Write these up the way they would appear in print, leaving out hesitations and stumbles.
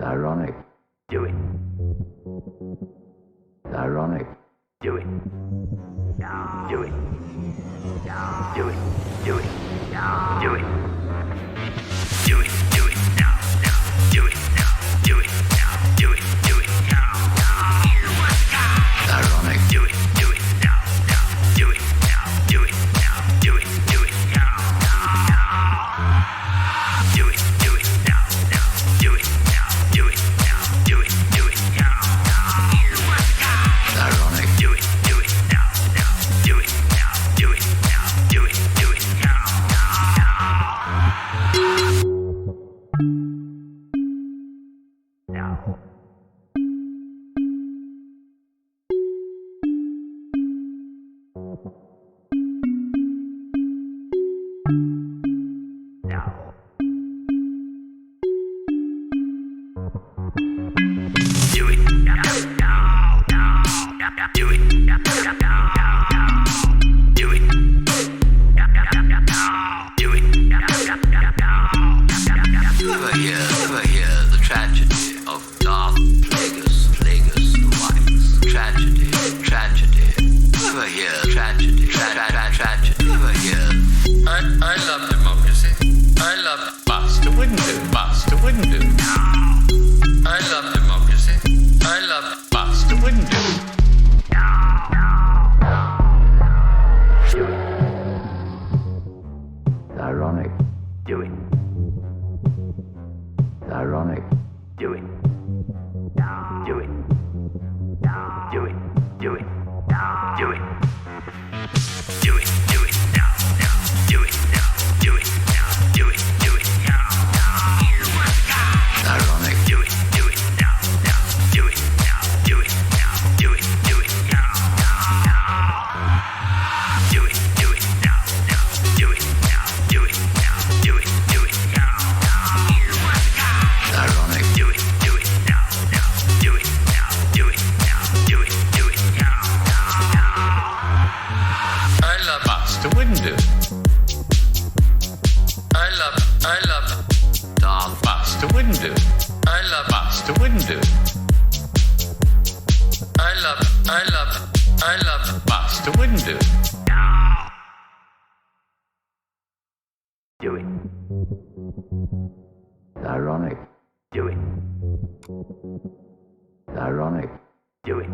Ironic. Do it. Ironic. Do it. Do it. Do it. Do it. Do it. Do it. Do it now. Now. Do it now. Do it now. Do it. Do it now. Ironic. Do it. Do it now. Now. Do it now. Do it now. Do it. Do it now. Do it. Do it now. Now. Do it now. Do it now. Do it. Do it now. Ironic. Do it. Do it now. Now. Do it now. Do it now. Do it. Do it now. Now. Now. Do it now. Now. Now. Do it now. Now. Do it. Do it. Ever hear the tragedy of Darth Plagueis the Wise? Tragedy. Ever hear tragedy? Tragedy. Ever hear? I love democracy. I love Buster wouldn't do. I love democracy. I love Buster wouldn't do. Do it. Ironic. Do it. Ironic. Do it. Do it. Do it. Do it. Do it. Do it. Do it now. Now. Do it now. Do it now. Do it. Do it now. Ironic. Do it. Do it now. Now. Do it now. Do it now. Do it. Do it now. Do it. Do it now. Now. Do it now. Do it now. Do it. Do it now. Ironic. Do it. Do it now. Now. Do it now. Do it now. Do it. Do it now. I love Buster wouldn't do. I love Darth Buster wouldn't do. I love Buster wouldn't do. I love Buster wouldn't do. Do it. Ironic. Do it. Ironic. Do it.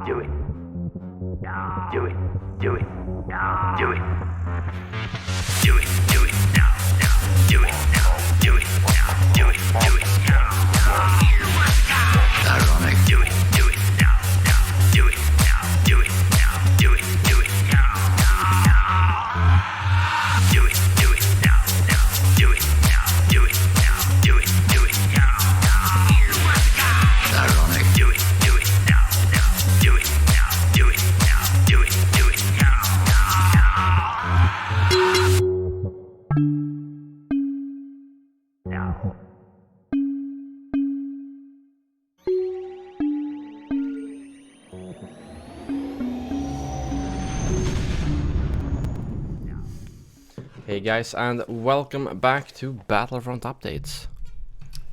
Do it. Do it. Do it. Do it. Do it. Do it now. Now. Do it now. Do it now. Do it. Do it now. Ironic. Do it. Do it now. Now. Do it now. Do it now. Do it. Do it now. Do it. Do it now. Now. Do it now. Do it now. Do it. Do it now. Ironic. Do it. Do it now. Now. Do it now. Do it now. Do it. Do it now. Now. Hey guys, and welcome back to Battlefront Updates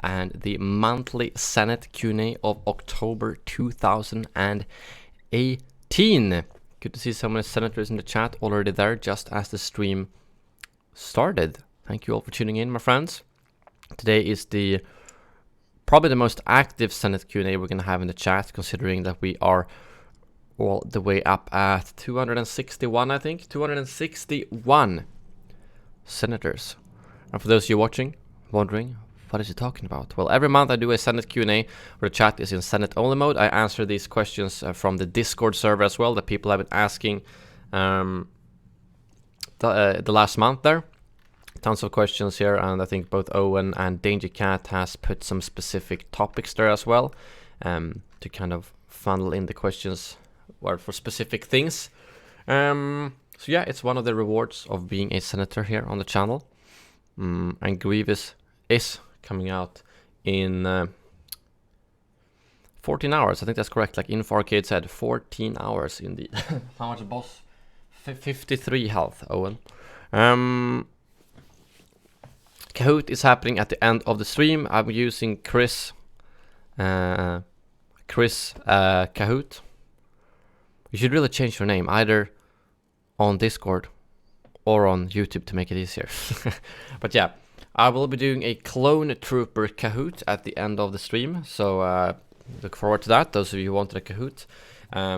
and the monthly Senate Q&A of October 2018. Good to see so many senators in the chat already there just as the stream started. Thank you all for tuning in, my friends. Today is probably the most active Senate Q&A we're going to have in the chat, considering that we are all the way up at 261, I think. 261 senators. And for those of you watching, wondering, what is he talking about? Well, every month I do a Senate Q&A where the chat is in Senate only mode. I answer these questions from the Discord server as well that people have been asking the last month there. Tons of questions here, and I think both Owen and Danger Cat has put some specific topics there as well to kind of funnel in the questions or for specific things. So yeah, it's one of the rewards of being a senator here on the channel. And Grievous is coming out in 14 hours. I think that's correct. Like Info Arcade said, 14 hours indeed. How much, boss? 53 health, Owen. Kahoot is happening at the end of the stream. I'm using Chris Kahoot. You should really change your name either on Discord or on YouTube to make it easier. But yeah, I will be doing a Clone Trooper Kahoot at the end of the stream, so look forward to that, those of you who wanted a Kahoot.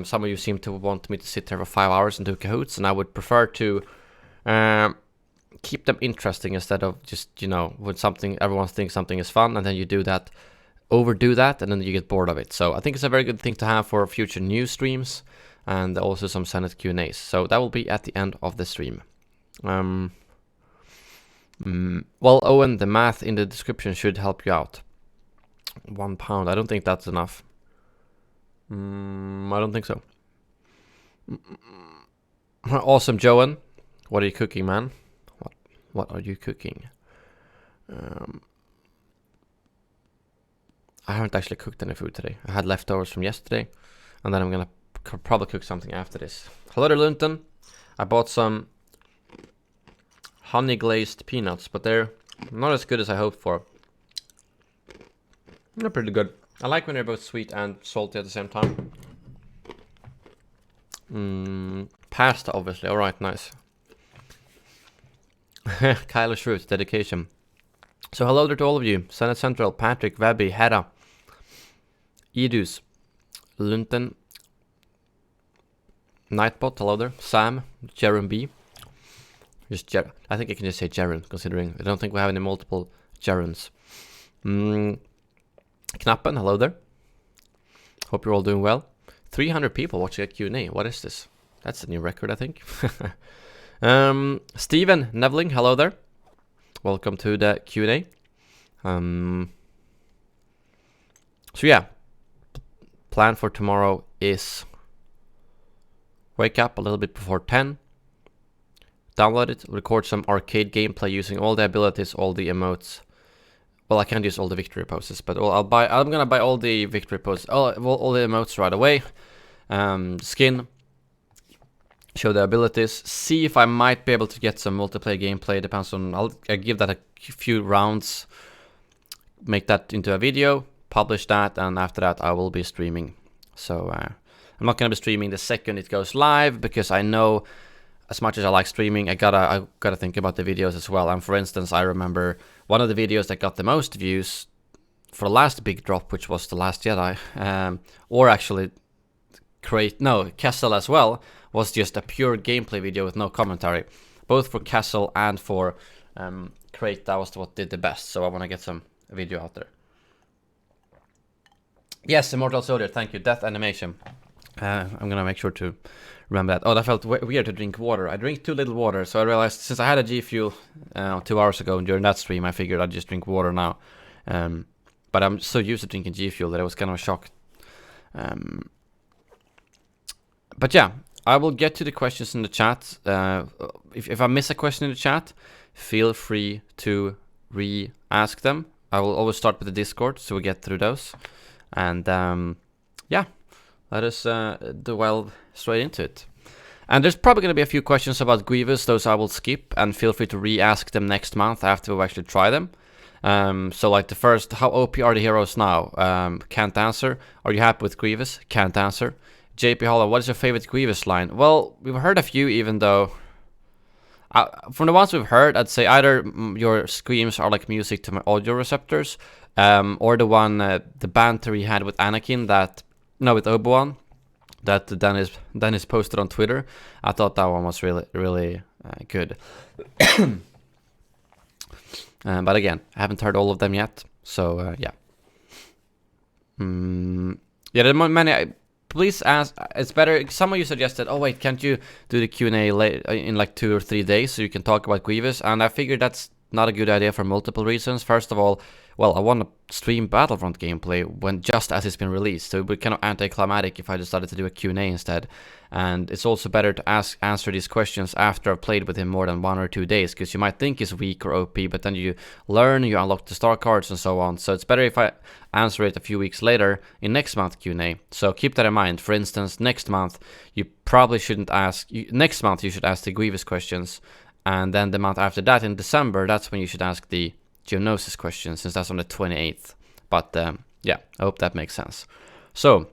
Some of you seem to want me to sit there for 5 hours and do Kahoots, and I would prefer to keep them interesting instead of just, you know, when something, everyone thinks something is fun, and then you do that, overdo that, and then you get bored of it. So I think it's a very good thing to have for future news streams, and also some Senate Q&As. So that will be at the end of the stream. Well, Owen, the math in the description should help you out. £1, I don't think that's enough. I don't think so. Awesome, Joan. What are you cooking, man? What are you cooking? I haven't actually cooked any food today. I had leftovers from yesterday, and then I'm gonna probably cook something after this. Hello there, Lunton. I bought some honey glazed peanuts, but they're not as good as I hoped for. They're pretty good. I like when they're both sweet and salty at the same time. Pasta, obviously. Alright, nice. Kylo Shroot, dedication. So hello there to all of you. Senate Central, Patrick, Webby, Hedda, Edus, Lunton, Nightbot, hello there. Sam, Jaren B. I think I can just say Jaren, considering I don't think we have any multiple Jarens. Knappen, hello there. Hope you're all doing well. 300 people watching a Q&A. What is this? That's a new record, I think. Steven Nevling, hello there. Welcome to the Q&A. So yeah, plan for tomorrow is wake up a little bit before 10. Download it, record some arcade gameplay using all the abilities, all the emotes. Well, I can't use all the victory poses, but I'm gonna buy all the victory poses, all the emotes right away. Skin, show the abilities, see if I might be able to get some multiplayer gameplay. Depends on, I'll give that a few rounds, make that into a video, publish that, and after that I will be streaming. So I'm not gonna be streaming the second it goes live, because I know, as much as I like streaming, I gotta think about the videos as well. And for instance, I remember one of the videos that got the most views for the last big drop, which was The Last Jedi, or actually Castle as well, was just a pure gameplay video with no commentary. Both for Castle and for Crate, that was what did the best. So I want to get some video out there. Yes, Immortal Soldier, thank you. Death Animation. I'm gonna make sure to remember that. Oh, that felt weird to drink water. I drink too little water, so I realized since I had a G Fuel 2 hours ago during that stream, I figured I'd just drink water now. But I'm so used to drinking G Fuel that I was kind of shocked. But yeah, I will get to the questions in the chat. If I miss a question in the chat, feel free to re-ask them. I will always start with the Discord, so we get through those. And yeah. Let us delve straight into it. And there's probably going to be a few questions about Grievous. Those I will skip, and feel free to re-ask them next month after we actually try them. So like the first, how OP are the heroes now? Can't answer. Are you happy with Grievous? Can't answer. JP Hollow, what is your favorite Grievous line? Well, we've heard a few, even though... from the ones we've heard, I'd say either your screams are like music to my audio receptors, or the one, the banter he had with Anakin that... No, with Obi-Wan, that Dennis posted on Twitter. I thought that one was really good. But again, I haven't heard all of them yet, so yeah. Yeah, there are many. Please ask. It's better. Some of you suggested, oh wait, can't you do the Q&A in like 2 or 3 days so you can talk about Grievous? And I figured that's not a good idea for multiple reasons. First of all, well, I want to stream Battlefront gameplay when just as it's been released, so it would be kind of anticlimactic if I decided to do a Q&A instead. And it's also better to answer these questions after I've played with him more than 1 or 2 days, because you might think he's weak or OP, but then you learn, you unlock the star cards and so on. So it's better if I answer it a few weeks later in next month's Q&A. So keep that in mind. For instance, next month you probably shouldn't ask. Next month you should ask the Grievous questions, and then the month after that in December, that's when you should ask the Geonosis question, since that's on the 28th. But yeah, I hope that makes sense. So,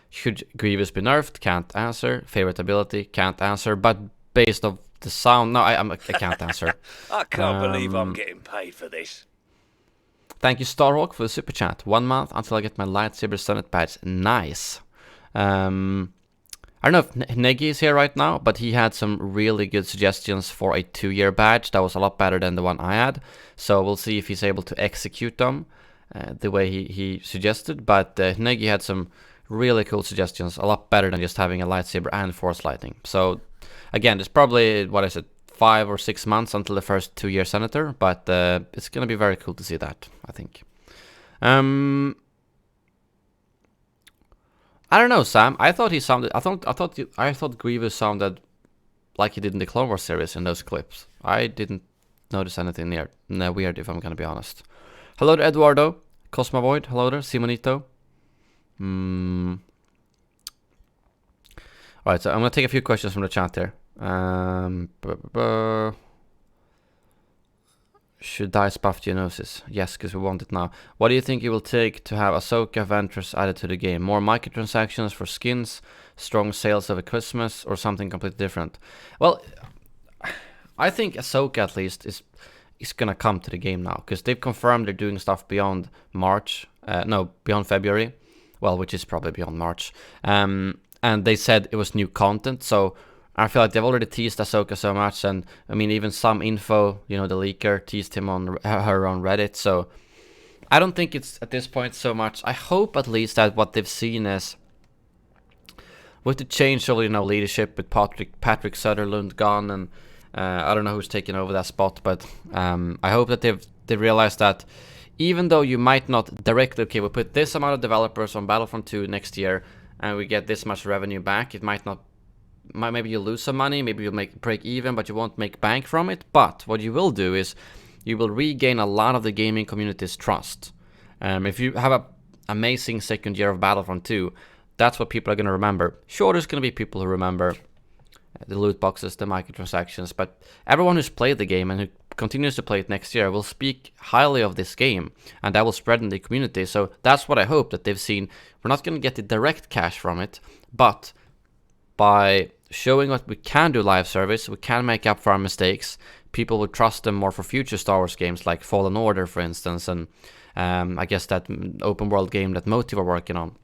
should Grievous be nerfed? Can't answer. Favorite ability? Can't answer. But based on the sound, no, I can't answer. I can't believe I'm getting paid for this. Thank you, Starhawk, for the super chat. 1 month until I get my lightsaber Senate badge. Nice. I don't know if Negi is here right now, but he had some really good suggestions for a 2-year badge. That was a lot better than the one I had. So we'll see if he's able to execute them the way he suggested. But Negi had some really cool suggestions, a lot better than just having a lightsaber and force lightning. So again, it's probably, 5 or 6 months until the first 2-year senator, but it's gonna be very cool to see that, I think. I don't know, Sam. I thought he sounded. I thought Grievous sounded like he did in the Clone Wars series in those clips. I didn't notice anything weird, if I'm gonna be honest. Hello to Eduardo, Cosmovoid. Hello there, Simonito. Alright, so I'm gonna take a few questions from the chat here. Should DICE buff Geonosis? Yes, because we want it now. What do you think it will take to have Ahsoka Ventress added to the game? More microtransactions for skins, strong sales over Christmas, or something completely different? Well, I think Ahsoka at least is gonna come to the game now, because they've confirmed they're doing stuff beyond March. Beyond February. Well, which is probably beyond March. And they said it was new content, so I feel like they've already teased Ahsoka so much, and I mean, even some info, the leaker teased him on her on Reddit, so I don't think it's at this point so much. I hope at least that what they've seen is, with the change of, leadership with Patrick Sutherland gone, and I don't know who's taking over that spot, but I hope that they've realized that even though you might not directly, okay, we'll put this amount of developers on Battlefront 2 next year, and we get this much revenue back, it might not. Maybe you lose some money, maybe you'll break even, but you won't make bank from it. But what you will do is you will regain a lot of the gaming community's trust. If you have an amazing second year of Battlefront 2, that's what people are going to remember. Sure, there's going to be people who remember the loot boxes, the microtransactions, but everyone who's played the game and who continues to play it next year will speak highly of this game, and that will spread in the community. So that's what I hope that they've seen. We're not going to get the direct cash from it, but by showing what we can do live service, we can make up for our mistakes. People will trust them more for future Star Wars games like Fallen Order, for instance, and I guess that open world game that Motive are working on,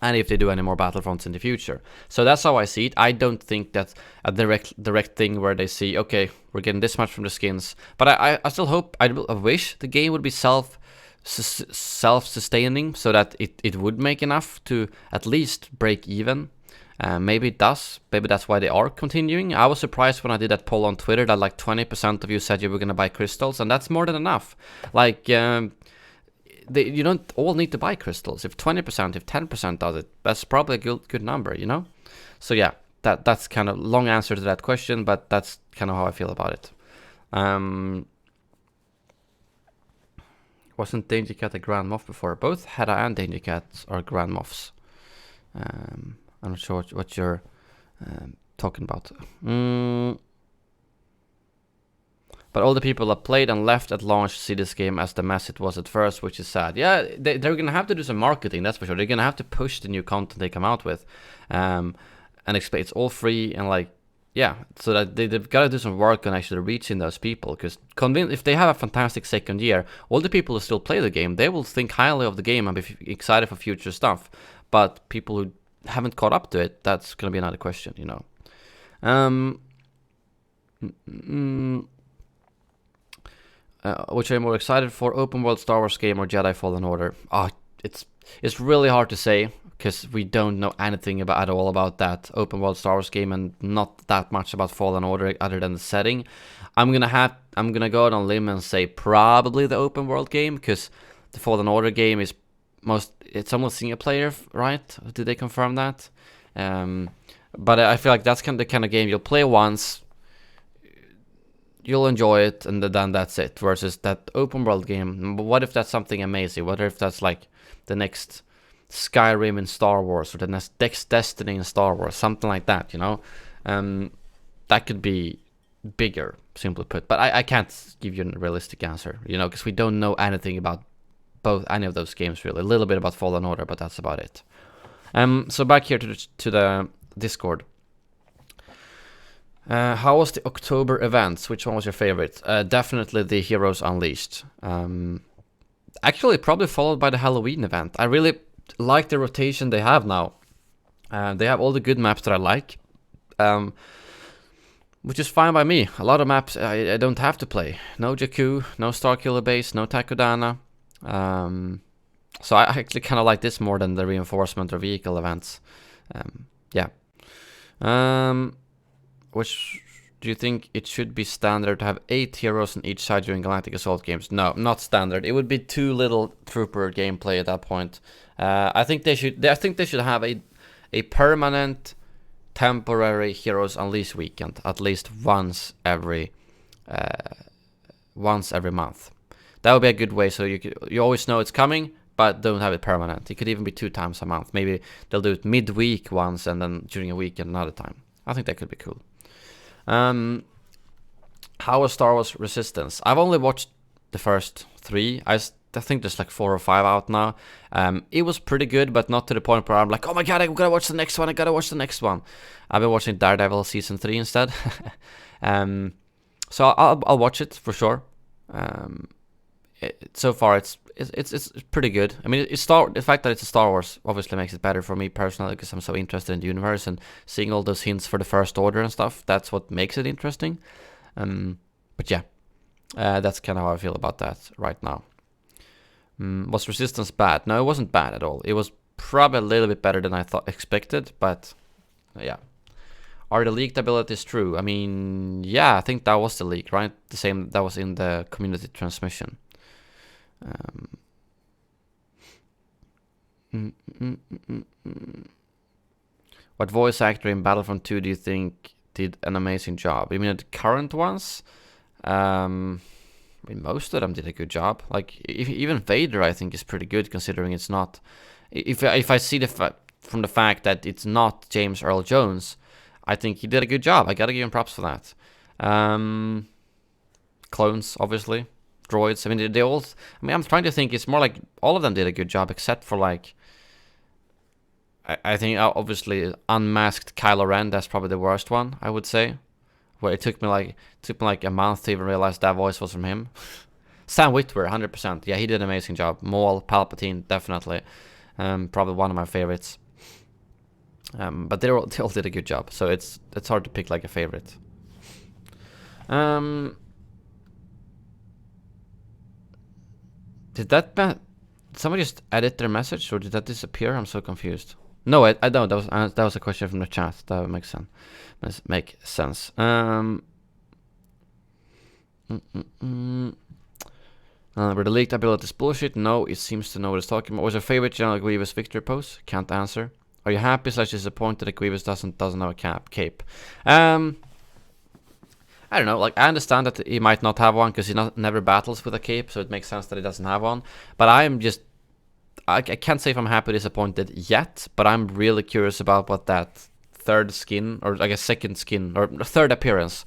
and if they do any more Battlefronts in the future. So that's how I see it. I don't think that's a direct thing where they see, okay, we're getting this much from the skins, but I still hope, I wish the game would be self-sustaining, so that it would make enough to at least break even. Maybe it does. Maybe that's why they are continuing. I was surprised when I did that poll on Twitter that like 20% of you said you were going to buy crystals, and that's more than enough. Like, you don't all need to buy crystals. If 20%, if 10% does it, that's probably a good number, So yeah, that's kind of long answer to that question, but that's kind of how I feel about it. Wasn't Danger Cat a Grand Moff before? Both Hedda and Danger Cats are Grand Moffs. I'm not sure what you're talking about. But all the people that played and left at launch see this game as the mess it was at first, which is sad. Yeah, they're going to have to do some marketing, that's for sure. They're going to have to push the new content they come out with. And explain it's all free, and like, yeah, so that they've got to do some work on actually reaching those people. Because if they have a fantastic second year, all the people who still play the game, they will think highly of the game and be excited for future stuff. But people who haven't caught up to it, that's gonna be another question, Which are you more excited for, open world Star Wars game or Jedi Fallen Order? It's really hard to say, because we don't know anything at all about that open world Star Wars game, and not that much about Fallen Order other than the setting. I'm gonna go out on a limb and say probably the open world game, because the Fallen Order game is it's almost single player, right? Did they confirm that? But I feel like that's the kind of game you'll play once, you'll enjoy it, and then that's it. Versus that open world game, what if that's something amazing? What if that's like the next Skyrim in Star Wars, or the next Destiny in Star Wars, something like that, That could be bigger. simply put. But I can't give you a realistic answer, you know, because we don't know anything about any of those games really. A little bit about Fallen Order, but that's about it. So back here to the Discord. How was the October events? Which one was your favorite? Definitely the Heroes Unleashed. Actually, probably followed by the Halloween event. I really like the rotation they have now. They have all the good maps that I like, which is fine by me. A lot of maps I don't have to play. No Jakku, no Starkiller Base, no Takodana. So I actually kind of like this more than the reinforcement or vehicle events. Yeah. Which do you think it should be standard to have 8 heroes on each side during Galactic Assault games? No, not standard. It would be too little trooper gameplay at that point. I think they should have a permanent, temporary Heroes Unleashed weekend at least once every month. That would be a good way, so you always know it's coming, but don't have it permanent. It could even be 2 times a month. Maybe they'll do it midweek once and then during a weekend another time. I think that could be cool. How was Star Wars Resistance? I've only watched the first 3. I think there's like 4 or 5 out now. It was pretty good, but not to the point where I'm like, oh my god, I gotta watch the next one. I've been watching Daredevil season 3 instead. So I'll watch it for sure. So far it's pretty good. I mean, the fact that it's a Star Wars obviously makes it better for me personally, because I'm so interested in the universe and seeing all those hints for the First Order and stuff. That's what makes it interesting. But yeah, that's kind of how I feel about that right now. Was Resistance bad? No, it wasn't bad at all. It was probably a little bit better than I expected, but yeah. Are the leaked abilities true? I mean, yeah, I think that was the leak, right? The same that was in the community transmission. What voice actor in Battlefront 2 do you think did an amazing job? You mean the current ones? I mean, most of them did a good job. Like even Vader, I think, is pretty good considering it's not. If I see from the fact that it's not James Earl Jones, I think he did a good job. I gotta give him props for that. Clones, obviously. Droids. I mean, they all. I mean, I'm trying to think. It's more like all of them did a good job, except for like. I think obviously unmasked Kylo Ren. That's probably the worst one, I would say. Where it took me like a month to even realize that voice was from him. Sam Witwer, 100%. Yeah, he did an amazing job. Maul, Palpatine, definitely. Probably one of my favorites. But they all did a good job, so it's hard to pick like a favorite. Did somebody just edit their message, or did that disappear? I'm so confused. No, I don't. That was a question from the chat. That would make sense. Were the leaked abilities bullshit? No, it seems to know what it's talking about. Was your favorite General Grievous victory pose? Can't answer. Are you happy / disappointed that Grievous doesn't have a cape? I don't know, like, I understand that he might not have one because he never battles with a cape, so it makes sense that he doesn't have one. But I can't say if I'm happy or disappointed yet, but I'm really curious about what that third skin, or I guess second skin, or third appearance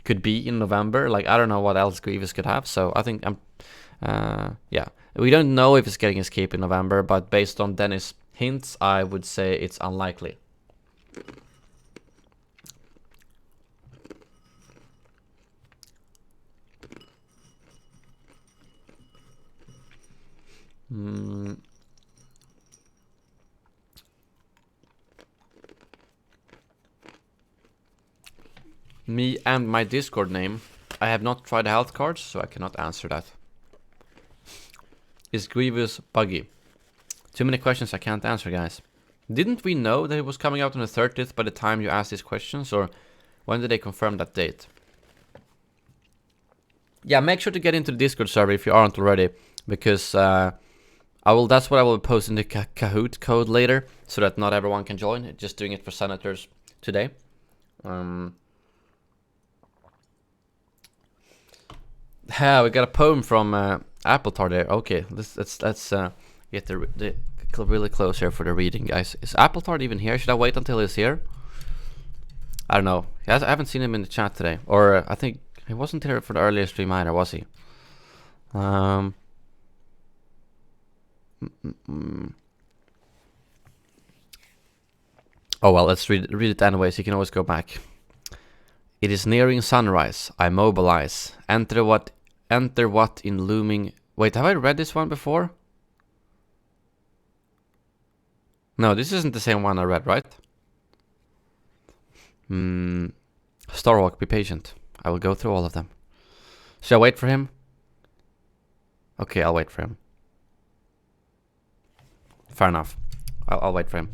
could be in November. Like, I don't know what else Grievous could have, so I think yeah. We don't know if he's getting his cape in November, but based on Dennis' hints, I would say it's unlikely. Me and my Discord name. I have not tried the health cards, so I cannot answer that. Is Grievous buggy? Too many questions I can't answer, guys. Didn't we know that it was coming out on the 30th by the time you asked these questions, or when did they confirm that date? Yeah, make sure to get into the Discord server if you aren't already, because that's what I will post in the Kahoot code later, so that not everyone can join. Just doing it for senators today. Yeah, we got a poem from Appletard there. Okay, let's get the really close here for the reading, guys. Is Appletard even here? Should I wait until he's here? I don't know. I haven't seen him in the chat today, or I think He wasn't here for the earlier stream either, was he? Oh well, let's read it anyways. You can always go back. It is nearing sunrise. I mobilize. Enter what in looming... Wait, have I read this one before? No, this isn't the same one I read, right? Starhawk, be patient. I will go through all of them. Should I wait for him? Okay, I'll wait for him. Fair enough. I'll wait for him.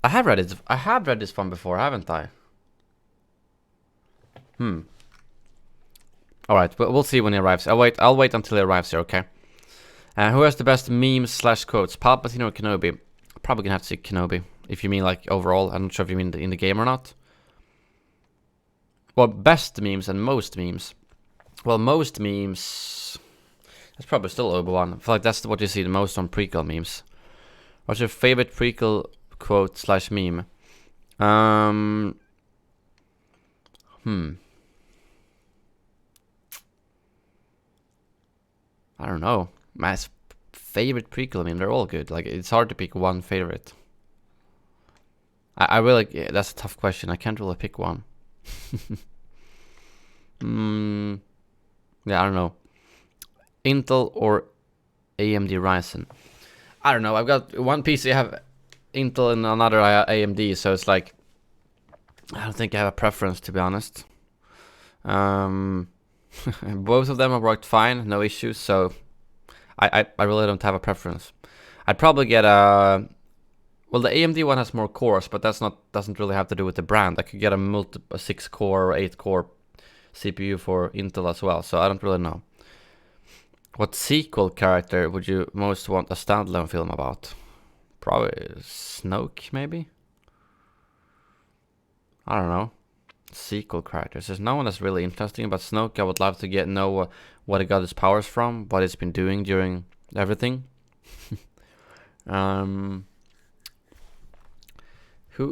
I have read it. I have read this one before, haven't I? Alright, we'll see when he arrives. I'll wait until he arrives here, okay? Who has the best memes / quotes? Palpatine or Kenobi? Probably gonna have to say Kenobi. If you mean like overall. I'm not sure if you mean in the game or not. Well, best memes and most memes. Well, most memes... That's probably still Obi-Wan. I feel like that's what you see the most on prequel memes. What's your favorite prequel quote / meme? I don't know. My favorite prequel meme, they're all good. Like, it's hard to pick one favorite. I really... Yeah, that's a tough question. I can't really pick one. Yeah, I don't know. Intel or AMD Ryzen? I don't know. I've got one PC, I have Intel and another AMD, so it's like... I don't think I have a preference, to be honest. Both of them have worked fine, no issues, so I really don't have a preference. I'd probably get a... Well, the AMD one has more cores, but doesn't really have to do with the brand. I could get a 6-core or 8-core CPU for Intel as well, so I don't really know. What sequel character would you most want a standalone film about? Probably Snoke, maybe? I don't know. Sequel characters. There's no one that's really interesting, but Snoke I would love to know what he got his powers from, what he's been doing during everything. Who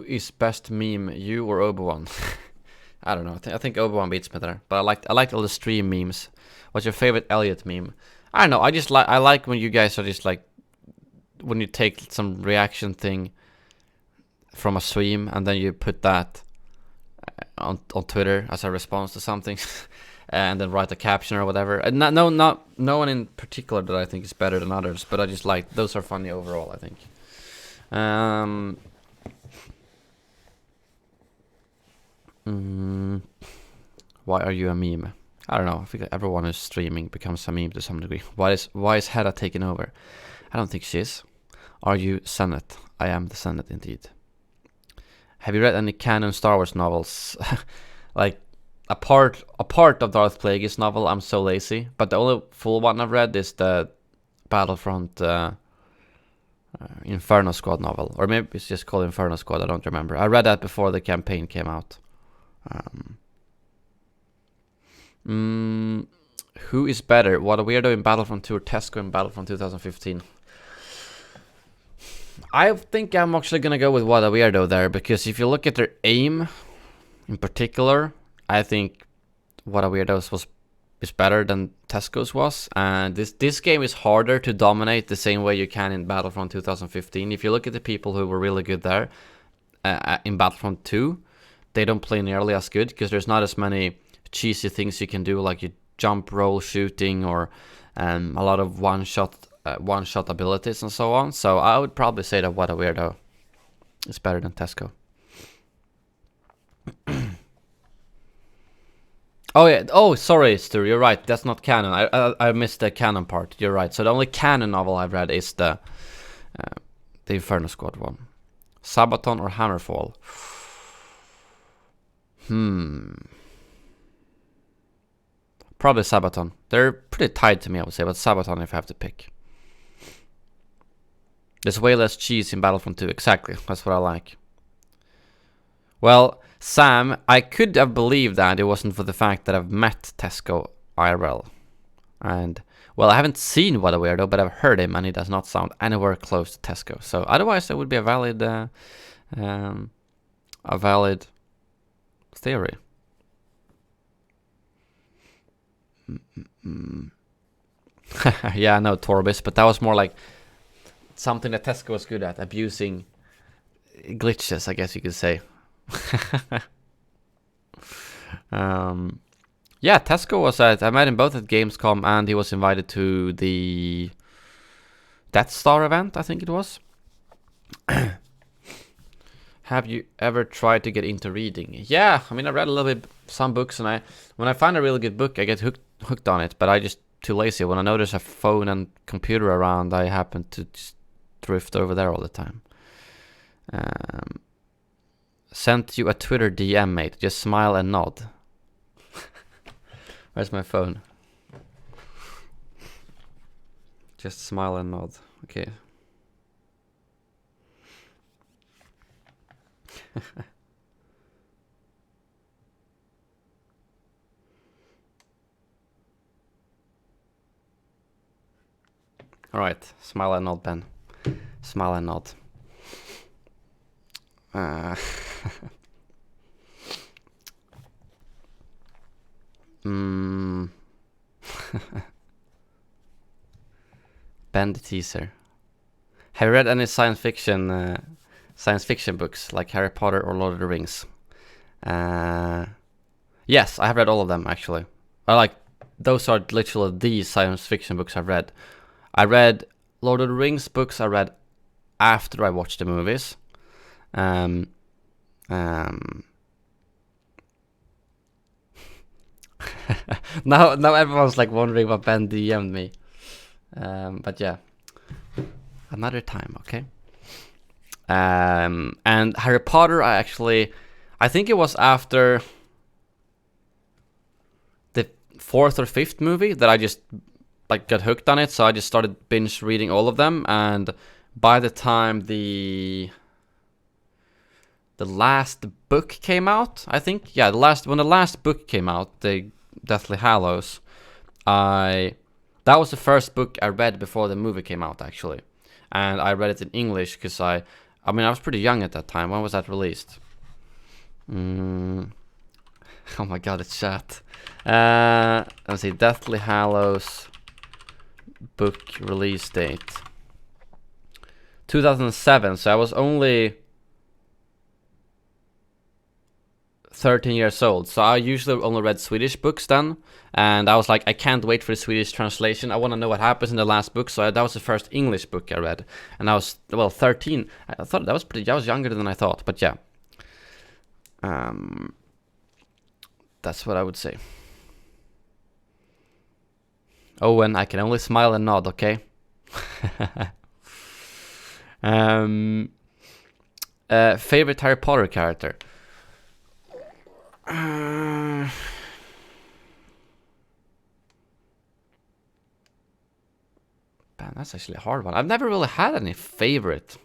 is best meme, you or Obi-Wan? I don't know. I think Obi-Wan beats me there, but I liked all the stream memes. What's your favorite Elliot meme? I don't know. I like when you guys are just like, when you take some reaction thing from a stream and then you put that on Twitter as a response to something, and then write a caption or whatever. And no one in particular that I think is better than others, but I just like those are funny overall, I think. Why are you a meme? I don't know. I think that everyone who's streaming becomes a meme to some degree. Why is Hedda taking over? I don't think she is. Are you Senate? I am the Senate indeed. Have you read any canon Star Wars novels? Like a part of Darth Plagueis novel. I'm so lazy, but the only full one I've read is the Battlefront Inferno Squad novel, or maybe it's just called Inferno Squad. I don't remember. I read that before the campaign came out. Who is better? What a Weirdo in Battlefront 2 or Tesco in Battlefront 2015? I think I'm actually gonna go with What a Weirdo there, because if you look at their aim in particular, I think What a Weirdo is better than Tesco's was, and this game is harder to dominate the same way you can in Battlefront 2015. If you look at the people who were really good there in Battlefront 2, they don't play nearly as good because there's not as many cheesy things you can do, like you jump, roll, shooting, or a lot of one-shot abilities and so on. So I would probably say that What a Weirdo is better than Tesco. Oh yeah. Oh, sorry, Stu. You're right. That's not canon. I missed the canon part. You're right. So the only canon novel I've read is the Inferno Squad one. Sabaton or Hammerfall? Probably Sabaton. They're pretty tied to me, I would say, but Sabaton if I have to pick. There's way less cheese in Battlefront 2. Exactly. That's what I like. Well, Sam, I could have believed that it wasn't for the fact that I've met Tesco IRL. And, well, I haven't seen What a Weirdo, but I've heard him, and he does not sound anywhere close to Tesco. So, otherwise, it would be a valid theory. Yeah, I know Torbis, but that was more like something that Tesco was good at, abusing glitches, I guess you could say. Yeah, Tesco was I met him both at Gamescom, and he was invited to the Death Star event, I think it was. Have you ever tried to get into reading? Yeah, I mean, I read a little bit, some books, and when I find a really good book, I get hooked on it, but I just too lazy. When I know there's a phone and computer around, I happen to just drift over there all the time. Sent you a Twitter DM, mate. Just smile and nod. Where's my phone? Just smile and nod. Okay. All right, smile and nod, Ben. Smile and nod. Ben the teaser. Have you read any science fiction books like Harry Potter or Lord of the Rings? Yes, I have read all of them actually. Those are literally the science fiction books I've read. I read Lord of the Rings books. I read after I watched the movies. Now everyone's like wondering what Ben DM'd me. But yeah, another time, okay. And Harry Potter, I think it was after the 4th or 5th movie that I just got hooked on it. So I just started binge reading all of them, and by the time the last book came out, I think, yeah, when the last book came out, the Deathly Hallows, that was the first book I read before the movie came out, actually. And I read it in English because I was pretty young at that time. When was that released? Oh my god, it's chat. Let's see, Deathly Hallows book release date 2007. So I was only 13 years old. So I usually only read Swedish books then, and I was like, I can't wait for the Swedish translation. I want to know what happens in the last book. So that was the first English book I read, and I was 13. I thought I was younger than I thought, but yeah. That's what I would say. Owen, I can only smile and nod, okay? Favorite Harry Potter character? Man, that's actually a hard one. I've never really had any favorite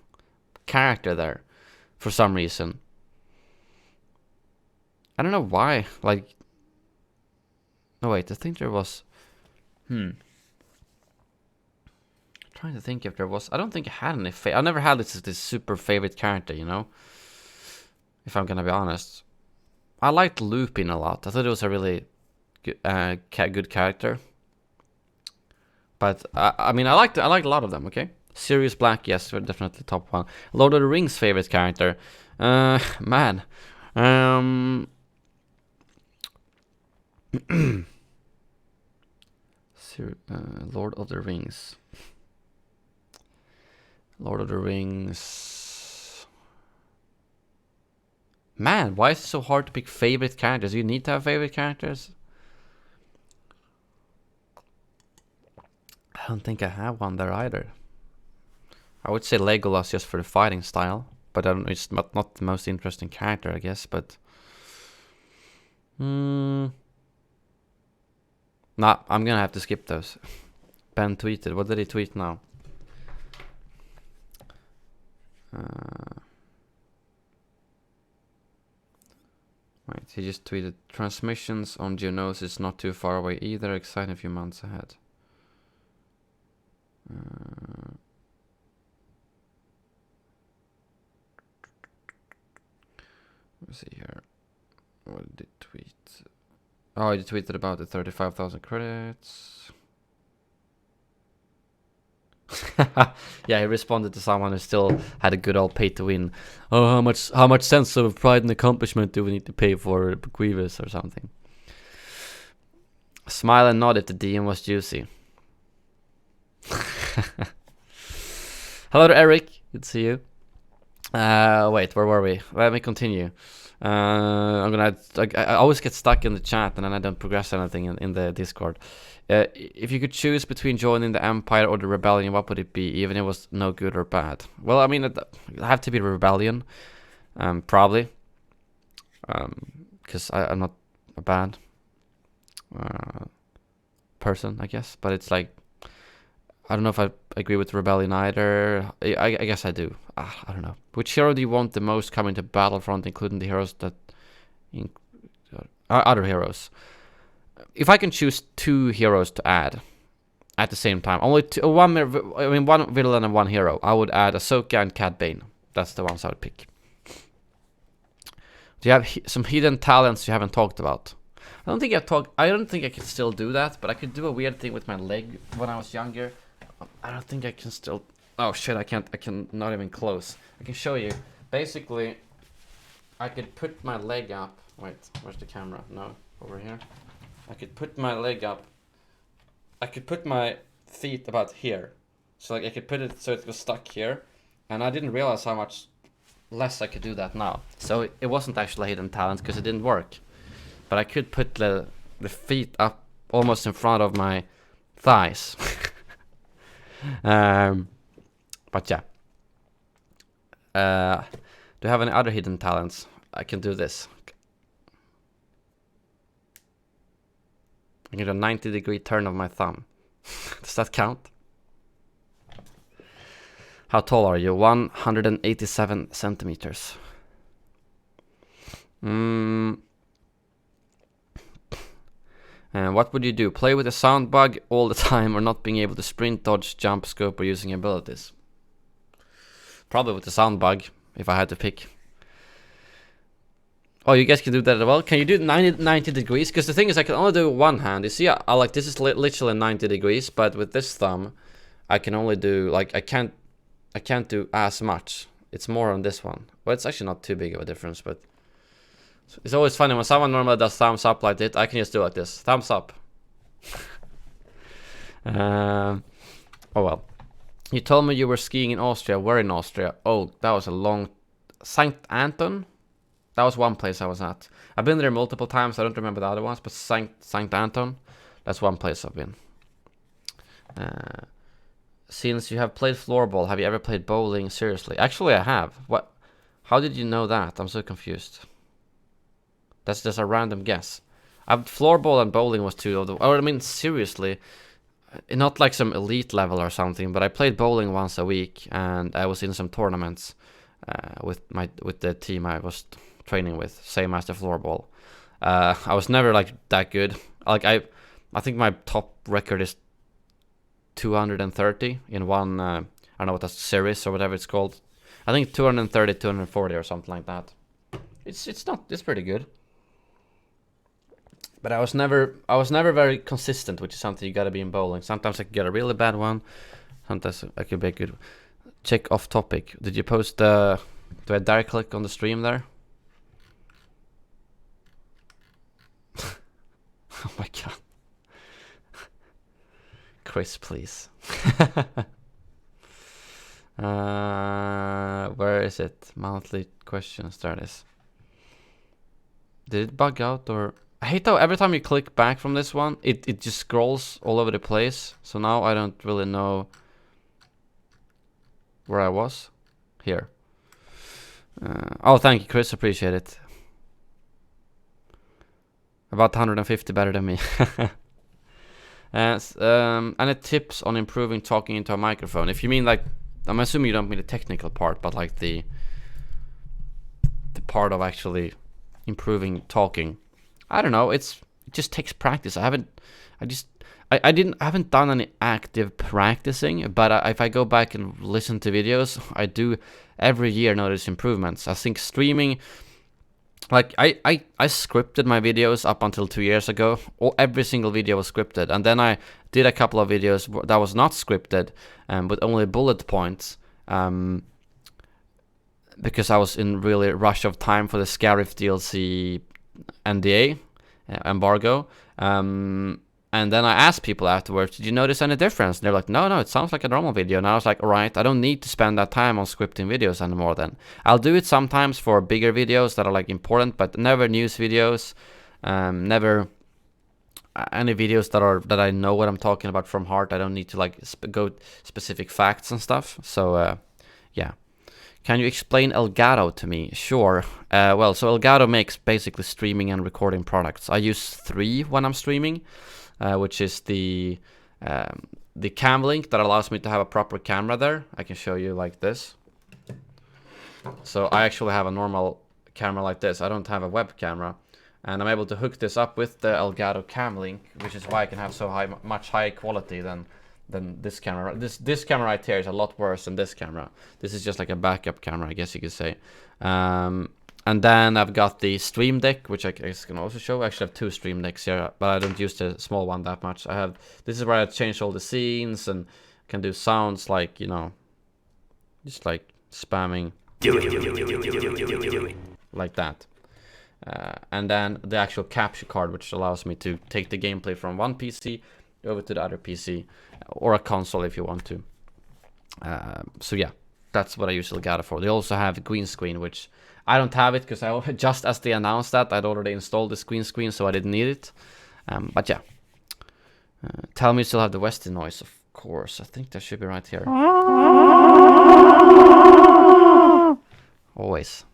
character there for some reason. I don't know why. No, wait, I think there was. Trying to think if there was. I don't think I had any. I never had this super favorite character, you know. If I'm gonna be honest, I liked Lupin a lot. I thought it was a really good character. But I liked a lot of them. Okay, Sirius Black, yes, we're definitely top one. Lord of the Rings favorite character, man, Lord of the Rings. Lord of the Rings. Man, why is it so hard to pick favorite characters? You need to have favorite characters. I don't think I have one there either. I would say Legolas just for the fighting style, but it's not the most interesting character, I guess. But nah, I'm gonna have to skip those. Ben tweeted. What did he tweet now? Right, he just tweeted, transmissions on Geonosis not too far away either, exciting a few months ahead. Let's see here. What did it tweet? Oh, you tweeted about the 35,000 credits. Yeah, he responded to someone who still had a good old pay to win. Oh, how much sense of pride and accomplishment do we need to pay for Grievous or something? Smile and nod if the DM was juicy. Hello to Eric, good to see you. Wait, where were we? Let me continue. I always get stuck in the chat and then I don't progress anything in the Discord. If you could choose between joining the Empire or the Rebellion, what would it be, even if it was no good or bad? Well, I mean, it'd have to be the Rebellion, probably, because I'm not a bad person, I guess, but it's like, I don't know if I agree with Rebellion either. I guess I do. I don't know. Which hero do you want the most coming to Battlefront, including the heroes that... other heroes. If I can choose 2 heroes to add at the same time, only one villain and 1 hero, I would add Ahsoka and Cad Bane. That's the ones I would pick. Do you have some hidden talents you haven't talked about? I don't think I can still do that, but I could do a weird thing with my leg when I was younger. I don't think I can still... Oh shit, I can not even close. I can show you. Basically, I could put my leg up. Wait, where's the camera? No, over here. I could put my leg up. I could put my feet about here. So like I could put it so it was stuck here. And I didn't realize how much less I could do that now. So it wasn't actually a hidden talent because it didn't work. But I could put the feet up almost in front of my thighs. But yeah. Do you have any other hidden talents? I can do this. I can do a 90-degree turn of my thumb. Does that count? How tall are you? 187 centimeters. And what would you do? Play with a sound bug all the time or not being able to sprint, dodge, jump, scope, or using abilities? Probably with the sound bug, if I had to pick. Oh, you guys can do that as well? Can you do 90 degrees? Because the thing is, I can only do one hand. You see, I like, this is literally 90 degrees, but with this thumb, I can only do, like, I can't do as much. It's more on this one. Well, it's actually not too big of a difference, but it's always funny when someone normally does thumbs up like this. I can just do like this, thumbs up. Oh well. You told me you were skiing in Austria. Where in Austria? Oh, that was a long... St. Anton? That was one place I was at. I've been there multiple times. I don't remember the other ones, but St. Anton, that's one place I've been. Since you have played floorball, have you ever played bowling seriously? Actually, I have. What? How did you know that? I'm so confused. That's just a random guess. Floorball and bowling was 2 of the... Or I mean, seriously, not like some elite level or something, but I played bowling once a week, and I was in some tournaments with the team I was training with, same as the floorball. I was never like that good. Like I think my top record is 230 in one. I don't know what that series or whatever it's called. I think 230, 240 or something like that. It's pretty good. But I was never very consistent, which is something you gotta be in bowling. Sometimes I could get a really bad one. Sometimes I could be a good. Check off topic. Did you post do I direct click on the stream there? Oh my god. Chris, please. Where is it? Monthly questions, there it is. Did it bug out or... I hate how every time you click back from this one, it just scrolls all over the place. So now I don't really know where I was. Here. Oh, thank you, Chris. Appreciate it. About 150 better than me. Any tips on improving talking into a microphone? If you mean like, I'm assuming you don't mean the technical part, but like the part of actually improving talking. I don't know. It just takes practice. I haven't done any active practicing, but if I go back and listen to videos, I do every year notice improvements. I think streaming like I scripted my videos up until 2 years ago. Every single video was scripted, and then I did a couple of videos that was not scripted, with only bullet points, because I was in really rush of time for the Scarif DLC NDA embargo. And then I asked people afterwards, did you notice any difference? And they're like, no, it sounds like a normal video. And I was like, all right, I don't need to spend that time on scripting videos anymore then. I'll do it sometimes for bigger videos that are like important, but never news videos, never any videos that I know what I'm talking about from heart. I don't need to like go specific facts and stuff. So yeah. Can you explain Elgato to me? Sure. Well, so Elgato makes basically streaming and recording products. I use 3 when I'm streaming, which is the cam link that allows me to have a proper camera there. I can show you like this. So I actually have a normal camera like this. I don't have a web camera, and I'm able to hook this up with the Elgato cam link, which is why I can have so much higher quality than this camera. This camera right here is a lot worse than this camera. This is just like a backup camera, I guess you could say. And then I've got the Stream Deck, which I guess can also show. I actually have 2 Stream Decks here, but I don't use the small one that much. This is where I change all the scenes and can do sounds like, you know, just like spamming like that. And then the actual capture card, which allows me to take the gameplay from one PC over to the other PC, or a console if you want to. So yeah, that's what I use Elgato for. They also have green screen, which I don't have it because I just as they announced that, I'd already installed this green screen, so I didn't need it. But yeah, tell me you still have the Western noise. Of course, I think that should be right here. Always.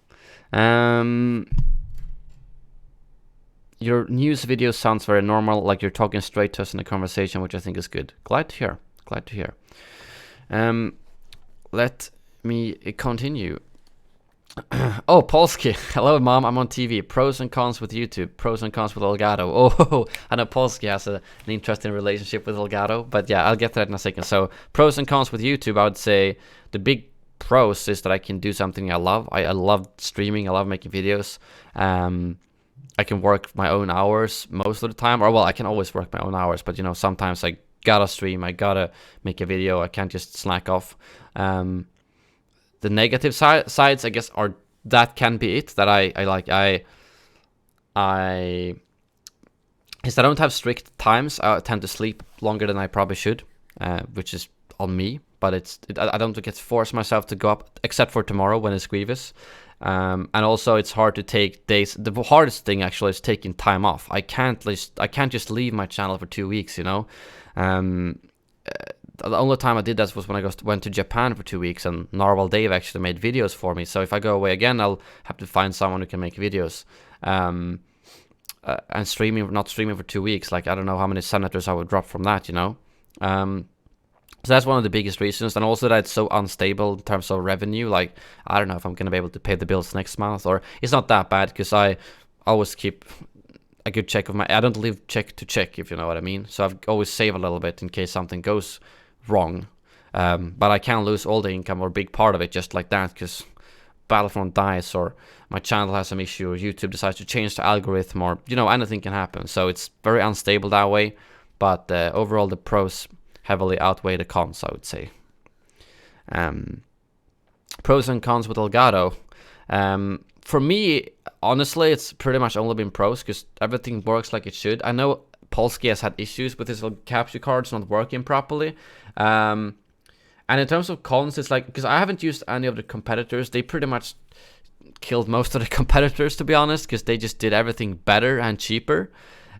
Your news video sounds very normal, like you're talking straight to us in a conversation, which I think is good. Glad to hear. Glad to hear. Let me continue. Oh, Polski. Hello, Mom. I'm on TV. Pros and cons with YouTube. Pros and cons with Elgato. Oh, I know Polski has an interesting relationship with Elgato, but yeah, I'll get to that in a second. So, pros and cons with YouTube, I would say the big pros is that I can do something I love. I love streaming. I love making videos. I can work my own hours most of the time, or well, I can always work my own hours, but you know, sometimes I gotta stream, I gotta make a video, I can't just slack off. The negative sides, I guess, are that can be it, that I don't have strict times. I tend to sleep longer than I probably should, which is on me, but I don't get force myself to go up, except for tomorrow when it's Grievous. And also it's hard to take days. The hardest thing actually is taking time off. I can't just leave my channel for 2 weeks, you know. The only time I did that was when I went to Japan for 2 weeks, and Narwhal Dave actually made videos for me. So if I go away again, I'll have to find someone who can make videos. And not streaming for 2 weeks, like I don't know how many senators I would drop from that, you know. So that's one of the biggest reasons, and also that it's so unstable in terms of revenue. Like, I don't know if I'm going to be able to pay the bills next month, or it's not that bad because I always keep a good check of I don't live check to check, if you know what I mean. So I've always save a little bit in case something goes wrong. But I can't lose all the income or a big part of it just like that because Battlefront dies, or my channel has some issue, or YouTube decides to change the algorithm, or, you know, anything can happen. So it's very unstable that way. But overall, the pros heavily outweigh the cons, I would say. Pros and cons with Elgato. For me, honestly, it's pretty much only been pros because everything works like it should. I know Polski has had issues with his capture cards not working properly. And in terms of cons, it's like, because I haven't used any of the competitors, they pretty much killed most of the competitors, to be honest, because they just did everything better and cheaper.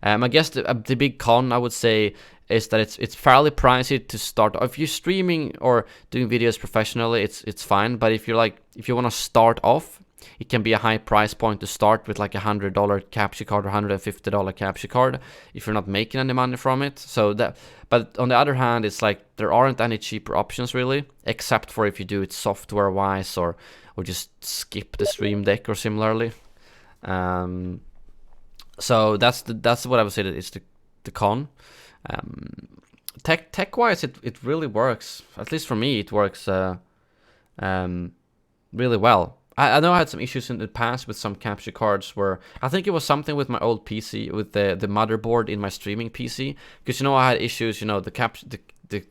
I guess the big con, I would say, is that it's fairly pricey to start. If you're streaming or doing videos professionally, it's fine. But if you want to start off, it can be a high price point to start with, like $100 capture card or $150 capture card if you're not making any money from it. So that, but on the other hand, it's like there aren't any cheaper options really, except for if you do it software wise or just skip the Stream Deck or similarly. So that's what I would say that is the con. Tech wise, it really works. At least for me, it works really well. I know I had some issues in the past with some capture cards where I think it was something with my old PC, with the motherboard in my streaming PC, because I had issues. The it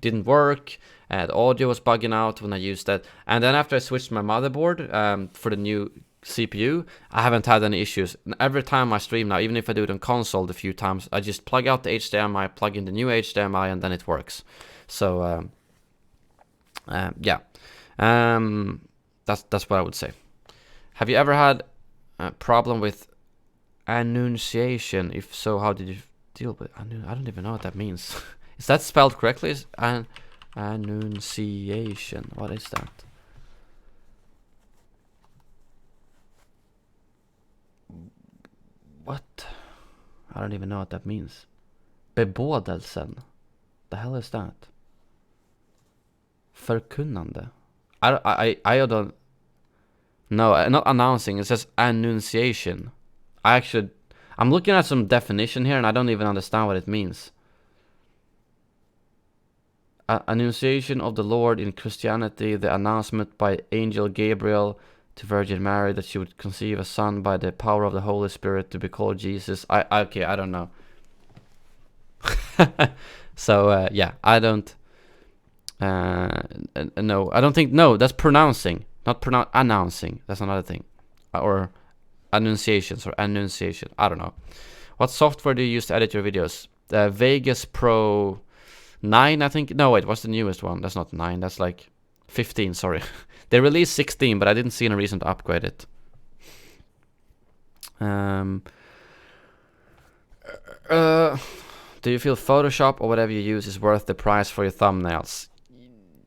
didn't work. The audio was bugging out when I used that, and then after I switched my motherboard for the new CPU, I haven't had any issues. Every time I stream now, even if I do it on console a few times, I just plug out the HDMI, plug in the new HDMI, and then it works. So yeah, that's what I would say. Have you ever had a problem with annunciation? If so, how did you deal with? I don't even know what that means. Is that spelled correctly? Annunciation. What is that? What? I don't even know what that means. Bebådelsen. The hell is that? Förkunnande. I don't. No, not announcing. It says annunciation. I'm looking at some definition here, and I don't even understand what it means. Annunciation of the Lord in Christianity, the announcement by Angel Gabriel to Virgin Mary that she would conceive a son by the power of the Holy Spirit to be called Jesus. Okay, I don't know. So yeah, I don't. No, I don't think. No, that's pronouncing, not announcing. That's another thing, or annunciations or annunciation. I don't know. What software do you use to edit your videos? Vegas Pro 9, I think. No, wait, what's the newest one? That's not 9. That's like 15. Sorry, they released 16, but I didn't see any reason to upgrade it. Do you feel Photoshop or whatever you use is worth the price for your thumbnails?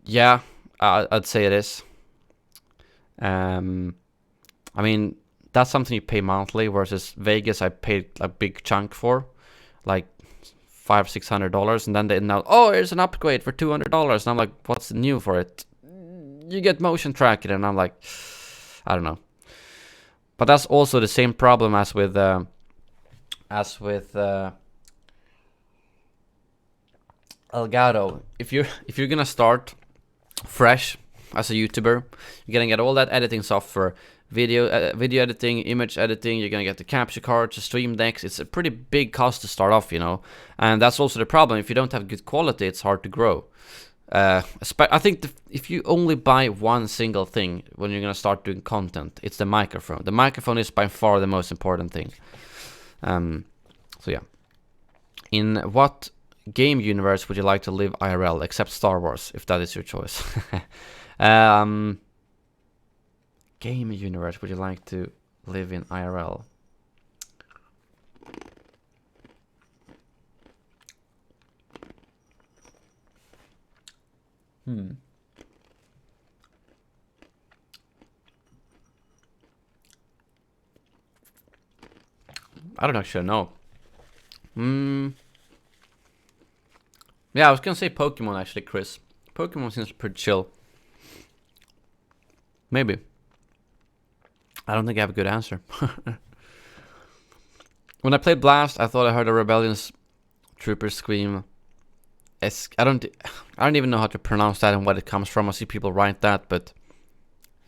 Yeah, I'd say it is. I mean, that's something you pay monthly, versus Vegas I paid a big chunk for, like $500-600, and then they now, oh, here's an upgrade for $200, and I'm like, what's new for it? You get motion tracking, and I'm like, I don't know. But that's also the same problem as with Elgato. If you're gonna start fresh as a YouTuber, you're gonna get all that editing software, video editing, image editing. You're gonna get the capture cards, the stream decks. It's a pretty big cost to start off, and that's also the problem. If you don't have good quality, it's hard to grow. I think if you only buy one single thing when you're gonna start doing content, it's the microphone. The microphone is by far the most important thing. So yeah, in what game universe would you like to live IRL, except Star Wars, if that is your choice? Game universe would you like to live in IRL? I don't actually know. Yeah, I was gonna say Pokemon actually, Chris. Pokemon seems pretty chill. Maybe. I don't think I have a good answer. When I played Blast, I thought I heard a Rebellion's trooper scream. I don't even know how to pronounce that and what it comes from. I see people write that, but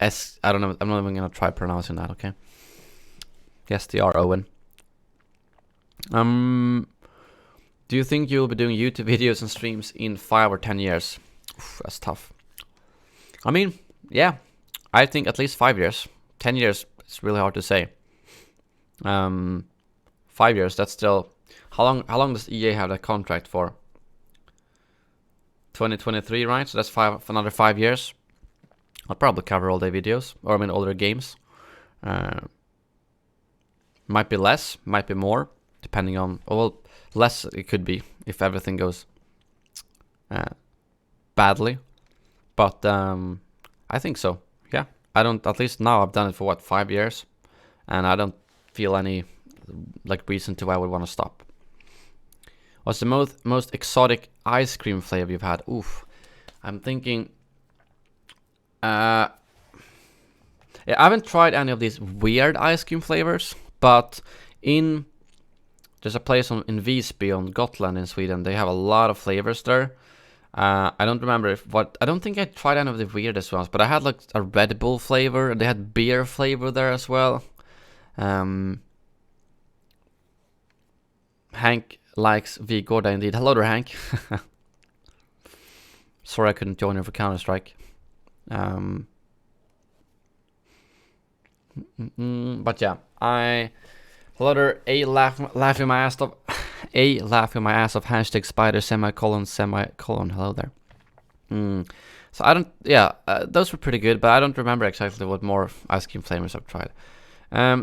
I don't know. I'm not even gonna try pronouncing that. Okay. SDR Owen. Do you think you'll be doing YouTube videos and streams in 5 or 10 years? Oof, that's tough. I mean, yeah, I think at least 5 years. 10 years, it's really hard to say. 5 years, that's still... How long does EA have that contract for? 2023, right? So that's for another 5 years. I'll probably cover all their videos, or I mean all their games. Might be less, might be more, depending on... Well, less it could be if everything goes badly. But I think so, yeah. I don't, at least now I've done it for what, 5 years? And I don't feel any reason to why I would want to stop. What's the most exotic ice cream flavor you've had? Oof. I'm thinking... yeah, I haven't tried any of these weird ice cream flavors, but there's a place in Visby on Gotland in Sweden. They have a lot of flavors there. I don't remember I don't think I tried any of the weirdest ones, but I had like a Red Bull flavor, and they had beer flavor there as well. Hank likes V Gorda indeed. Hello there, Hank. Sorry I couldn't join you for Counter-Strike. But yeah, hello there, laughing my ass off. Laughing my ass off. Hashtag spider semicolon. Hello there. So I don't. Yeah, those were pretty good, but I don't remember exactly what more ice cream flavors I've tried.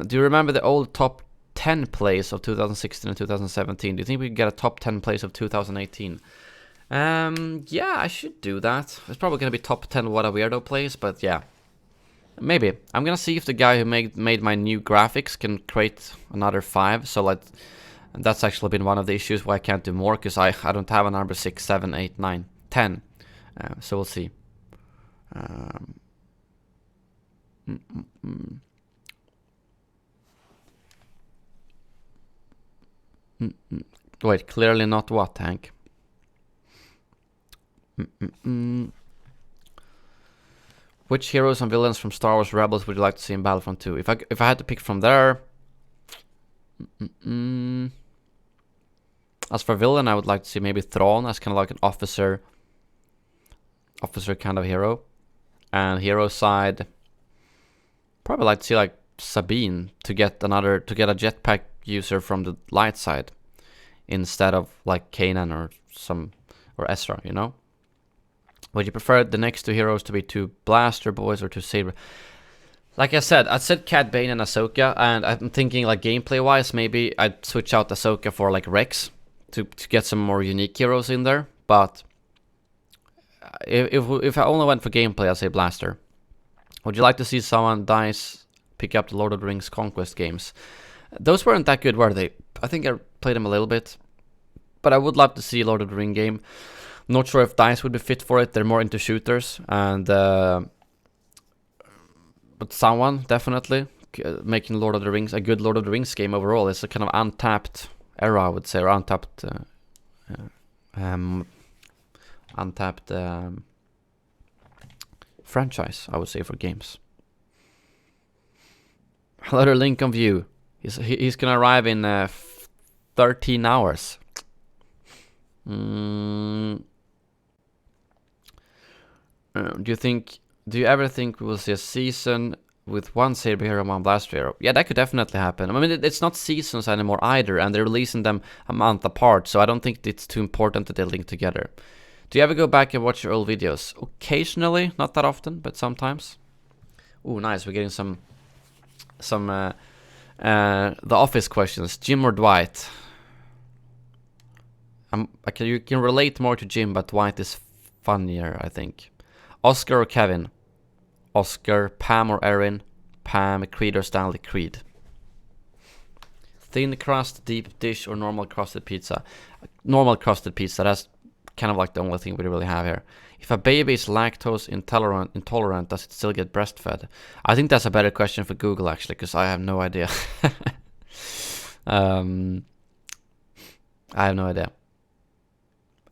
Do you remember the old top 10 plays of 2016 and 2017? Do you think we could get a top 10 plays of 2018? Yeah, I should do that. It's probably gonna be top 10 What a Weirdo plays, but yeah. Maybe. I'm gonna see if the guy who made my new graphics can create another 5. So like, that's actually been one of the issues why I can't do more, because I don't have a number 6, 7, 8, 9, 10. So we'll see. Wait, clearly not what, Hank? Which heroes and villains from Star Wars Rebels would you like to see in Battlefront 2? If I had to pick from there, as for villain, I would like to see maybe Thrawn as kind of like an officer kind of hero. And hero side, probably like to see like Sabine to get a jetpack user from the light side instead of like Kanan or Ezra, you know? Would you prefer the next 2 heroes to be 2 blaster boys or 2 saber? Like I said Cad Bane and Ahsoka, and I'm thinking like gameplay wise, maybe I'd switch out Ahsoka for like Rex to get some more unique heroes in there. But if I only went for gameplay, I'd say blaster. Would you like to see someone DICE pick up the Lord of the Rings Conquest games? Those weren't that good, were they? I think I played them a little bit, but I would love to see a Lord of the Ring game. Not sure if DICE would be fit for it. They're more into shooters, and but someone definitely making Lord of the Rings a good Lord of the Rings game overall. It's a kind of untapped era, I would say, or untapped franchise, I would say, for games. Another Lincoln View. He's gonna arrive in 13 hours. Do you ever think we will see a season with 1 saber hero and 1 blaster hero? Yeah, that could definitely happen. I mean, it's not seasons anymore either, and they're releasing them a month apart, so I don't think it's too important that they link together. Do you ever go back and watch your old videos? Occasionally, not that often, but sometimes. Ooh, nice. We're getting some The Office questions. Jim or Dwight? You can relate more to Jim, but Dwight is funnier, I think. Oscar or Kevin? Oscar. Pam or Erin? Pam. Creed or Stanley? Creed. Thin crust, deep dish, or normal crusted pizza? Normal crusted pizza. That's kind of like the only thing we really have here. If a baby is lactose intolerant, does it still get breastfed? I think that's a better question for Google, actually, because I have no idea. I have no idea.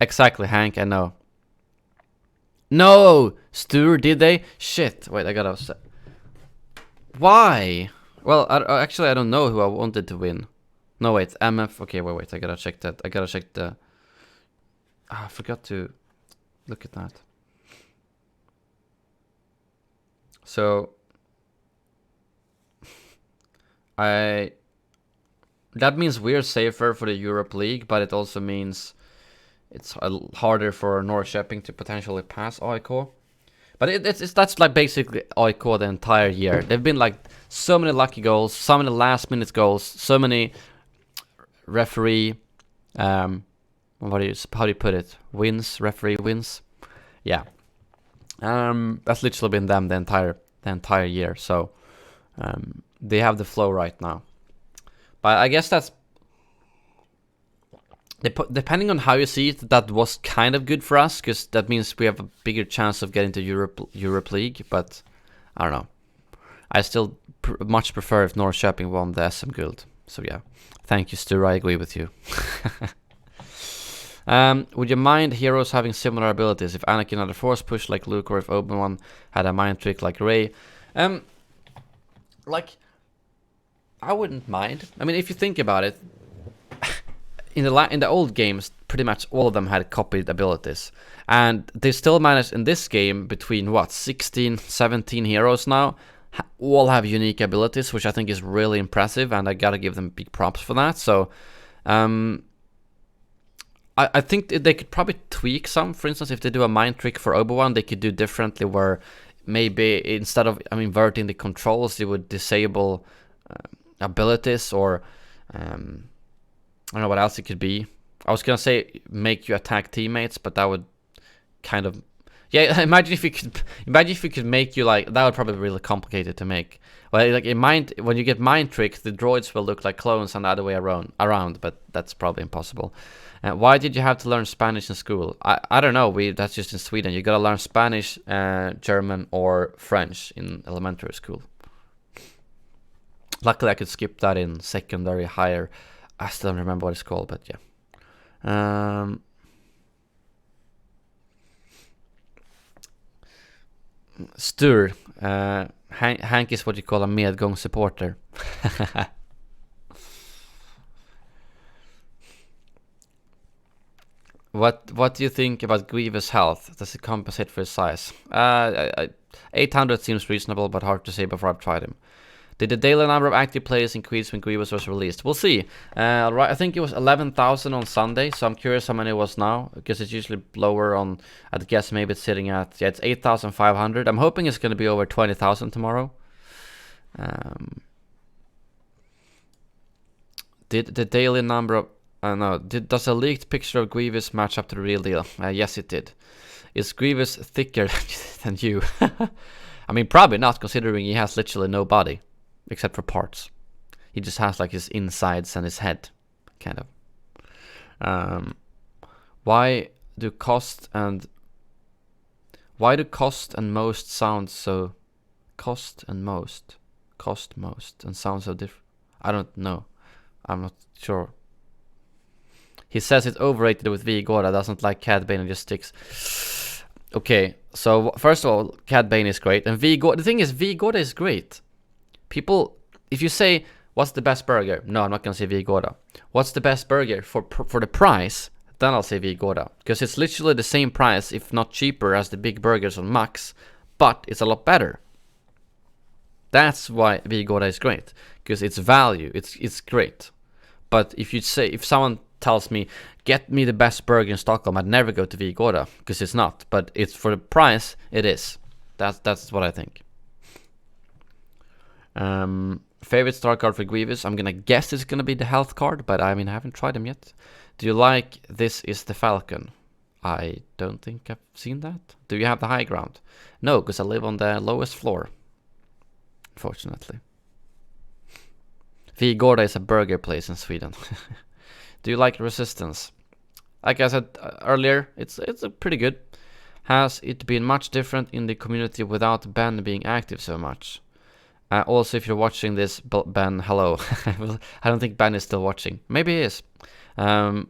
Exactly, Hank, I know. No! Stuart, did they? Shit. Wait, I gotta... Why? Well, actually, I don't know who I wanted to win. No, wait, MF... Okay, wait, I gotta check that. I gotta check the... I forgot to look at that. So... That means we're safer for the Europe League, but it also means... It's harder for Norrköping to potentially pass AIK. But that's like basically AIK the entire year. They've been like so many lucky goals, so many last minute goals, so many referee how do you put it? Referee wins. Yeah. That's literally been them the entire year. So they have the flow right now. But I guess that's depending on how you see it, that was kind of good for us, because that means we have a bigger chance of getting to Europe League. But I don't know. I still much prefer if Norrköping won the SM Guld. So yeah, thank you, Stu. I agree with you. Would you mind heroes having similar abilities? If Anakin had a force push like Luke, or if Obi-Wan had a mind trick like Rey? Like, I wouldn't mind. I mean, if you think about it, in the old games, pretty much all of them had copied abilities, and they still managed in this game between what 16, 17 heroes now. All have unique abilities, which I think is really impressive, and I gotta give them big props for that. So, I think they could probably tweak some. For instance, if they do a mind trick for Obi-Wan, they could do differently, where maybe instead of inverting the controls, they would disable abilities, or I don't know what else it could be. I was gonna say make you attack teammates, but that would kind of, yeah. Imagine if you could make you like that. Would probably be really complicated to make. Well, like when you get mind tricked, the droids will look like clones and the other way around, but that's probably impossible. Why did you have to learn Spanish in school? I don't know. That's just in Sweden. You gotta learn Spanish, German, or French in elementary school. Luckily, I could skip that in secondary, higher. I still don't remember what it's called, but yeah. Stur. Hank is what you call a medgång supporter. What do you think about Grievous' health? Does it compensate for his size? 800 seems reasonable, but hard to say before I've tried him. Did the daily number of active players increase when Grievous was released? We'll see. Right, I think it was 11,000 on Sunday, so I'm curious how many it was now, because it's usually lower on, I'd guess maybe it's sitting at, yeah, it's 8,500. I'm hoping it's going to be over 20,000 tomorrow. Did the daily number of, does a leaked picture of Grievous match up to the real deal? Yes, it did. Is Grievous thicker than you? I mean, probably not, considering he has literally no body. Except for parts. He just has like his insides and his head, kind of. Why do cost and most sound so... Cost most and sound so different? I don't know. I'm not sure. He says it's overrated with V. Gora, doesn't like Cad Bane and just sticks. Okay, so first of all, Cad Bane is great, and V. Gora, the thing is, V. Gora is great. People, if you say, what's the best burger? No, I'm not going to say V. Gora. What's the best burger for the price? Then I'll say V. Gora. Because it's literally the same price, if not cheaper, as the big burgers on Max. But it's a lot better. That's why V. Gora is great. Because it's value. It's great. But if someone tells me, get me the best burger in Stockholm, I'd never go to V. Gora. Because it's not. But it's for the price, it is. That's what I think. Favorite star card for Grievous? I'm gonna guess it's gonna be the health card, but I mean I haven't tried them yet. Do you like This Is the Falcon? I don't think I've seen that. Do you have the high ground? No, because I live on the lowest floor. Unfortunately. Vigorda is a burger place in Sweden. Do you like Resistance? Like I said earlier, it's pretty good. Has it been much different in the community without Ben being active so much? Also, if you're watching this, Ben, hello. I don't think Ben is still watching. Maybe he is. But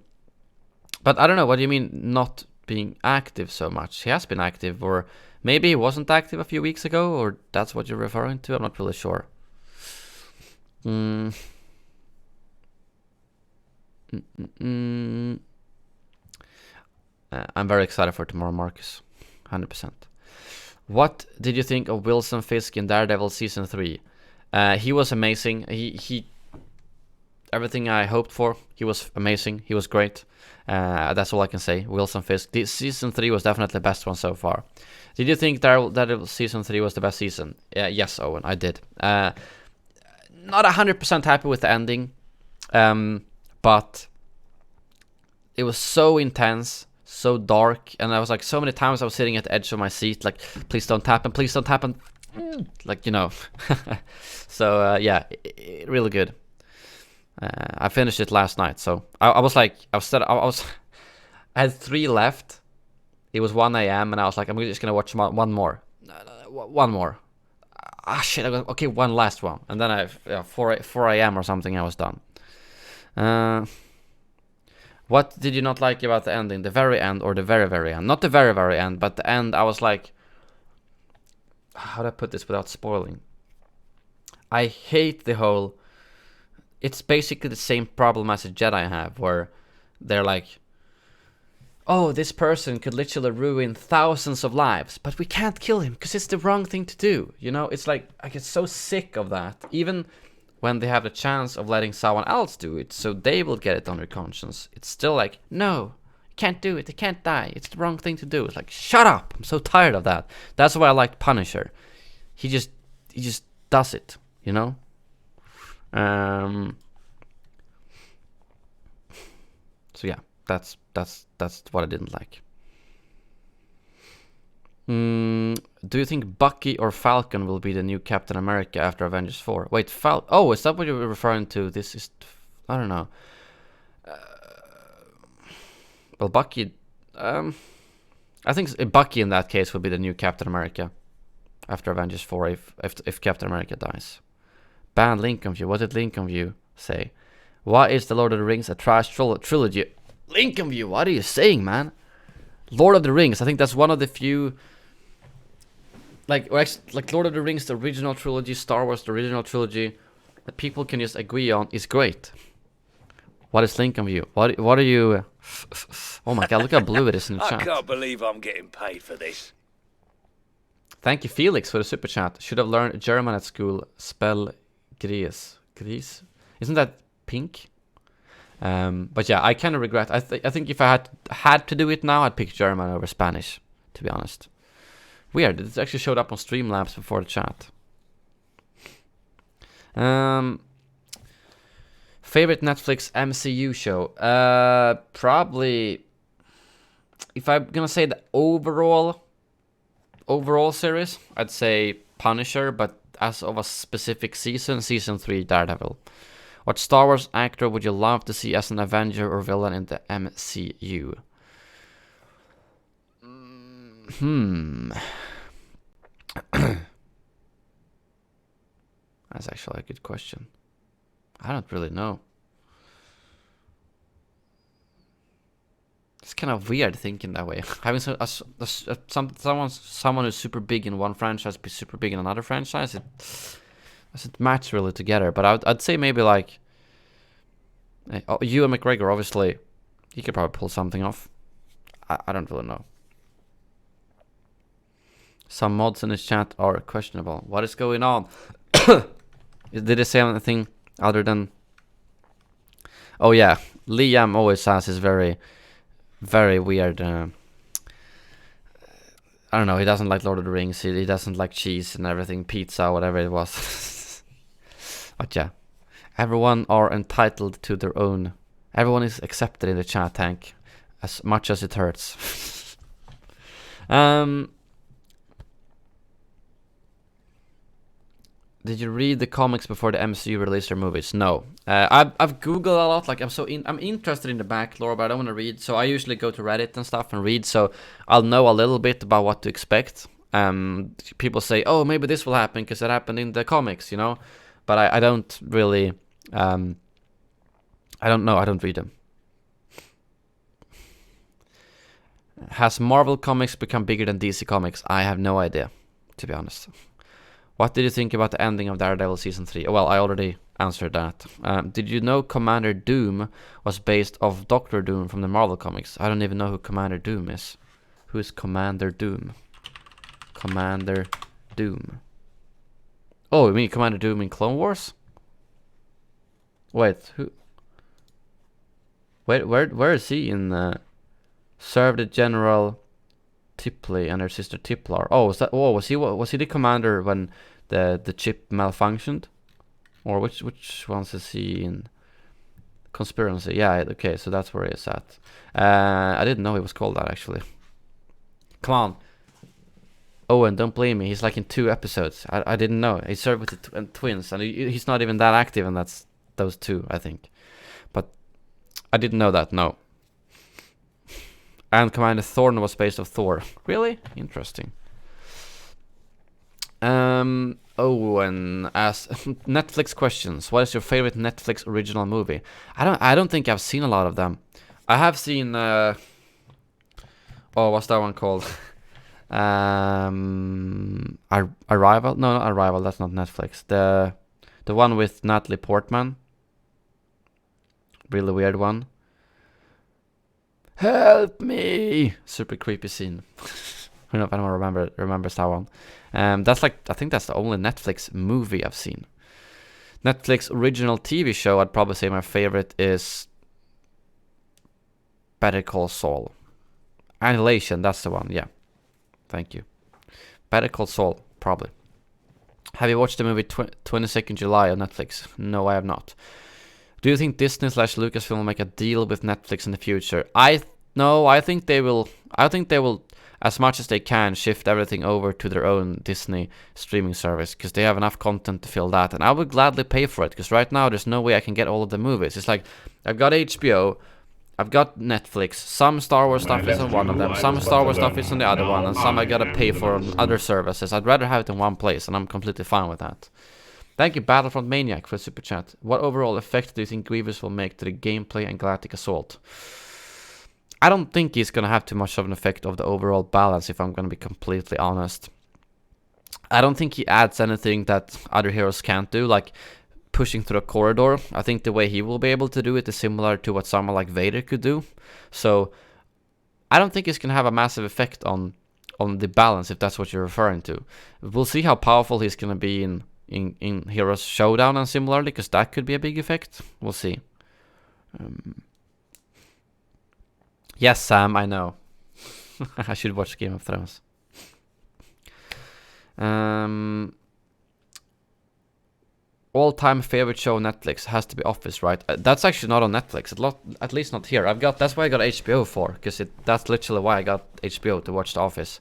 I don't know. What do you mean not being active so much? He has been active, or maybe he wasn't active a few weeks ago, or that's what you're referring to? I'm not really sure. I'm very excited for tomorrow, Marcus. 100%. What did you think of Wilson Fisk in Daredevil Season 3? He was amazing. He everything I hoped for. He was amazing. He was great. That's all I can say. Wilson Fisk. Season 3 was definitely the best one so far. Did you think Daredevil Season 3 was the best season? Yes, Owen, I did. Not 100% happy with the ending. But it was so intense, so dark, and I was like, so many times I was sitting at the edge of my seat, like, please don't happen, like, you know. So yeah, really good. I finished it last night, so I was like, I had 3 left. It was 1 a.m. and I was like, I'm just gonna watch one more. Ah shit! I go, okay, one last one, and then 4 a.m. or something, I was done. What did you not like about the ending? The very end or the very, very end? Not the very, very end, but the end. I was like, how do I put this without spoiling? I hate the whole... It's basically the same problem as a Jedi have, where they're like, oh, this person could literally ruin thousands of lives, but we can't kill him because it's the wrong thing to do. You know, it's like, I get so sick of that. Even when they have the chance of letting someone else do it, so they will get it on their conscience, it's still like, no, you can't do it, they can't die, it's the wrong thing to do. It's like, shut up, I'm so tired of that. That's why I like Punisher. He just does it, you know? So yeah, that's what I didn't like. Do you think Bucky or Falcon will be the new Captain America after Avengers 4? Wait, oh, is that what you were referring to? This is, I don't know. Well, Bucky, I think Bucky in that case will be the new Captain America after Avengers 4 if Captain America dies. Ban Lincoln View. What did Lincoln View say? Why is the Lord of the Rings a trash trilogy? Lincoln View, what are you saying, man? Lord of the Rings, I think that's one of the few... Like Lord of the Rings, the original trilogy, Star Wars, the original trilogy, that people can just agree on is great. What is Lincoln View? What are you... Oh my god, look how blue it is in the chat. I can't believe I'm getting paid for this. Thank you, Felix, for the super chat. Should have learned German at school. Spell Gries. Gries? Isn't that pink? But yeah, I kind of regret. I think if I had to do it now, I'd pick German over Spanish, to be honest. Weird. It actually showed up on Streamlabs before the chat. Favorite Netflix MCU show? Probably, if I'm gonna say the overall series, I'd say Punisher, but as of a specific season 3 Daredevil. What Star Wars actor would you love to see as an Avenger or villain in the MCU? That's actually a good question. I don't really know. It's kind of weird thinking that way. Having someone who's super big in one franchise be super big in another franchise, it doesn't match really together. But I'd say maybe like Ewan McGregor. Obviously, he could probably pull something off. I don't really know. Some mods in this chat are questionable. What is going on? Did they say anything other than... Oh yeah, Liam always has his very, very weird... I don't know, he doesn't like Lord of the Rings, he doesn't like cheese and everything, pizza, whatever it was. But yeah, everyone are entitled to their own... Everyone is accepted in the chat tank, as much as it hurts. Did you read the comics before the MCU released their movies? No. I've Googled a lot. Like I'm interested in the back lore, but I don't want to read. So I usually go to Reddit and stuff and read. So I'll know a little bit about what to expect. People say, oh, maybe this will happen because it happened in the comics, you know. But I don't really. I don't know. I don't read them. Has Marvel Comics become bigger than DC Comics? I have no idea, to be honest. What did you think about the ending of Daredevil Season 3? Well, I already answered that. Did you know Commander Doom was based off Doctor Doom from the Marvel Comics? I don't even know who Commander Doom is. Who is Commander Doom? Commander Doom. Oh, you mean Commander Doom in Clone Wars? Wait, who? Where is he in... Served General Tipley and her sister Tiplar. Oh, was he the commander when the chip malfunctioned? Or which ones is he in? Conspiracy. Yeah, okay, so that's where he is at. I didn't know he was called that actually. Come on. Owen, don't blame me. He's like in 2 episodes. I didn't know. He served with the twins, and he's not even that active, and that's those 2, I think. But I didn't know that. No. And Commander Thorn was based off Thor. Really? Interesting. Owen asks Netflix questions. What is your favorite Netflix original movie? I don't think I've seen a lot of them. I have seen. Oh, what's that one called? Arrival? No, not Arrival. That's not Netflix. The one with Natalie Portman. Really weird one. Help me! Super creepy scene. I don't know if anyone remembers that one. That's like, I think that's the only Netflix movie I've seen. Netflix original TV show, I'd probably say my favorite is Better Call Saul. Annihilation, that's the one, yeah. Thank you. Better Call Saul, probably. Have you watched the movie 22nd July on Netflix? No, I have not. Do you think Disney/Lucasfilm will make a deal with Netflix in the future? No, I think they will. I think they will, as much as they can, shift everything over to their own Disney streaming service because they have enough content to fill that, and I would gladly pay for it because right now there's no way I can get all of the movies. It's like I've got HBO, I've got Netflix, some Star Wars stuff is on one of them, some Star Wars stuff is on the other one, and some I gotta pay for on other services. I'd rather have it in one place, and I'm completely fine with that. Thank you, Battlefront Maniac, for a super chat. What overall effect do you think Grievous will make to the gameplay and Galactic Assault? I don't think he's going to have too much of an effect of the overall balance, if I'm going to be completely honest. I don't think he adds anything that other heroes can't do, like pushing through a corridor. I think the way he will be able to do it is similar to what someone like Vader could do. So I don't think it's going to have a massive effect on the balance, if that's what you're referring to. We'll see how powerful he's going to be in Heroes Showdown and similarly, because that could be a big effect. We'll see. Yes, Sam, I know. I should watch Game of Thrones. All-time favorite show on Netflix has to be Office, right? That's actually not on Netflix, at least not here. That's why I got HBO for, because that's literally why I got HBO, to watch The Office.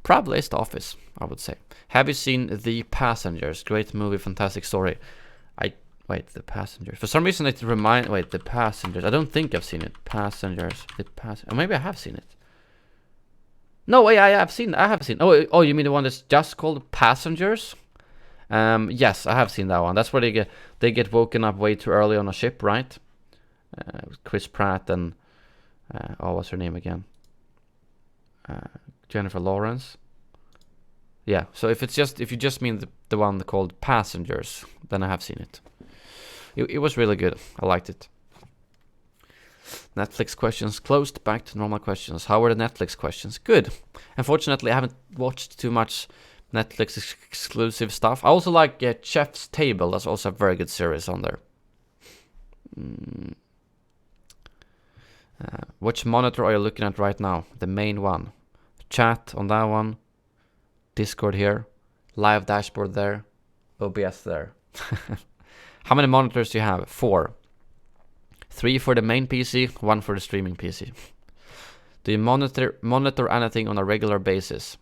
Probably it's The Office, I would say. Have you seen The Passengers? Great movie, fantastic story. Wait, The Passengers. For some reason it wait, The Passengers. I don't think I've seen it. Passengers. Or maybe I have seen it. No, wait, I have seen. Oh, you mean the one that's just called Passengers? Yes, I have seen that one. That's where they get woken up way too early on a ship, right? Chris Pratt and what's her name again? Jennifer Lawrence. Yeah, so if you just mean the one called Passengers, then I have seen it. It was really good. I liked it. Netflix questions closed. Back to normal questions. How were the Netflix questions? Good. Unfortunately, I haven't watched too much Netflix exclusive stuff. I also like Chef's Table. That's also a very good series on there. Which monitor are you looking at right now? The main one. Chat on that one. Discord here. Live dashboard there. OBS there. How many monitors do you have? 4. 3 for the main PC, 1 for the streaming PC. Do you monitor anything on a regular basis?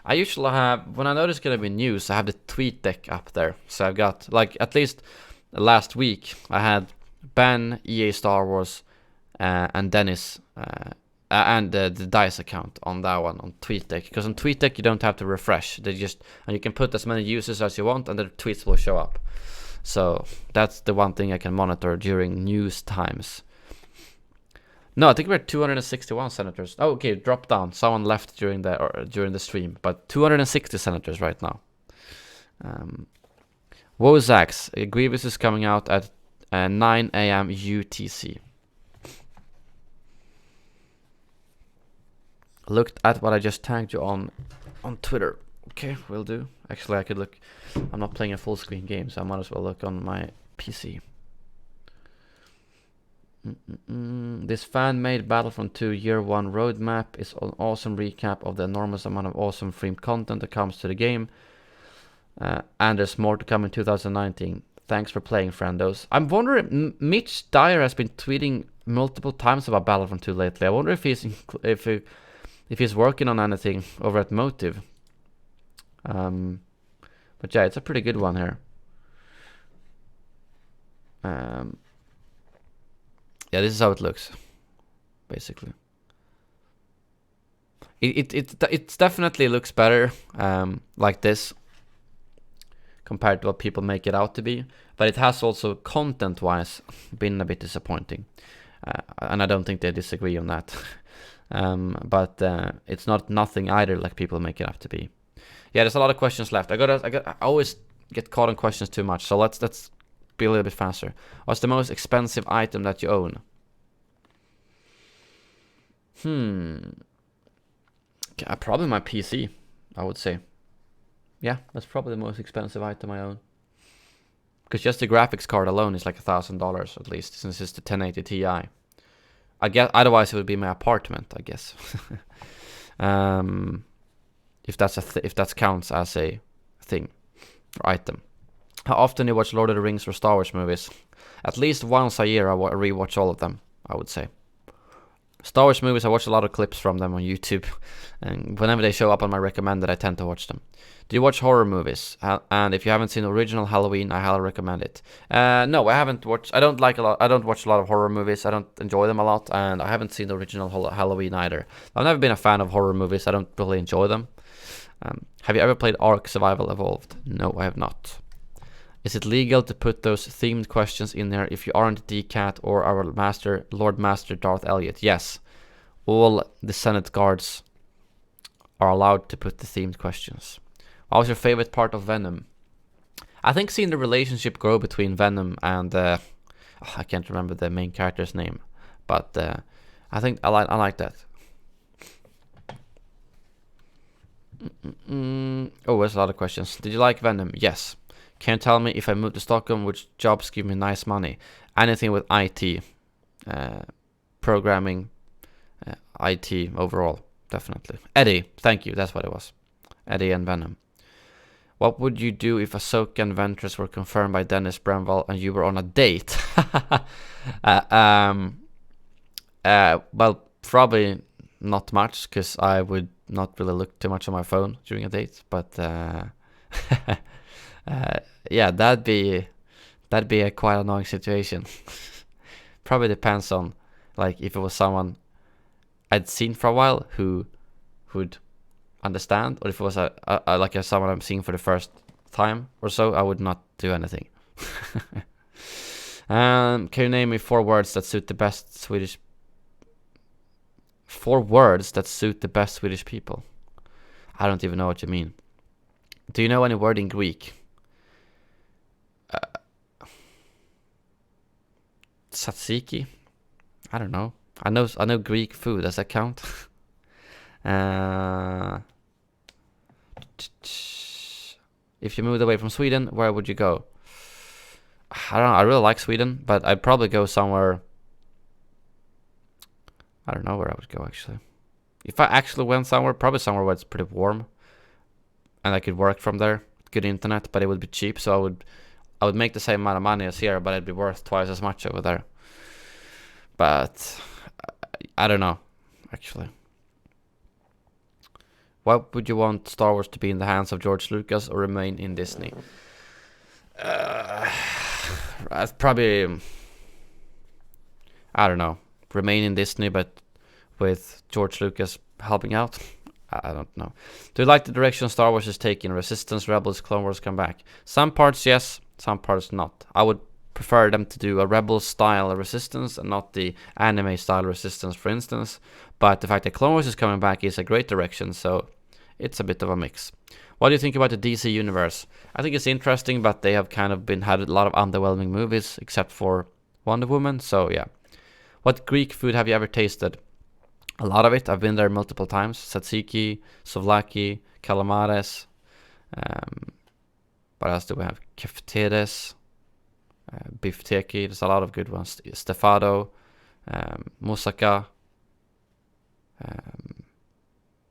I usually have, when I know there's gonna be news, I have the tweet deck up there. So I've got, like, at least last week, I had Ben, EA Star Wars, and Dennis, and the DICE account on that one, on TweetDeck. Because on TweetDeck you don't have to refresh. And you can put as many users as you want and the tweets will show up. So that's the one thing I can monitor during news times. No, I think we're 261 senators. Oh, okay, drop down. Someone left during the stream, but 260 senators right now. Wozax, Grievous is coming out at 9 a.m. UTC. Looked at what I just tagged you on Twitter. Okay, will do. Actually, I could look. I'm not playing a full screen game, so I might as well look on my PC. This fan-made Battlefront 2 Year 1 roadmap is an awesome recap of the enormous amount of awesome free content that comes to the game. And there's more to come in 2019. Thanks for playing, friendos. I'm wondering, Mitch Dyer has been tweeting multiple times about Battlefront 2 lately. I wonder if he's working on anything over at Motive. But yeah, it's a pretty good one here. Yeah, this is how it looks, basically. It definitely looks better like this, compared to what people make it out to be. But it has also, content-wise, been a bit disappointing. And I don't think they disagree on that. But it's not nothing either like people make it out to be. Yeah, there's a lot of questions left. I always get caught on questions too much. So let's be a little bit faster. What's the most expensive item that you own? Probably my PC, I would say. Yeah, that's probably the most expensive item I own. Because just the graphics card alone is like $1,000 at least, since it's the 1080 Ti. I guess otherwise it would be my apartment, I guess. If that counts as a thing or item. How often do you watch Lord of the Rings or Star Wars movies? At least once a year I rewatch all of them, I would say. Star Wars movies, I watch a lot of clips from them on YouTube. And whenever they show up on my recommended, I tend to watch them. Do you watch horror movies? And if you haven't seen original Halloween, I highly recommend it. No, I haven't watched. I don't watch a lot of horror movies. I don't enjoy them a lot, and I haven't seen the original Halloween either. I've never been a fan of horror movies. I don't really enjoy them. Have you ever played Ark Survival Evolved? No, I have not. Is it legal to put those themed questions in there if you aren't DCAT or our master, Lord Master Darth Elliot? Yes, all the Senate guards are allowed to put the themed questions. What was your favorite part of Venom? I think seeing the relationship grow between Venom and I can't remember the main character's name, but I think I like that. Oh, there's a lot of questions. Did you like Venom? Yes. Can you tell me if I move to Stockholm, which jobs give me nice money? Anything with IT, programming, IT overall, definitely. Eddie, thank you, that's what it was. Eddie and Venom. What would you do if Ahsoka and Ventress were confirmed by Dennis Bramwell and you were on a date? Well, probably not much, because I would not really look too much on my phone during a date, but yeah, that'd be a quite annoying situation. Probably depends on, like, if it was someone I'd seen for a while who would understand, or if it was like someone I'm seeing for the first time or so, I would not do anything. Can you name me 4 words that suit the best Swedish? 4 words that suit the best Swedish people. I don't even know what you mean. Do you know any word in Greek? Tzatziki? I don't know. I know Greek food. Does that count? If you moved away from Sweden, where would you go? I don't know. I really like Sweden, but I'd probably go somewhere. I don't know where I would go, actually. If I actually went somewhere, probably somewhere where it's pretty warm, and I could work from there, good internet, but it would be cheap. So I would make the same amount of money as here, but it'd be worth twice as much over there. But I don't know, actually. What would you want Star Wars to be in the hands of George Lucas or remain in Disney? Probably, I don't know, remain in Disney, but with George Lucas helping out. I don't know. Do you like the direction Star Wars is taking? Resistance, Rebels, Clone Wars come back. Some parts yes, some parts not. I would prefer them to do a Rebels style Resistance and not the anime style Resistance, for instance. But the fact that Clone Wars is coming back is a great direction, so it's a bit of a mix. What do you think about the DC universe? I think it's interesting, but they have kind of had a lot of underwhelming movies, except for Wonder Woman, so yeah. What Greek food have you ever tasted? A lot of it. I've been there multiple times. Tzatziki, souvlaki, calamares. What else do we have? Keftedes, bifteki. There's a lot of good ones. Stefado, moussaka,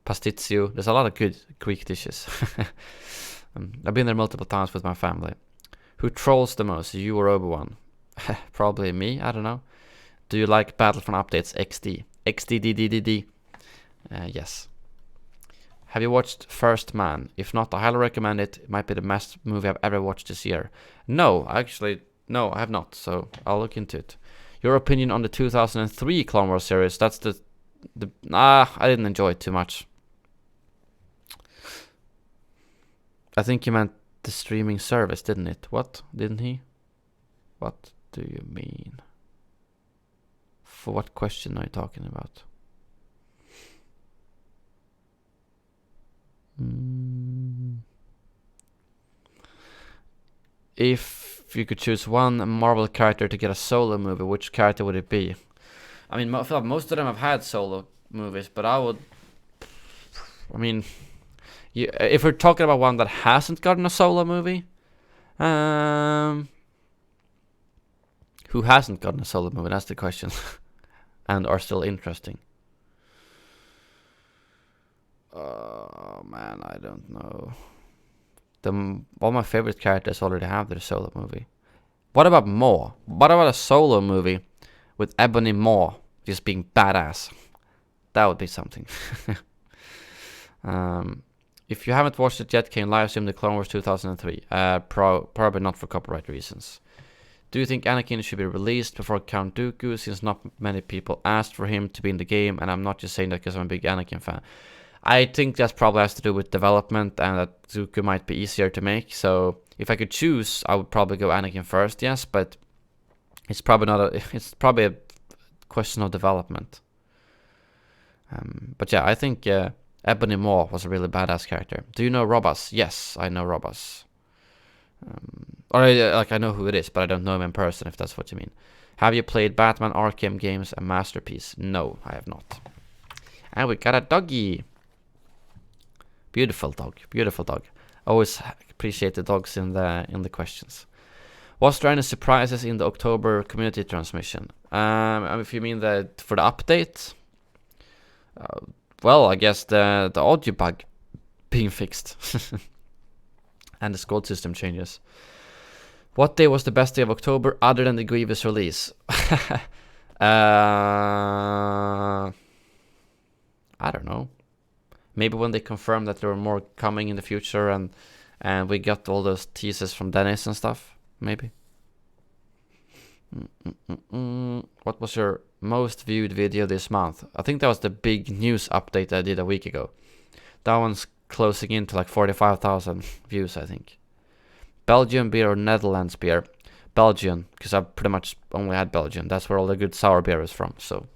pastitsio. There's a lot of good Greek dishes. I've been there multiple times with my family. Who trolls the most, you or Obi-Wan? Probably me, I don't know. Do you like Battlefront Updates XD? XDDDDD. Yes. Have you watched First Man? If not, I highly recommend it. It might be the best movie I've ever watched this year. No, actually, no, I have not. So I'll look into it. Your opinion on the 2003 Clone Wars series? That's I didn't enjoy it too much. I think you meant the streaming service, didn't it? What? Didn't he? What do you mean? For what question are you talking about? If you could choose one Marvel character to get a solo movie, which character would it be? I mean, I feel like most of them have had solo movies, but I mean, if we're talking about one that hasn't gotten a solo movie, who hasn't gotten a solo movie? That's the question, and are still interesting. Oh man, I don't know. All my favorite characters already have their solo movie. What about Maw? What about a solo movie with Ebony Maw just being badass? That would be something. If you haven't watched it yet, can you live stream the Clone Wars 2003? Probably not for copyright reasons. Do you think Anakin should be released before Count Dooku, since not many people asked for him to be in the game, and I'm not just saying that because I'm a big Anakin fan. I think that probably has to do with development, and that Dooku might be easier to make. So if I could choose, I would probably go Anakin first, yes, but it's probably it's probably a question of development. But yeah, I think Ebony Maw was a really badass character. Do you know Robus? Yes, I know Robus. Like I know who it is, but I don't know him in person, if that's what you mean. Have you played Batman Arkham games, a masterpiece? No, I have not. And we got a doggy. Beautiful dog, beautiful dog. Always appreciate the dogs in the questions. Was there any surprises in the October community transmission? If you mean for the update, well, I guess the audio bug being fixed and the squad system changes. What day was the best day of October other than the Grievous release? I don't know. Maybe when they confirmed that there were more coming in the future, and we got all those teasers from Dennis and stuff. Maybe. What was your most viewed video this month? I think that was the big news update I did a week ago. That one's closing in to like 45,000 views, I think. Belgian beer or Netherlands beer? Belgian, because I've pretty much only had Belgian. That's where all the good sour beer is from. So.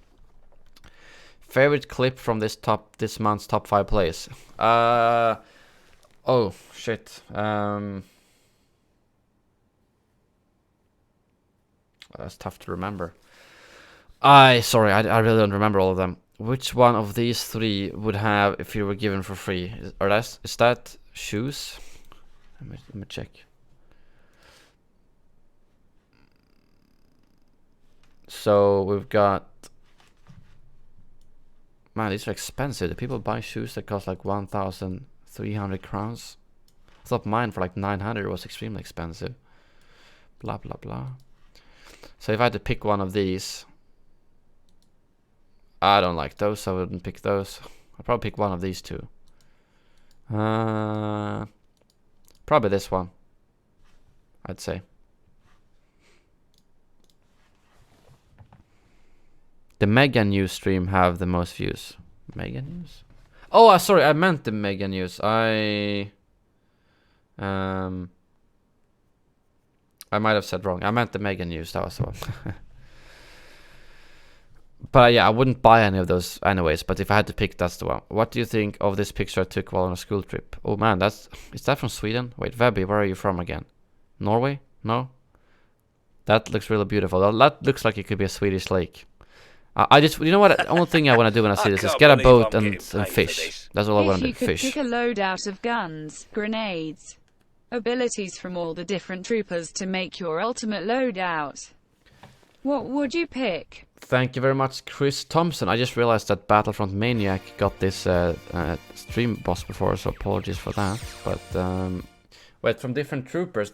Favorite clip from this month's top 5 plays? Oh shit. That's tough to remember. Sorry, I really don't remember all of them. Which one of these 3 would have if you were given for free? Is that shoes? Let me check. So we've got. Man, these are expensive. Do people buy shoes that cost like 1,300 crowns? I thought mine for like 900 was extremely expensive. Blah, blah, blah. So if I had to pick one of these, I don't like those, so I wouldn't pick those. I'd probably pick one of these 2. Probably this one, I'd say. The Mega News stream have the most views. Mega News? Oh, sorry, I meant the Mega News. I might have said wrong. I meant the Mega News. That was the one. But yeah, I wouldn't buy any of those anyways. But if I had to pick, that's the one. What do you think of this picture I took while on a school trip? Oh man, is that from Sweden? Wait, Webby, where are you from again? Norway? No? That looks really beautiful. That looks like it could be a Swedish lake. You know what? The only thing I want to do when I see this is get a boat and fish. That's all I want to do. Fish. If you could pick a loadout of guns, grenades, abilities from all the different troopers to make your ultimate loadout, what would you pick? Thank you very much, Chris Thompson. I just realized that Battlefront Maniac got this Streamboss before, so apologies for that. But wait, from different troopers,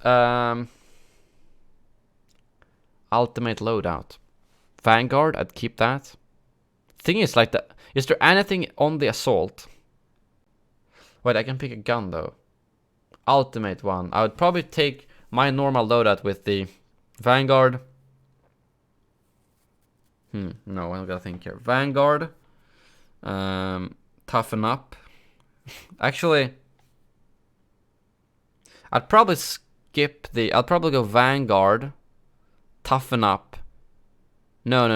ultimate loadout. Vanguard, I'd keep that. Thing is, like, is there anything on the assault? Wait, I can pick a gun though. Ultimate one. I would probably take my normal loadout with the Vanguard. No, I gotta think here. Vanguard. Toughen up. Actually, I'd probably skip the... I'd probably go Vanguard, Toughen Up. No.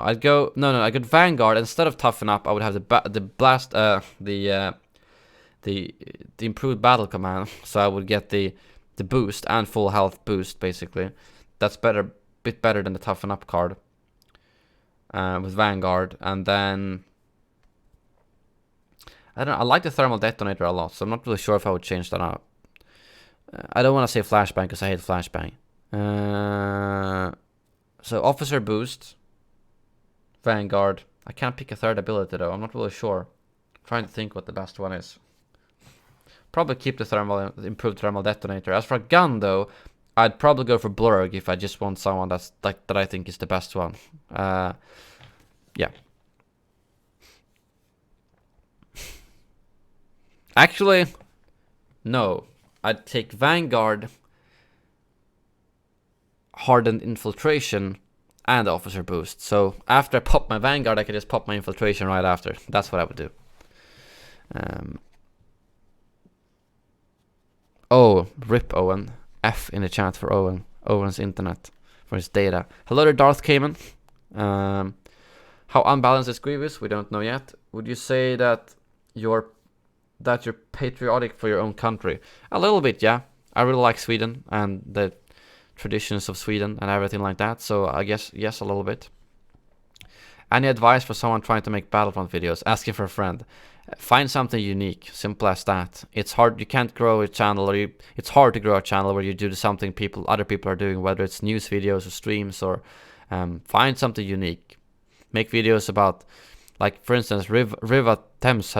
I'd go... No, I could Vanguard. Instead of Toughen Up, I would have the blast... the improved battle command. So I would get the boost and full health boost, basically. That's bit better than the Toughen Up card. With Vanguard. And then... I don't know, I like the thermal detonator a lot, so I'm not really sure if I would change that out. I don't want to say flashbang because I hate flashbang. So officer boost, Vanguard. I can't pick a third ability though. I'm not really sure. I'm trying to think what the best one is. Probably keep the improved thermal detonator. As for a gun though, I'd probably go for Blurg if I just want someone that's like that I think is the best one. Yeah. Actually, no. I'd take Vanguard, Hardened Infiltration, and Officer Boost. So after I pop my Vanguard, I can just pop my Infiltration right after. That's what I would do. Oh, rip Owen. F in the chat for Owen. Owen's internet. For his data. Hello there, Darth Cayman. How unbalanced is Grievous? We don't know yet. Would you say that you're patriotic for your own country? A little bit, yeah. I really like Sweden and the traditions of Sweden and everything like that. So I guess, yes, a little bit. Any advice for someone trying to make Battlefront videos? Asking for a friend. Find something unique. Simple as that. It's hard. You can't grow a channel, or it's hard to grow a channel where you do something other people are doing, whether it's news videos or streams, or find something unique. Make videos about, like for instance, Riva Thames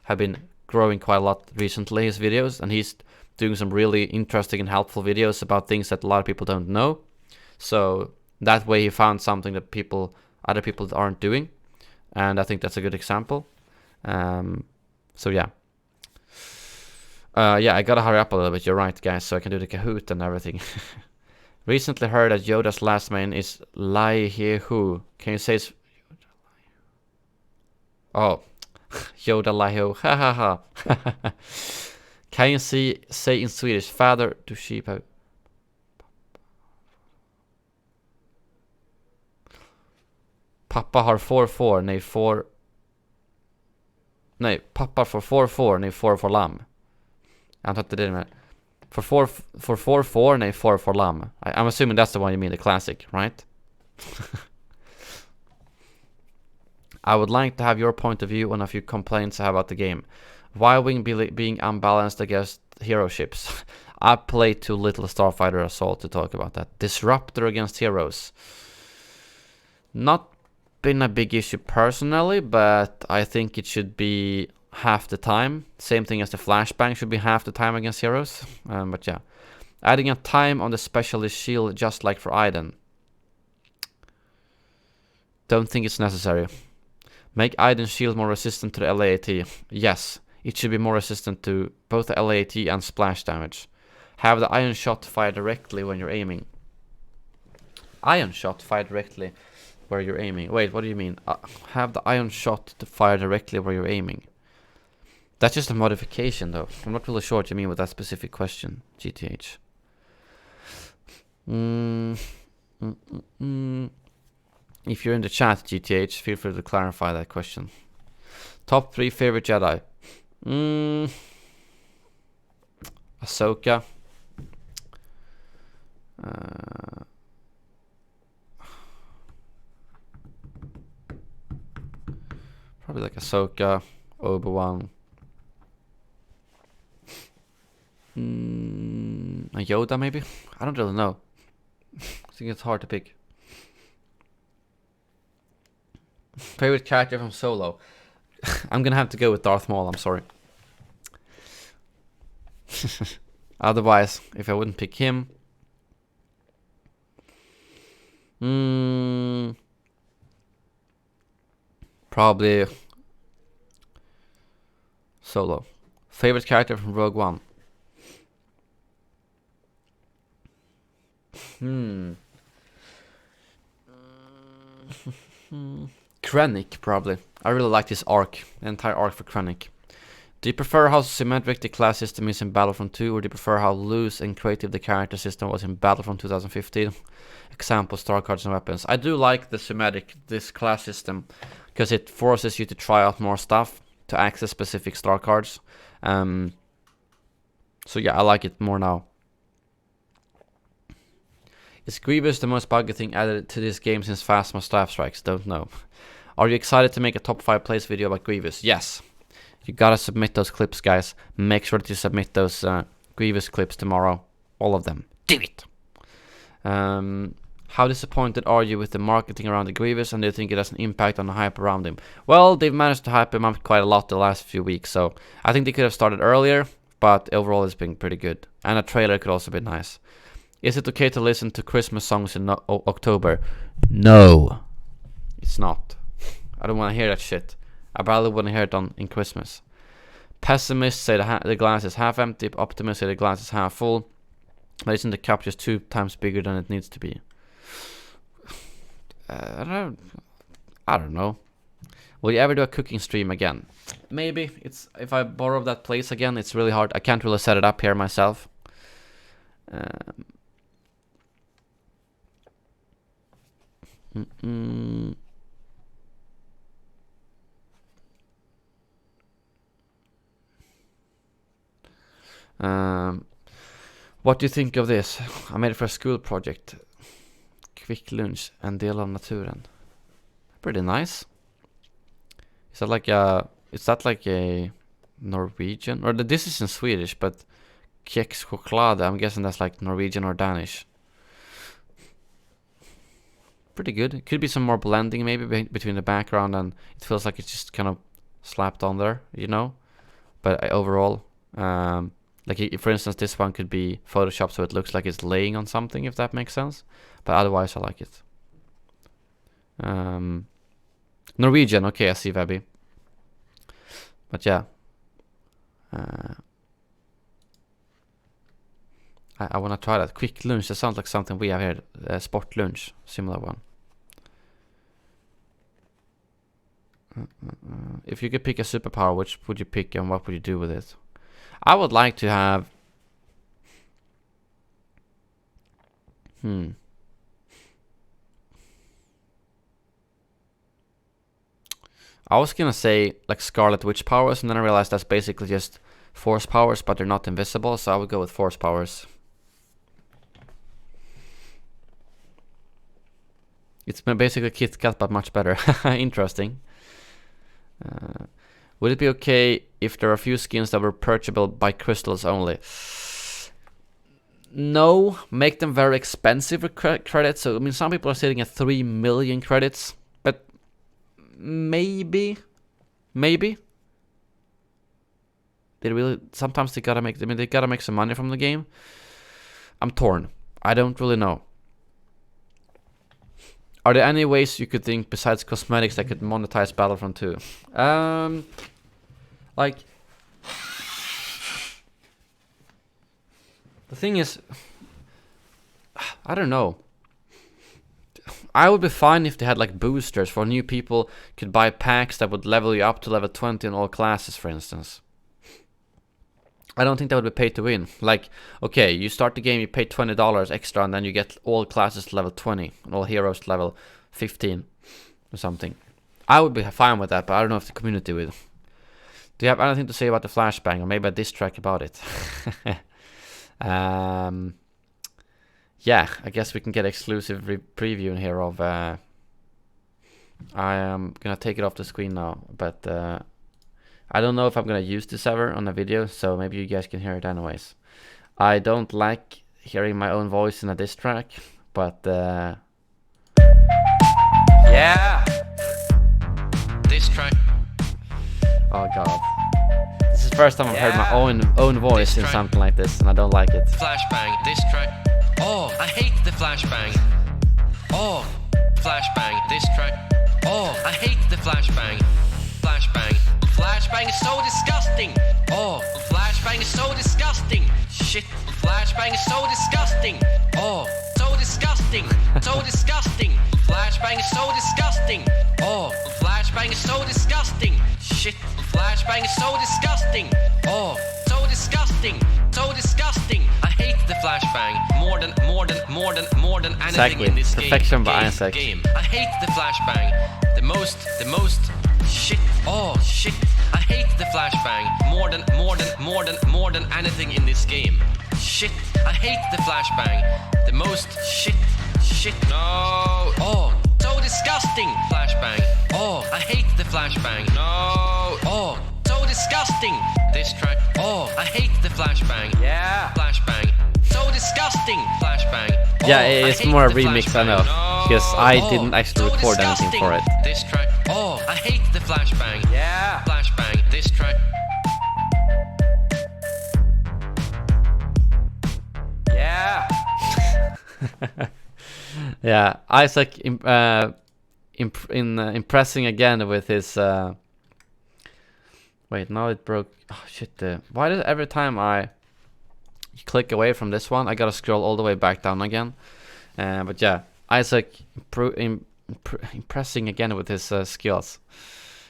have been growing quite a lot recently, his videos, and he's doing some really interesting and helpful videos about things that a lot of people don't know. So that way he found something that other people aren't doing, and I think that's a good example. So yeah. Yeah, I gotta hurry up a little bit, you're right guys, so I can do the Kahoot and everything. Recently heard that Yoda's last name is Lai He Hu. Can you say it's... Oh, Yoda Lai Hu. Ha ha ha. Can you say in Swedish, father to sheep have... Pappa har får, nej får... Nej, pappa får, nej får lamm. Jag antar att det är det med... For nej får lamm. I'm assuming that's the one you mean, the classic, right? I would like to have your point of view on a few complaints I have about the game. Y-Wing being unbalanced against hero ships. I played too little Starfighter Assault to talk about that. Disruptor against heroes. Not been a big issue personally, but I think it should be half the time. Same thing as the flashbang should be half the time against heroes. But yeah. Adding a time on the specialist shield just like for Iden. Don't think it's necessary. Make Iden's shield more resistant to the LAAT. Yes, it should be more resistant to both the LAAT and splash damage. Have the iron shot fire directly when you're aiming. Iron shot fire directly where you're aiming. Wait, what do you mean? Have the iron shot to fire directly where you're aiming. That's just a modification though. I'm not really sure what you mean with that specific question, GTH. If you're in the chat, GTH, feel free to clarify that question. Top 3 favorite Jedi. Ahsoka. Probably like Ahsoka, Obi-Wan. A Yoda maybe? I don't really know. I think it's hard to pick. Favorite character from Solo? I'm gonna have to go with Darth Maul, I'm sorry. Otherwise, if I wouldn't pick him... probably... Solo. Favorite character from Rogue One? Krennic, probably. I really like this arc, the entire arc for Krennic. Do you prefer how symmetric the class system is in Battlefront 2, or do you prefer how loose and creative the character system was in Battlefront 2015? Example, star cards and weapons. I do like the symmetric, this class system, because it forces you to try out more stuff to access specific star cards. So yeah, I like it more now. Is Grievous the most buggy thing added to this game since Phasma Staff Strikes? Don't know. Are you excited to make a top 5 plays video about Grievous? Yes. You gotta submit those clips, guys. Make sure that you submit those Grievous clips tomorrow. All of them. Do it! How disappointed are you with the marketing around the Grievous, and do you think it has an impact on the hype around him? Well, they've managed to hype him up quite a lot the last few weeks, so I think they could have started earlier, but overall it's been pretty good. And a trailer could also be nice. Is it okay to listen to Christmas songs in October? No. It's not. I don't want to hear that shit. I probably want to hear it in Christmas. Pessimists say the glass is half empty. Optimists say the glass is half full. But isn't the cup just 2 times bigger than it needs to be? I don't know. Will you ever do a cooking stream again? Maybe. If I borrow that place again, it's really hard. I can't really set it up here myself. What do you think of this? I made it for a school project. Quick lunch and del av naturen. Pretty nice. Is that like a Norwegian? Or this is in Swedish, but kex choklad, I'm guessing that's like Norwegian or Danish. Pretty good. It could be some more blending maybe between the background, and it feels like it's just kind of slapped on there, you know? But overall, like for instance, this one could be Photoshop so it looks like it's laying on something, if that makes sense. But otherwise, I like it. Norwegian, okay, I see, Webby. But yeah. I want to try that. Quick lunch, that sounds like something we have here. Sport lunch, similar one. If you could pick a superpower, which would you pick and what would you do with it? I would like to have... I was gonna say like Scarlet Witch powers, and then I realized that's basically just force powers, but they're not invisible, so I would go with force powers. It's basically Kit Kat, but much better. Interesting. Would it be okay if there are a few skins that were purchasable by crystals only? No, make them very expensive with credits. So I mean, some people are sitting at 3 million credits, but maybe they really sometimes they gotta make. I mean, they gotta make some money from the game. I'm torn. I don't really know. Are there any ways you could think besides cosmetics that could monetize Battlefront 2? Like, the thing is, I don't know. I would be fine if they had like boosters for new people, could buy packs that would level you up to level 20 in all classes, for instance. I don't think that would be pay to win. Like, okay, you start the game, you pay $20 extra, and then you get all classes to level 20, and all heroes to level 15, or something. I would be fine with that, but I don't know if the community would. Do you have anything to say about the flashbang, or maybe a diss track about it? Yeah, I guess we can get exclusive preview in here of... I am gonna take it off the screen now, but... I don't know if I'm gonna use this ever on a video, so maybe you guys can hear it anyways. I don't like hearing my own voice in a diss track, but yeah! Diss track. Oh god. This is the first time I've heard my own voice in something like this, and I don't like it. Flashbang, diss track. Oh, I hate the flashbang. Oh, flashbang, diss track. Oh, I hate the flashbang. Flashbang. Flashbang is so disgusting. Oh, flashbang is so disgusting. Shit, flashbang is so disgusting. Oh, so disgusting. So disgusting. Flashbang is so disgusting. Oh, flashbang is so disgusting. Shit, flashbang is so disgusting. disgusting. Oh, so disgusting. So disgusting. I hate the flashbang more than anything Exactly. in this Perfection by game. Isaac. I hate the flashbang the most shit. Oh shit. I hate the flashbang more than anything in this game. Shit. I hate the flashbang the most shit. No. Oh, so disgusting. Flashbang. Oh, I hate the flashbang. No. Oh, so disgusting. This track. Oh, I hate the flashbang. Yeah. Flashbang. So disgusting. Flashbang. Oh, Yeah, it's I hate more a the remix, I flashbang. know. No. Because I Oh, didn't actually so record anything disgusting. for it. This track. Oh, I hate the flashbang. Yeah. Flashbang. This track. Yeah. Yeah, Isaac impressing again with his... Wait, now it broke... Oh, shit. Why does every time I click away from this one, I gotta scroll all the way back down again? But yeah, Isaac impressing again with his skills.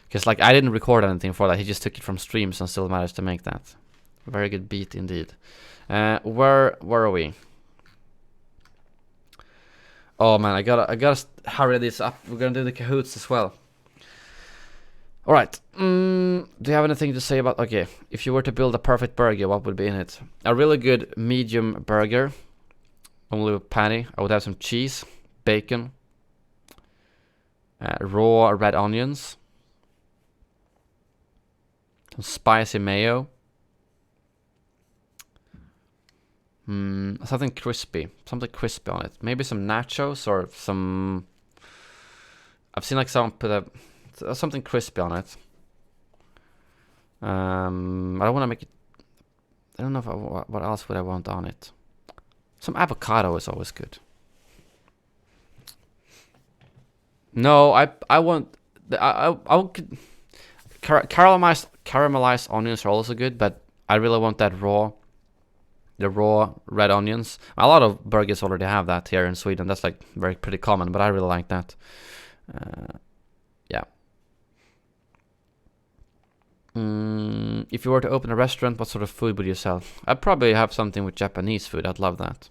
Because like I didn't record anything for that. He just took it from streams and still managed to make that. Very good beat indeed. Where are we? Oh man, I gotta hurry this up. We're gonna do the Kahoots as well. All right. Do you have anything to say about? Okay, if you were to build a perfect burger, what would be in it? A really good medium burger, only with patty. I would have some cheese, bacon, raw red onions, some spicy mayo. Something crispy on it. Maybe some nachos or some... I've seen like someone put something crispy on it. I don't want to make it... I don't know what else would I want on it. Some avocado is always good. No, I want... Caramelized onions are also good, but I really want that the raw red onions. A lot of burgers already have that here in Sweden. That's like pretty common, but I really like that. Yeah. If you were to open a restaurant, what sort of food would you sell? I'd probably have something with Japanese food. I'd love that.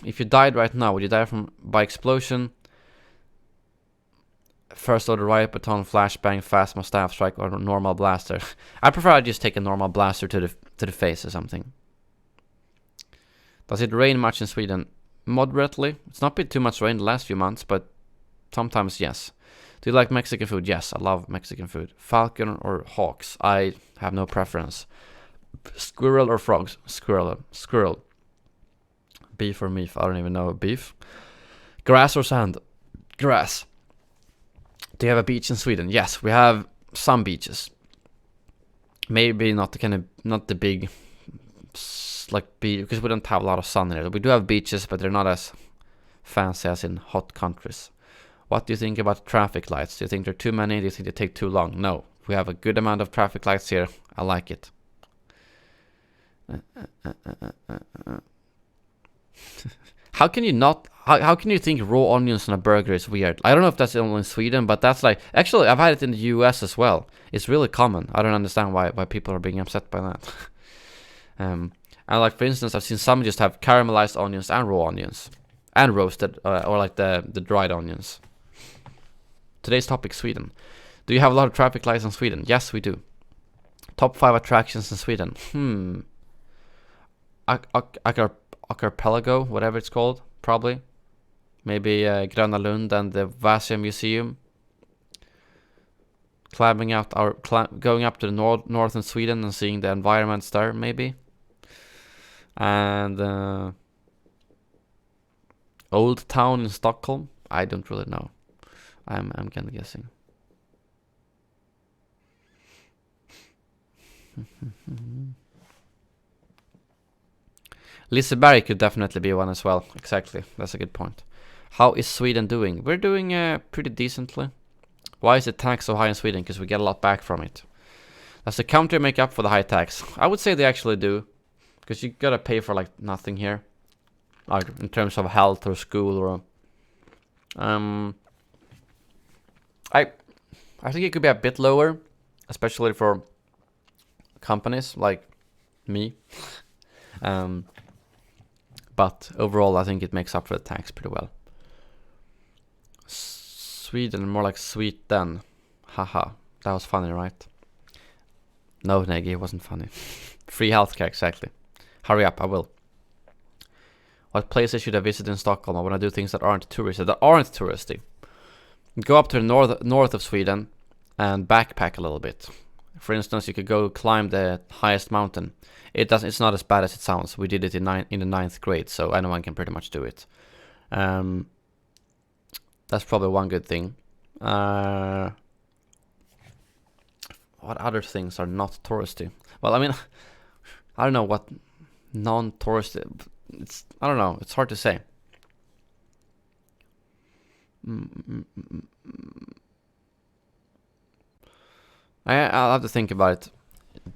If you died right now, would you die by explosion, first order riot baton, flashbang, phasma, staff strike, or normal blaster? I prefer I just take a normal blaster to the face or something. Does it rain much in Sweden? Moderately. It's not been too much rain the last few months, but sometimes yes. Do you like Mexican food? Yes, I love Mexican food. Falcon or hawks? I have no preference. Squirrel or frogs? Squirrel. Beef or meat? I don't even know. Beef. Grass or sand? Grass. Do you have a beach in Sweden? Yes, we have some beaches. Maybe not the big like beach, because we don't have a lot of sun in it. We do have beaches, but they're not as fancy as in hot countries. What do you think about traffic lights? Do you think there are too many? Do you think they take too long? No, we have a good amount of traffic lights here. I like it. How can you not? How can you think raw onions on a burger is weird? I don't know if that's only in Sweden, but that's like... Actually, I've had it in the US as well. It's really common. I don't understand why people are being upset by that. And like, for instance, I've seen some just have caramelized onions and raw onions. And roasted, or like the dried onions. Today's topic, Sweden. Do you have a lot of traffic lights in Sweden? Yes, we do. Top 5 attractions in Sweden. Archipelago, whatever it's called, probably. Maybe Gröna Lund and the Vasa Museum. Going up to the northern Sweden and seeing the environments there, maybe. And Old Town in Stockholm. I don't really know. I'm kind of guessing. Liseberg could definitely be one as well. Exactly. That's a good point. How is Sweden doing? We're doing pretty decently. Why is the tax so high in Sweden? Because we get a lot back from it. Does the country make up for the high tax? I would say they actually do. Because you gotta pay for like nothing here. Like in terms of health or school or... I think it could be a bit lower, especially for companies like me. But overall, I think it makes up for the tax pretty well. Sweden, more like Sweden. Haha, that was funny, right? No, Negi, it wasn't funny. Free healthcare, exactly. Hurry up, I will. What places should I visit in Stockholm? I want to do things that aren't touristy. Go up to the north of Sweden and backpack a little bit. For instance, you could go climb the highest mountain. It's not as bad as it sounds. We did it in the 9th grade, so anyone can pretty much do it. That's probably one good thing. What other things are not touristy? Well, I mean, I don't know what non-touristy. I don't know. It's hard to say. I'll have to think about it.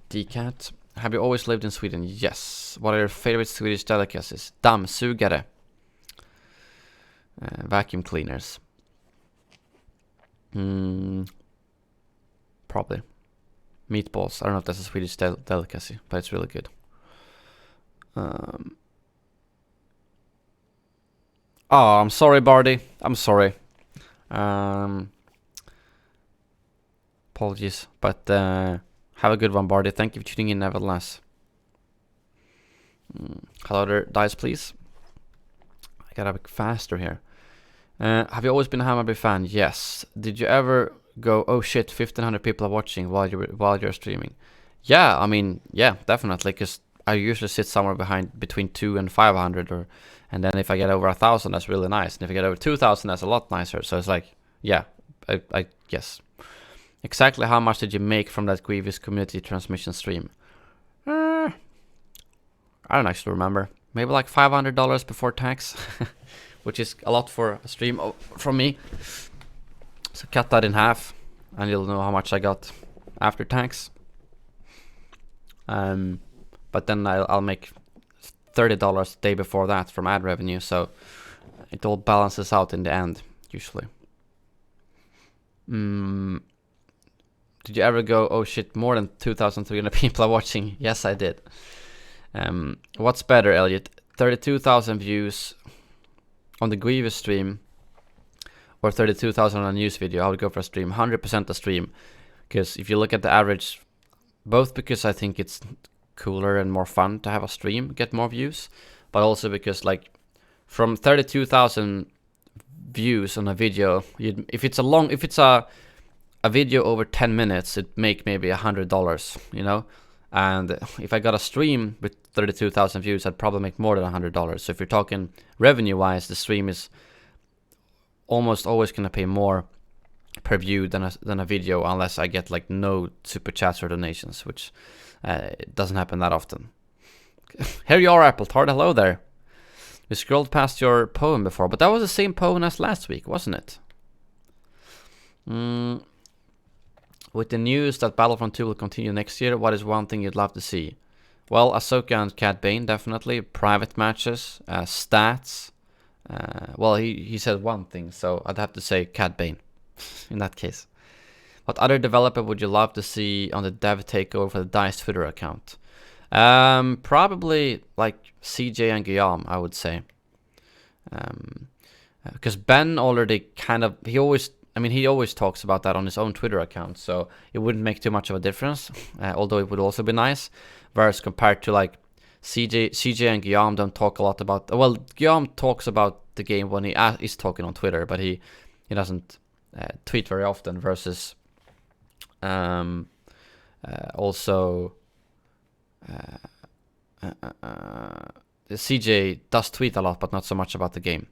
Decat. Have you always lived in Sweden? Yes. What are your favorite Swedish delicacies? Dammsugare. Vacuum cleaners. Probably. Meatballs. I don't know if that's a Swedish delicacy, but it's really good. Oh, I'm sorry, Bardi. I'm sorry. Apologies, but have a good one, Bardi. Thank you for tuning in, nevertheless. Hello there, dice, please. I gotta be faster here. Have you always been a Hammarby fan? Yes. Did you ever go, oh shit, 1,500 people are watching while you're streaming? Yeah, I mean, yeah, definitely, because I usually sit somewhere between 200 and 500, and then if I get over 1,000, that's really nice, and if I get over 2,000, that's a lot nicer. So it's like, yeah, I guess. Exactly how much did you make from that Grievous community transmission stream? I don't actually remember. Maybe like $500 before tax, which is a lot for a stream from me. So cut that in half, and you'll know how much I got after tax. But then I'll make $30 the day before that from ad revenue, so it all balances out in the end, usually. Did you ever go, oh shit, more than 2,300 people are watching? Yes, I did. What's better, Elliot? 32,000 views on the Grievous stream or 32,000 on a news video? I would go for a stream. 100% a stream. Because if you look at the average, both because I think it's cooler and more fun to have a stream get more views, but also because like from 32,000 views on a video, if it's a video over 10 minutes, it make maybe $100, you know. And if I got a stream with 32,000 views, I'd probably make more than $100. So if you're talking revenue wise, the stream is almost always gonna pay more per view than a video, unless I get like no super chats or donations, which it doesn't happen that often. Here you are, Apple Tart. Hello there. We scrolled past your poem before, but that was the same poem as last week, wasn't it? With the news that Battlefront 2 will continue next year, what is one thing you'd love to see? Well, Ahsoka and Cad Bane, definitely. Private matches, stats. Well, he said one thing, so I'd have to say Cad Bane in that case. What other developer would you love to see on the dev takeover for the DICE Twitter account? Probably like CJ and Guillaume, I would say. Because Ben already he always talks about that on his own Twitter account, so it wouldn't make too much of a difference, although it would also be nice. Whereas compared to like CJ and Guillaume don't talk a lot about, well, Guillaume talks about the game when he is talking on Twitter, but he doesn't tweet very often, versus also CJ does tweet a lot, but not so much about the game.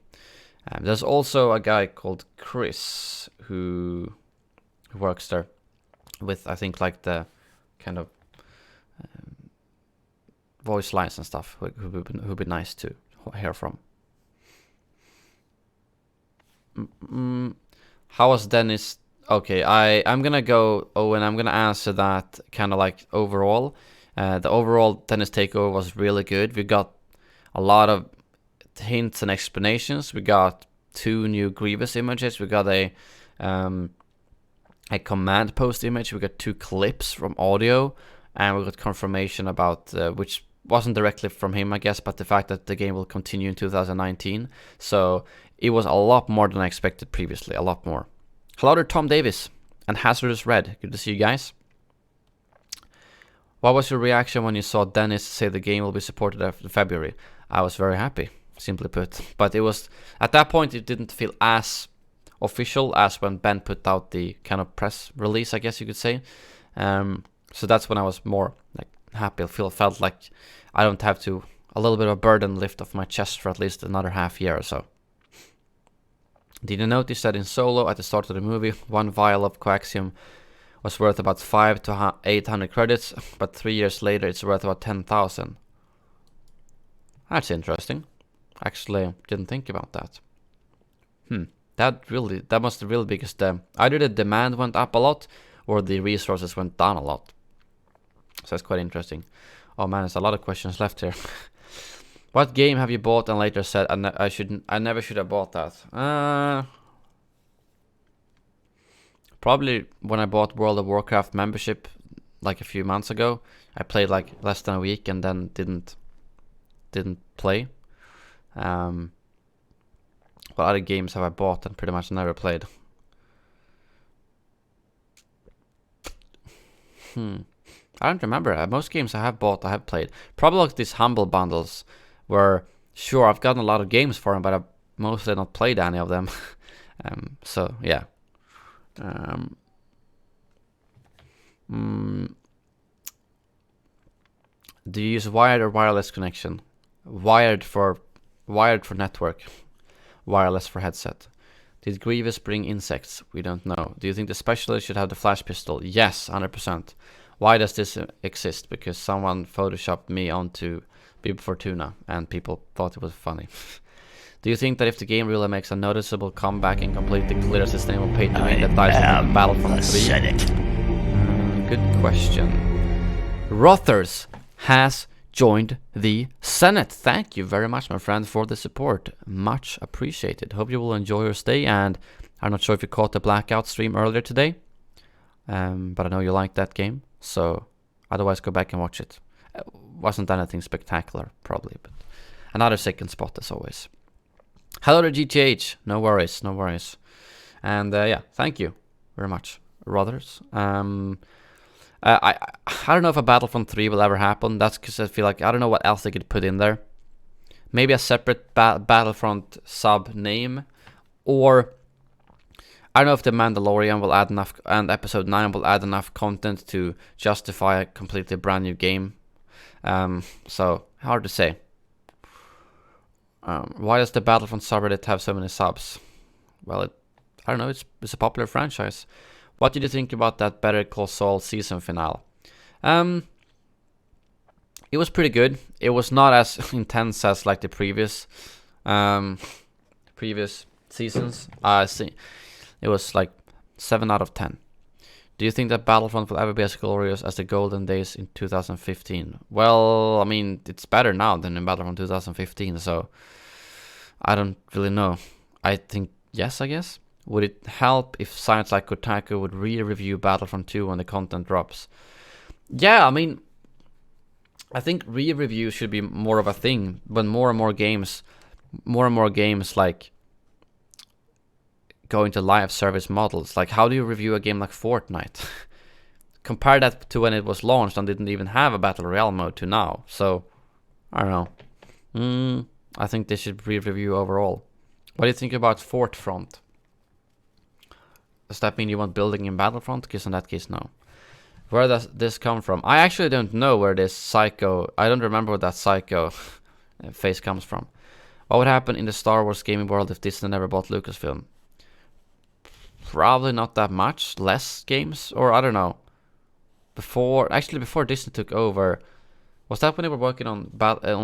There's also a guy called Chris who works there with, I think, like the kind of voice lines and stuff, who'd be nice to hear from. How was Dennis? Okay, I'm gonna go, and I'm gonna answer that kind of like overall. The overall Dennis takeover was really good. We got a lot of hints and explanations. We got 2 new Grievous images. We got a a command post image. We got 2 clips from audio, and we got confirmation about which wasn't directly from him, I guess, but the fact that the game will continue in 2019. So it was a lot more than I expected previously, a lot more. Hello there, Tom Davis and Hazardous Red. Good to see you guys. What was your reaction when you saw Dennis say the game will be supported after February? I was very happy, simply put. But it was, at that point, it didn't feel as official as when Ben put out the kind of press release, I guess you could say. So that's when I was more like happy. I felt like I don't have to, a little bit of a burden lift off my chest for at least another half year or so. Did you notice that in Solo at the start of the movie, 1 vial of coaxium was worth about 500 to 800 credits, but 3 years later it's worth about 10,000? That's interesting. Actually, didn't think about that. That must have really because either the demand went up a lot or the resources went down a lot. So that's quite interesting. Oh man, there's a lot of questions left here. What game have you bought and later said I never should have bought that? Probably when I bought World of Warcraft membership like a few months ago. I played like less than a week and then didn't play. What other games have I bought and pretty much never played? I don't remember. Most games I have bought, I have played. Probably like these Humble Bundles, where sure I've gotten a lot of games for them, but I've mostly not played any of them. So yeah. Do you use wired or wireless connection? Wired for network, wireless for headset. Did Grievous bring insects? We don't know. Do you think the specialist should have the flash pistol? Yes, 100%. Why does this exist? Because someone photoshopped me onto Bib Fortuna and people thought it was funny. Do you think that if the game really makes a noticeable comeback and completely clears the sustainable pay to win that dies in Battlefront 3? Good question. Rothers has joined the Senate. Thank you very much, my friend, for the support. Much appreciated. Hope you will enjoy your stay, and I'm not sure if you caught the Blackout stream earlier today, but I know you liked that game, so otherwise go back and watch it. Wasn't anything spectacular, probably, but another second spot as always. Hello to GTH. No worries, no worries. And yeah, thank you very much, Rothers. I don't know if a Battlefront 3 will ever happen. That's because I feel like I don't know what else they could put in there. Maybe a separate Battlefront sub name, or I don't know if the Mandalorian will add enough, and Episode 9 will add enough content to justify a completely brand new game. So hard to say. Why does the Battlefront subreddit have so many subs? Well, I don't know. It's a popular franchise. What did you think about that Better Call Saul season finale? It was pretty good. It was not as intense as like the previous seasons. I see. It was like 7 out of 10. Do you think that Battlefront will ever be as glorious as the golden days in 2015? Well, I mean, it's better now than in Battlefront 2015, so I don't really know. I think yes, I guess. Would it help if sites like Kotaku would re-review Battlefront 2 when the content drops? Yeah, I mean, I think re-review should be more of a thing when more and more games like go into live service models. Like, how do you review a game like Fortnite? Compare that to when it was launched and didn't even have a Battle Royale mode to now. So, I don't know. I think they should re-review overall. What do you think about Fortfront? Does that mean you want building in Battlefront? Because in that case, no. Where does this come from? I actually don't know where this psycho... I don't remember where that psycho face comes from. What would happen in the Star Wars gaming world if Disney never bought Lucasfilm? Probably not that much. Less games? Or I don't know. Before Disney took over... Was that when they were working on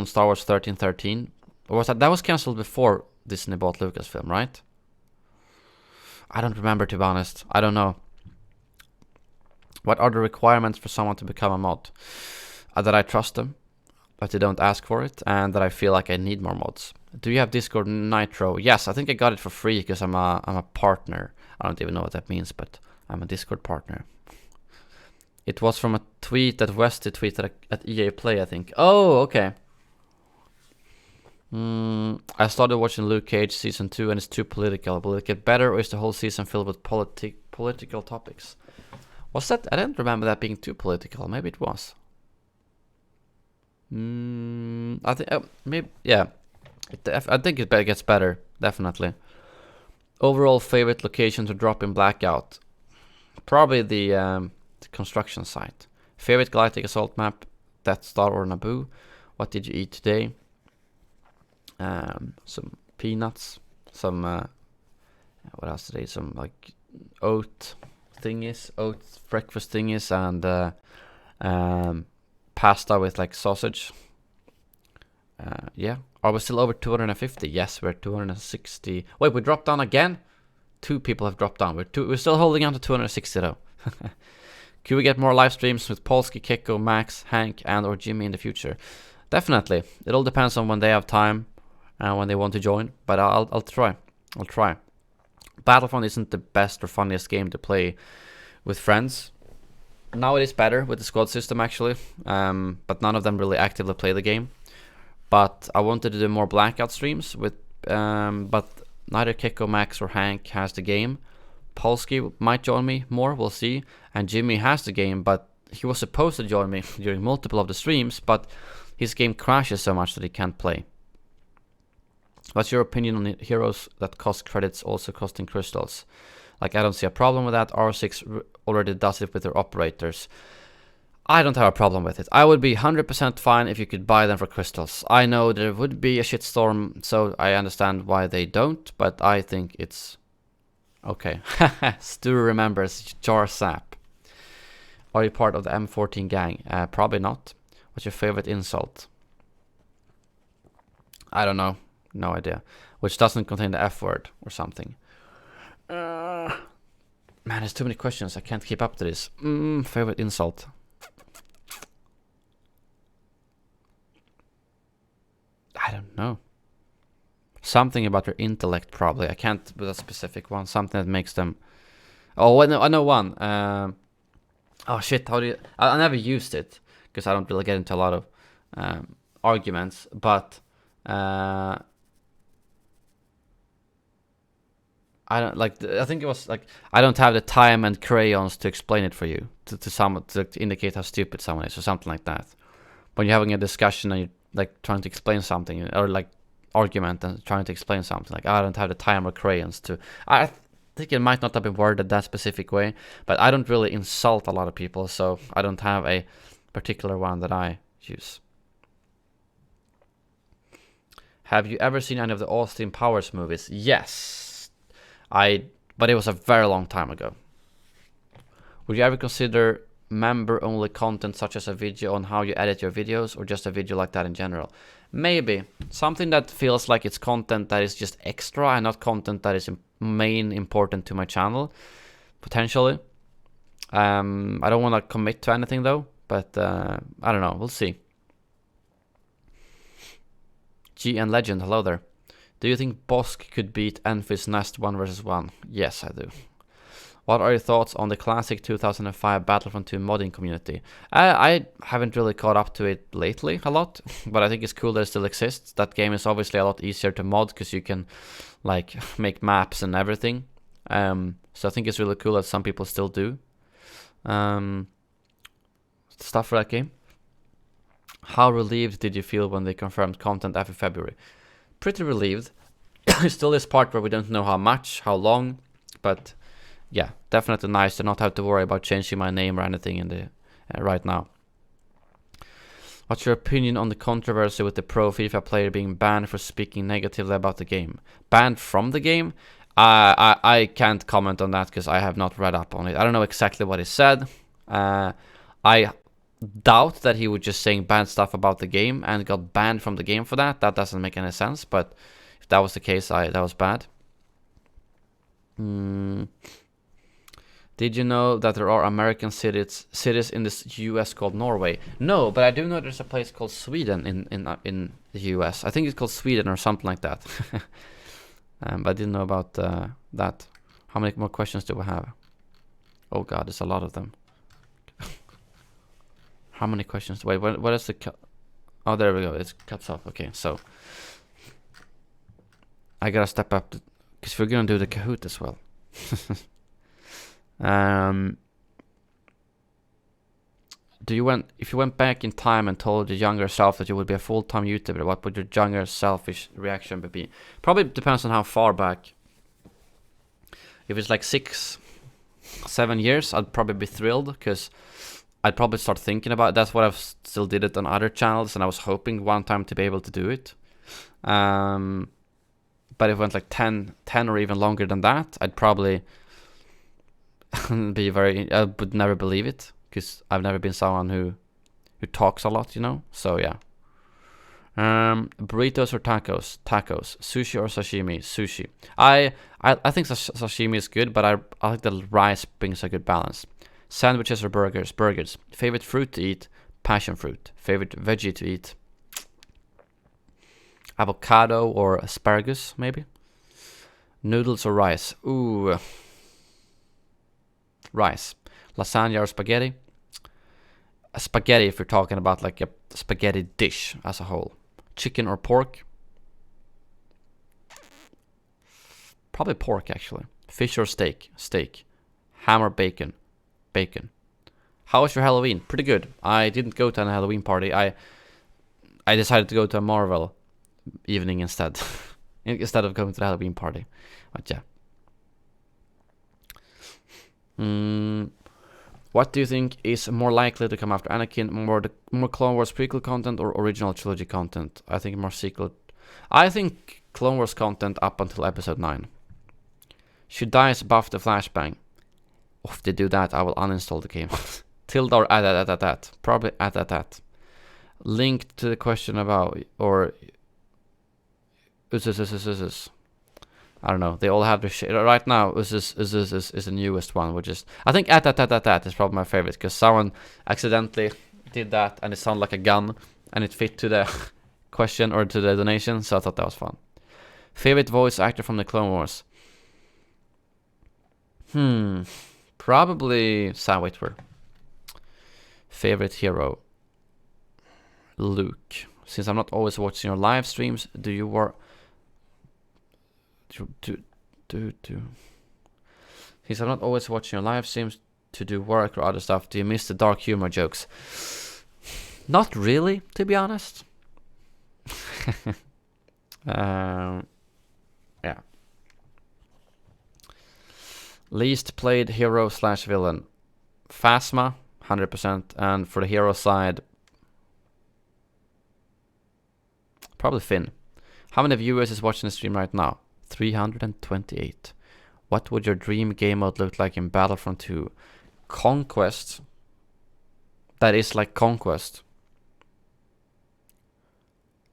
Star Wars 1313? Or was that was cancelled before Disney bought Lucasfilm, right? I don't remember, to be honest. I don't know. What are the requirements for someone to become a mod? That I trust them. but they don't ask for it, and that I feel like I need more mods. Do you have Discord Nitro? Yes, I think I got it for free because I'm a partner. I don't even know what that means, but I'm a Discord partner. It was from a tweet that Westy tweeted at EA Play, I think. Oh, okay. I started watching Luke Cage season 2 and it's too political. Will it get better or is the whole season filled with political topics? Was that? I don't remember that being too political. Maybe it was. I think maybe, yeah. I think it gets better, definitely. Overall favorite location to drop in Blackout? Probably the construction site. Favorite Galactic Assault map? Death Star or Naboo? What did you eat today? Some peanuts. Some what else today? Some like oat breakfast thingies, and pasta with like sausage. Yeah. Are we still over 250? Yes, we're 260. Wait, we dropped down again? 2 people have dropped down. We're still holding on to 260 though. Could we get more live streams with Polsky, Keko, Max, Hank, and or Jimmy in the future? Definitely. It all depends on when they have time and when they want to join. But I'll try. I'll try. Battlefront isn't the best or funniest game to play with friends. Now it is better with the squad system actually. But none of them really actively play the game. But I wanted to do more Blackout streams with, but neither Keko, Max, or Hank has the game. Polsky might join me more, we'll see. And Jimmy has the game, but he was supposed to join me during multiple of the streams, but his game crashes so much that he can't play. What's your opinion on heroes that cost credits also costing crystals? Like, I don't see a problem with that. R6 already does it with their operators. I don't have a problem with it. I would be 100% fine if you could buy them for crystals. I know there would be a shitstorm, so I understand why they don't, but I think it's okay. Stu remembers Jar Sap. Are you part of the M14 gang? Probably not. What's your favorite insult? I don't know. No idea. Which doesn't contain the F word or something. Man, there's too many questions. I can't keep up to this. Favorite insult. I don't know. Something about their intellect, probably. I can't with a specific one. Something that makes them. Oh, I know one. Oh shit! How do you? I never used it because I don't really get into a lot of arguments. But I don't like. I think it was like I don't have the time and crayons to explain it for you to someone to indicate how stupid someone is or something like that. When you're having a discussion and you're like trying to explain something or like argument and trying to explain something, like I don't have the time or crayons to. I think it might not have been worded that specific way, but I don't really insult a lot of people, so I don't have a particular one that I use. Have you ever seen any of the Austin Powers movies? Yes, but it was a very long time ago. Would you ever consider member-only content such as a video on how you edit your videos or just a video like that in general? Maybe. Something that feels like it's content that is just extra and not content that is main important to my channel. Potentially. I don't want to commit to anything though, but I don't know. We'll see. G and Legend, hello there. Do you think Bosk could beat Enfys Nest 1 vs 1? Yes, I do. What are your thoughts on the classic 2005 Battlefront 2 modding community? I haven't really caught up to it lately a lot, but I think it's cool that it still exists. That game is obviously a lot easier to mod because you can like make maps and everything. So I think it's really cool that some people still do stuff for that game. How relieved did you feel when they confirmed content after February? Pretty relieved. Still this part where we don't know how much, how long, but yeah, definitely nice to not have to worry about changing my name or anything in the right now. What's your opinion on the controversy with the pro FIFA player being banned for speaking negatively about the game? Banned from the game? I can't comment on that because I have not read up on it. I don't know exactly what he said. I doubt that he was just saying bad stuff about the game and got banned from the game for that. That doesn't make any sense, but if that was the case, that was bad. Did you know that there are American cities in this U.S. called Norway? No, but I do know there's a place called Sweden in the U.S. I think it's called Sweden or something like that. But I didn't know about that. How many more questions do we have? Oh god, there's a lot of them. How many questions? Wait, what is the cut? Oh, there we go. It cuts off. Okay, so I gotta step up because we're gonna do the Kahoot as well. If you went back in time and told your younger self that you would be a full-time YouTuber, what would your younger selfish reaction be? Probably depends on how far back. If it's like 6-7 years, I'd probably be thrilled because I'd probably start thinking about it. That's what I've still did it on other channels, and I was hoping one time to be able to do it. But if it went like 10 or even longer than that, I'd probably I would never believe it because I've never been someone who talks a lot, you know. So yeah. Burritos or tacos? Tacos. Sushi or sashimi? Sushi. I think sashimi is good, but I like the rice brings a good balance. Sandwiches or burgers? Burgers. Favorite fruit to eat? Passion fruit. Favorite veggie to eat? Avocado or asparagus, maybe? Noodles or rice? Ooh. Rice. Lasagna or spaghetti? Spaghetti if you're talking about like a spaghetti dish as a whole. Chicken or pork? Probably pork actually. Fish or steak? Steak. Ham or bacon? Bacon. How was your Halloween? Pretty good. I didn't go to a Halloween party. I decided to go to a Marvel evening instead. Instead of going to the Halloween party. But yeah. What do you think is more likely to come after Anakin? More Clone Wars prequel content or original trilogy content? I think more sequel. I think Clone Wars content up until episode 9. Should DICE buff the flashbang? If they do that, I will uninstall the game. Tilde or at. Probably at. Linked to the question about or I don't know. They all have their shit right now. Is the newest one, which is I think at is probably my favorite because someone accidentally did that and it sounded like a gun and it fit to the question or to the donation, so I thought that was fun. Favorite voice actor from the Clone Wars? Probably Sam Witwer. Favorite hero? Luke. Since I'm not always watching your live streams, do you work? Since I'm not always watching your live streams to do work or other stuff, do you miss the dark humor jokes? Not really, to be honest. Yeah. Least played hero / villain? Phasma, 100%. And for the hero side, probably Finn. How many viewers is watching the stream right now? 328. What would your dream game mode look like in Battlefront 2? Conquest. That is like Conquest.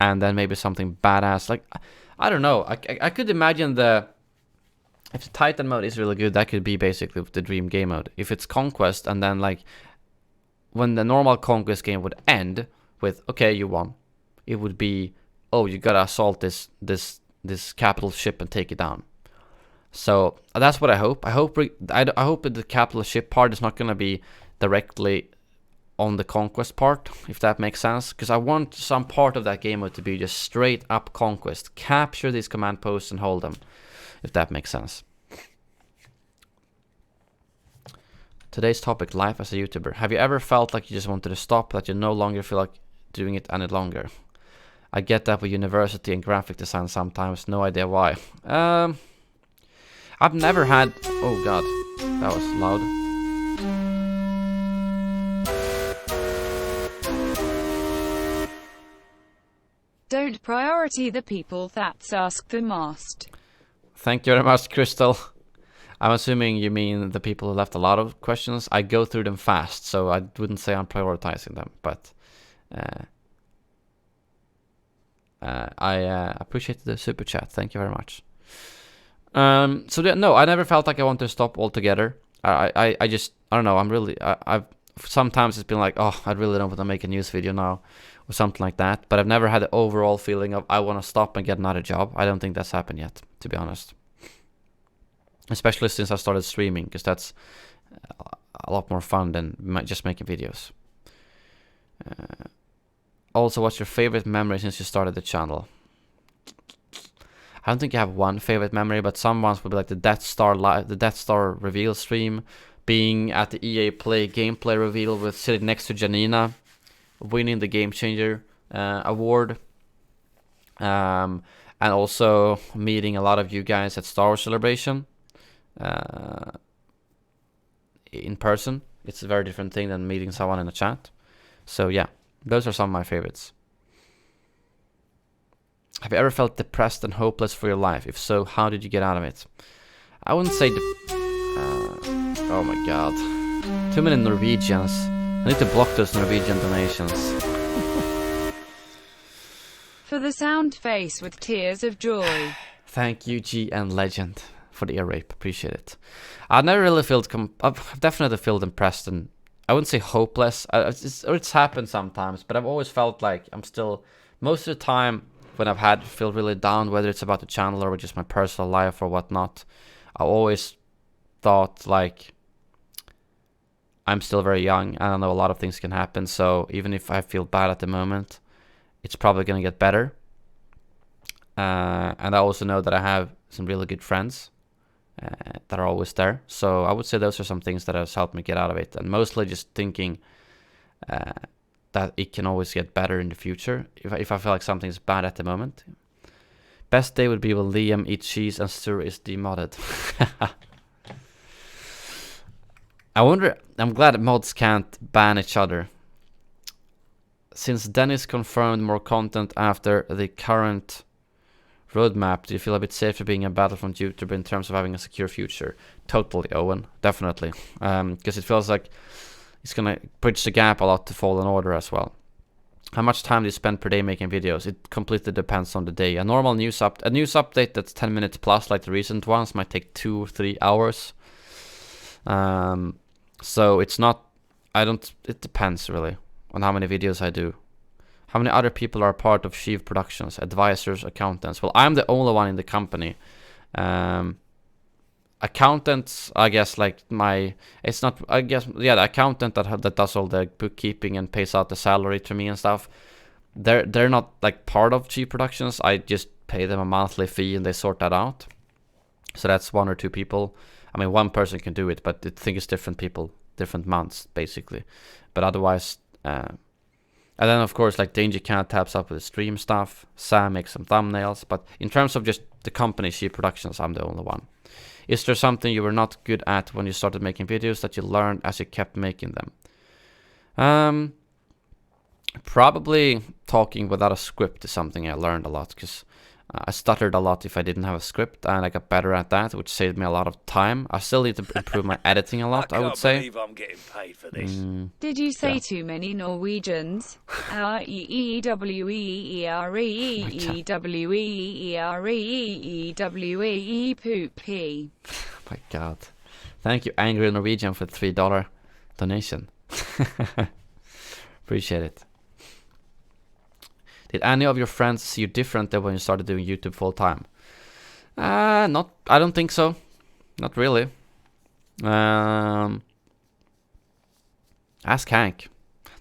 And then maybe something badass. Like, I don't know. I could imagine if the Titan mode is really good, that could be basically the dream game mode. If it's Conquest and then like when the normal Conquest game would end with, okay, you won. It would be, oh, you gotta assault this capital ship and take it down. So that's what I hope. I hope that the capital ship part is not gonna be directly on the conquest part, if that makes sense, because I want some part of that game mode to be just straight up conquest. Capture these command posts and hold them, if that makes sense. Today's topic: life as a YouTuber. Have you ever felt like you just wanted to stop, that you no longer feel like doing it any longer? I get that with university and graphic design sometimes, no idea why. I've never had... Oh god, that was loud. Don't priority the people that's asked the most. Thank you very much, Crystal. I'm assuming you mean the people who left a lot of questions. I go through them fast, so I wouldn't say I'm prioritizing them, but... I appreciate the super chat. Thank you very much. No, I never felt like I wanted to stop altogether. I just, I don't know, I've sometimes it's been like, oh, I really don't want to make a news video now, or something like that, but I've never had the overall feeling of I want to stop and get another job. I don't think that's happened yet, to be honest. Especially since I started streaming, because that's a lot more fun than just making videos. Also, what's your favorite memory since you started the channel? I don't think I have one favorite memory, but some ones would be like the Death Star reveal stream, being at the EA Play gameplay reveal with sitting next to Janina, winning the Game Changer award, and also meeting a lot of you guys at Star Wars Celebration in person. It's a very different thing than meeting someone in a chat. So yeah, those are some of my favorites. Have you ever felt depressed and hopeless for your life? If so, how did you get out of it? I wouldn't say oh my god. Too many Norwegians. I need to block those Norwegian donations. For the sound face with tears of joy. Thank you, G and Legend, for the ear rape. Appreciate it. I've never really felt... I've definitely felt depressed, and I wouldn't say hopeless. It's happened sometimes, but I've always felt like I'm still... Most of the time, when I've feel really down, whether it's about the channel or just my personal life or whatnot, I always thought like I'm still very young and I know a lot of things can happen, so even if I feel bad at the moment, it's probably gonna get better. And I also know that I have some really good friends that are always there, so I would say those are some things that have helped me get out of it, and mostly just thinking that it can always get better in the future if I feel like something's bad at the moment. Best day would be when Liam eats cheese and Stur is demodded. I wonder, I'm glad that mods can't ban each other. Since Dennis confirmed more content after the current roadmap, do you feel a bit safer being a Battlefront YouTuber in terms of having a secure future? Totally, Owen, definitely. Because it feels like it's gonna bridge the gap a lot to Fallen Order as well. How much time do you spend per day making videos? It completely depends on the day. A normal news update that's 10 minutes plus, like the recent ones, might take 2 or 3 hours. So it's not... It depends really on how many videos I do. How many other people are part of Sheev Productions? Advisors, accountants? Well, I'm the only one in the company. Accountants, I guess, like it's not, I guess, yeah, the accountant that does all the bookkeeping and pays out the salary to me and stuff, they're not like part of Sheev Productions. I just pay them a monthly fee and they sort that out. So that's 1 or 2 people. I mean, one person can do it, but I think it's different people, different months basically. But otherwise, and then of course, like Danger Cat taps up with the stream stuff. Sam makes some thumbnails, but in terms of just the company Sheev Productions, I'm the only one. Is there something you were not good at when you started making videos that you learned as you kept making them? Probably talking without a script is something I learned a lot, because I stuttered a lot if I didn't have a script, and I got better at that, which saved me a lot of time. I still need to improve my editing a lot, I would say. I can't believe I'm getting paid for this. Did you say too many Norwegians? Poop. My god. Thank you, Angry Norwegian, for the $3 donation. Appreciate it. Did any of your friends see you differently when you started doing YouTube full time? I don't think so. Not really. Ask Hank.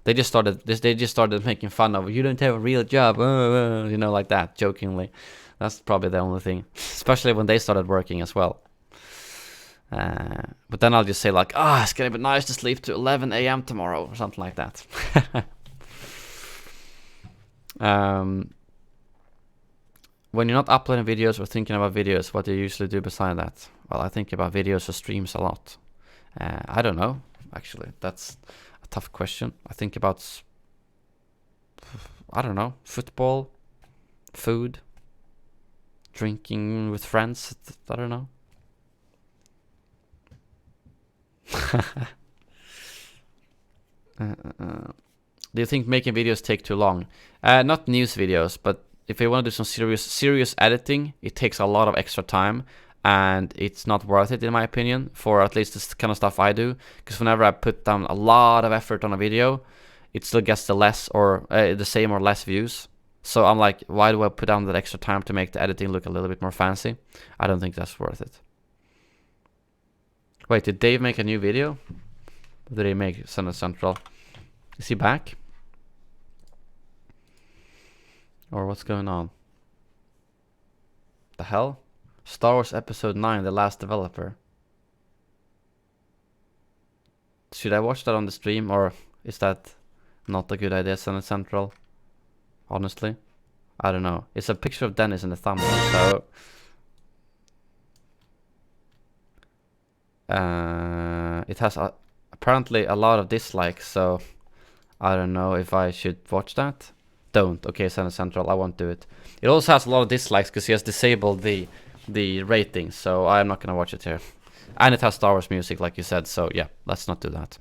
They just started making fun of, you don't have a real job, you know, like that, jokingly. That's probably the only thing. Especially when they started working as well. But then I'll just say like, it's gonna be nice to sleep to 11 a.m. tomorrow, or something like that. When you're not uploading videos or thinking about videos, what do you usually do beside that? Well, I think about videos or streams a lot. I don't know, actually. That's a tough question. I think about, I don't know, football, food, drinking with friends. I don't know. Do you think making videos take too long? Not news videos, but if you want to do some serious editing, it takes a lot of extra time, and it's not worth it in my opinion for at least this kind of stuff I do, because whenever I put down a lot of effort on a video, it still gets the same or less views. So I'm like, why do I put down that extra time to make the editing look a little bit more fancy? I don't think that's worth it. Wait, did Dave make a new video? What did he make? Senate Central. Is he back? Or what's going on? The hell? Star Wars Episode 9, The Last Developer. Should I watch that on the stream, or is that not a good idea, Senate Central? Honestly, I don't know. It's a picture of Dennis in the thumbnail, so it has apparently a lot of dislikes, so I don't know if I should watch that. Don't. Okay, Senate Central, I won't do it. It also has a lot of dislikes because he has disabled the rating, so I'm not gonna watch it here. And it has Star Wars music, like you said, so yeah, let's not do that.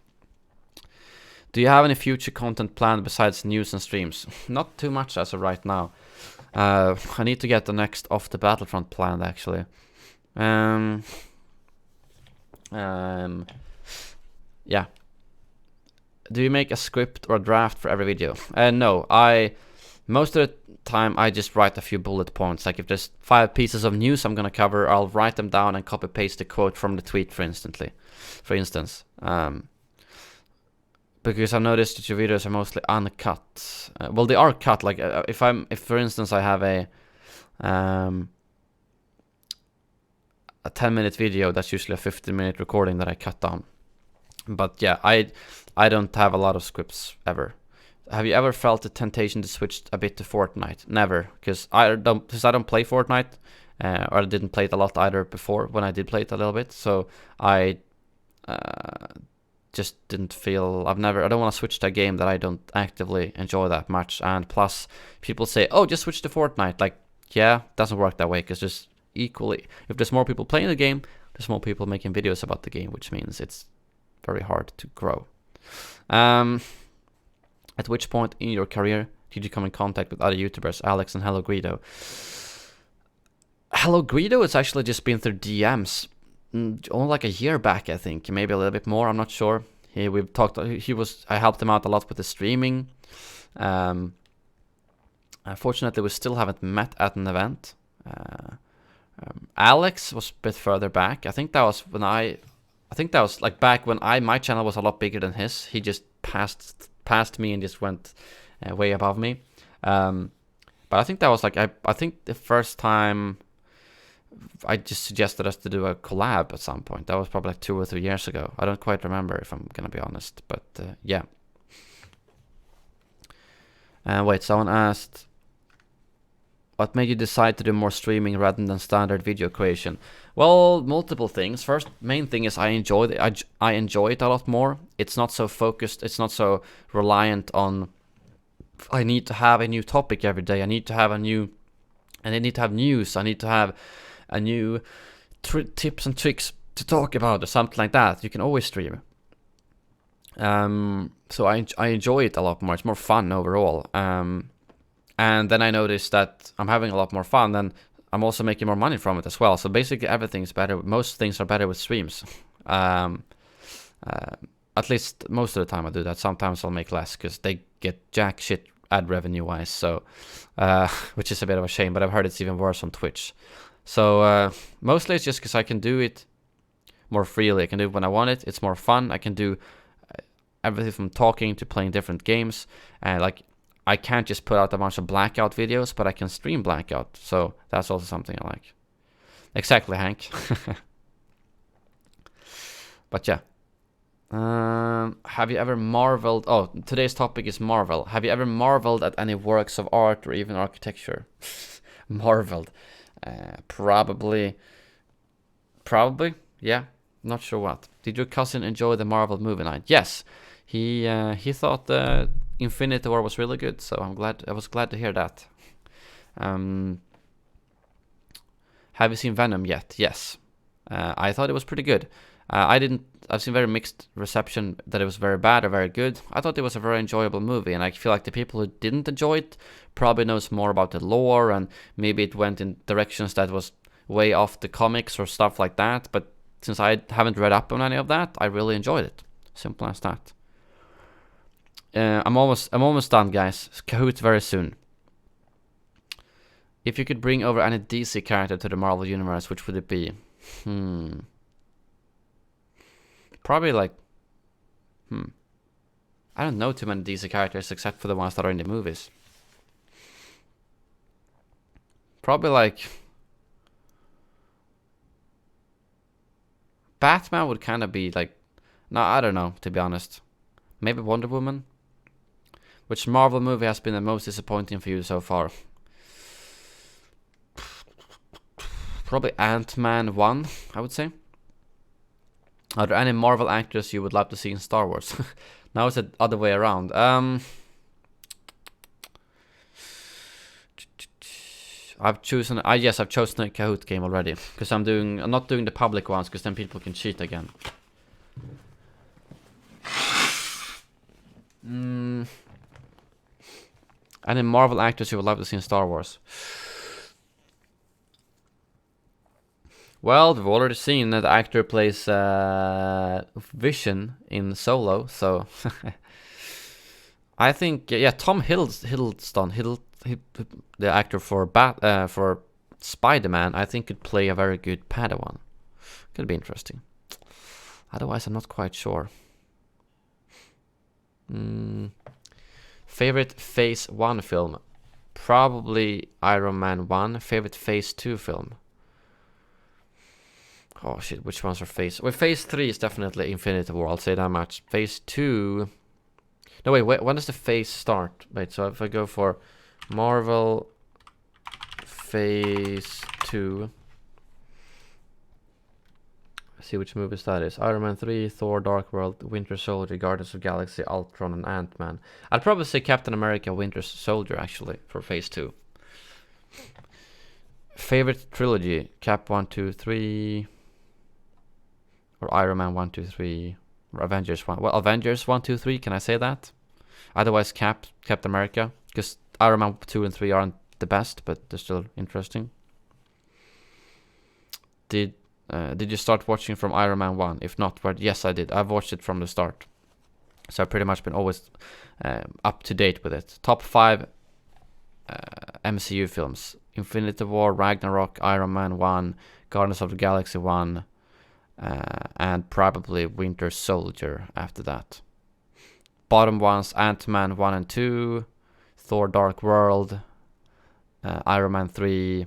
Do you have any future content planned besides news and streams? Not too much as of right now. I need to get the next Off the Battlefront planned, actually. Yeah. Do you make a script or a draft for every video? No, most of the time I just write a few bullet points. Like if there's 5 pieces of news I'm gonna cover, I'll write them down and copy paste the quote from the tweet, for instance. Because I've noticed that your videos are mostly uncut. Well, they are cut. Like if for instance I have a 10-minute video, that's usually a 15-minute recording that I cut down. But yeah, I don't have a lot of scripts ever. Have you ever felt the temptation to switch a bit to Fortnite? Never, because I don't play Fortnite, or I didn't play it a lot either before when I did play it a little bit. So I just didn't feel, I don't want to switch to a game that I don't actively enjoy that much. And plus, people say, oh, just switch to Fortnite. Like, yeah, it doesn't work that way, because just equally, if there's more people playing the game, there's more people making videos about the game, which means it's very hard to grow. At which point in your career did you come in contact with other YouTubers, Alex and Hello Guido? Hello Guido has actually just been through DMs only like a year back, I think, maybe a little bit more, I'm not sure. I helped him out a lot with the streaming. Unfortunately, we still haven't met at an event. Alex was a bit further back. I think that was like back when my channel was a lot bigger than his. He just passed me and just went way above me. But I think that was like, I think the first time I just suggested us to do a collab at some point. That was probably like 2 or 3 years ago. I don't quite remember, if I'm gonna be honest, but yeah. Wait, someone asked, what made you decide to do more streaming rather than standard video creation? Well, multiple things. First, main thing is I enjoy it a lot more. It's not so focused. It's not so reliant on, I need to have a new topic every day. I need to have news. I need to have a new tips and tricks to talk about or something like that. You can always stream. So I enjoy it a lot more. It's more fun overall. And then I noticed that I'm having a lot more fun, then I'm also making more money from it as well. So basically everything's better. Most things are better with streams. At least most of the time I do that. Sometimes I'll make less because they get jack shit ad revenue wise. So, which is a bit of a shame, but I've heard it's even worse on Twitch. So mostly it's just because I can do it more freely. I can do it when I want it. It's more fun. I can do everything from talking to playing different games. And like, I can't just put out a bunch of Blackout videos, but I can stream Blackout. So that's also something I like. Exactly, Hank. But yeah. Have you ever marveled? Oh, today's topic is Marvel. Have you ever marveled at any works of art or even architecture? Marveled. Probably. Yeah. Not sure what. Did your cousin enjoy the Marvel movie night? Yes. He thought Infinity War was really good, so I was glad to hear that. Have you seen Venom yet? Yes. I thought it was pretty good. I've seen very mixed reception, that it was very bad or very good. I thought it was a very enjoyable movie, and I feel like the people who didn't enjoy it probably knows more about the lore, and maybe it went in directions that was way off the comics or stuff like that. But since I haven't read up on any of that, I really enjoyed it. Simple as that. I'm almost done, guys. Kahoot very soon. If you could bring over any DC character to the Marvel universe, which would it be? Probably like... I don't know too many DC characters except for the ones that are in the movies. Probably like... Batman would kind of be like... No, I don't know, to be honest. Maybe Wonder Woman? Which Marvel movie has been the most disappointing for you so far? Probably Ant-Man 1, I would say. Are there any Marvel actors you would love to see in Star Wars? Now it's the other way around. I've chosen a Kahoot game already. Because I'm not doing the public ones, because then people can cheat again. Any Marvel actors you would love to see in Star Wars? Well, we've already seen that the actor plays Vision in Solo, so I think Tom Hiddleston, the actor for Spider-Man, I think could play a very good Padawan. Could be interesting. Otherwise, I'm not quite sure. Favorite Phase 1 film? Probably Iron Man 1. Favorite Phase 2 film? Oh shit, which ones are Phase... Well, Phase 3 is definitely Infinity War, I'll say that much. Phase 2... No, wait, when does the phase start? Wait, so if I go for Marvel Phase 2... See which movies that is. Iron Man 3, Thor, Dark World, Winter Soldier, Guardians of the Galaxy, Ultron, and Ant-Man. I'd probably say Captain America, Winter Soldier, actually, for Phase 2. Favorite trilogy? Cap 1, 2, 3... Or Iron Man 1, 2, 3... Or Avengers 1. Well, Avengers 1, 2, 3, can I say that? Otherwise, Captain America. Because Iron Man 2 and 3 aren't the best, but they're still interesting. Did you start watching from Iron Man 1? If not, well, yes, I did. I've watched it from the start. So I've pretty much been always up to date with it. Top 5 MCU films. Infinity War, Ragnarok, Iron Man 1, Guardians of the Galaxy 1, and probably Winter Soldier after that. Bottom ones, Ant-Man 1 and 2, Thor Dark World, Iron Man 3,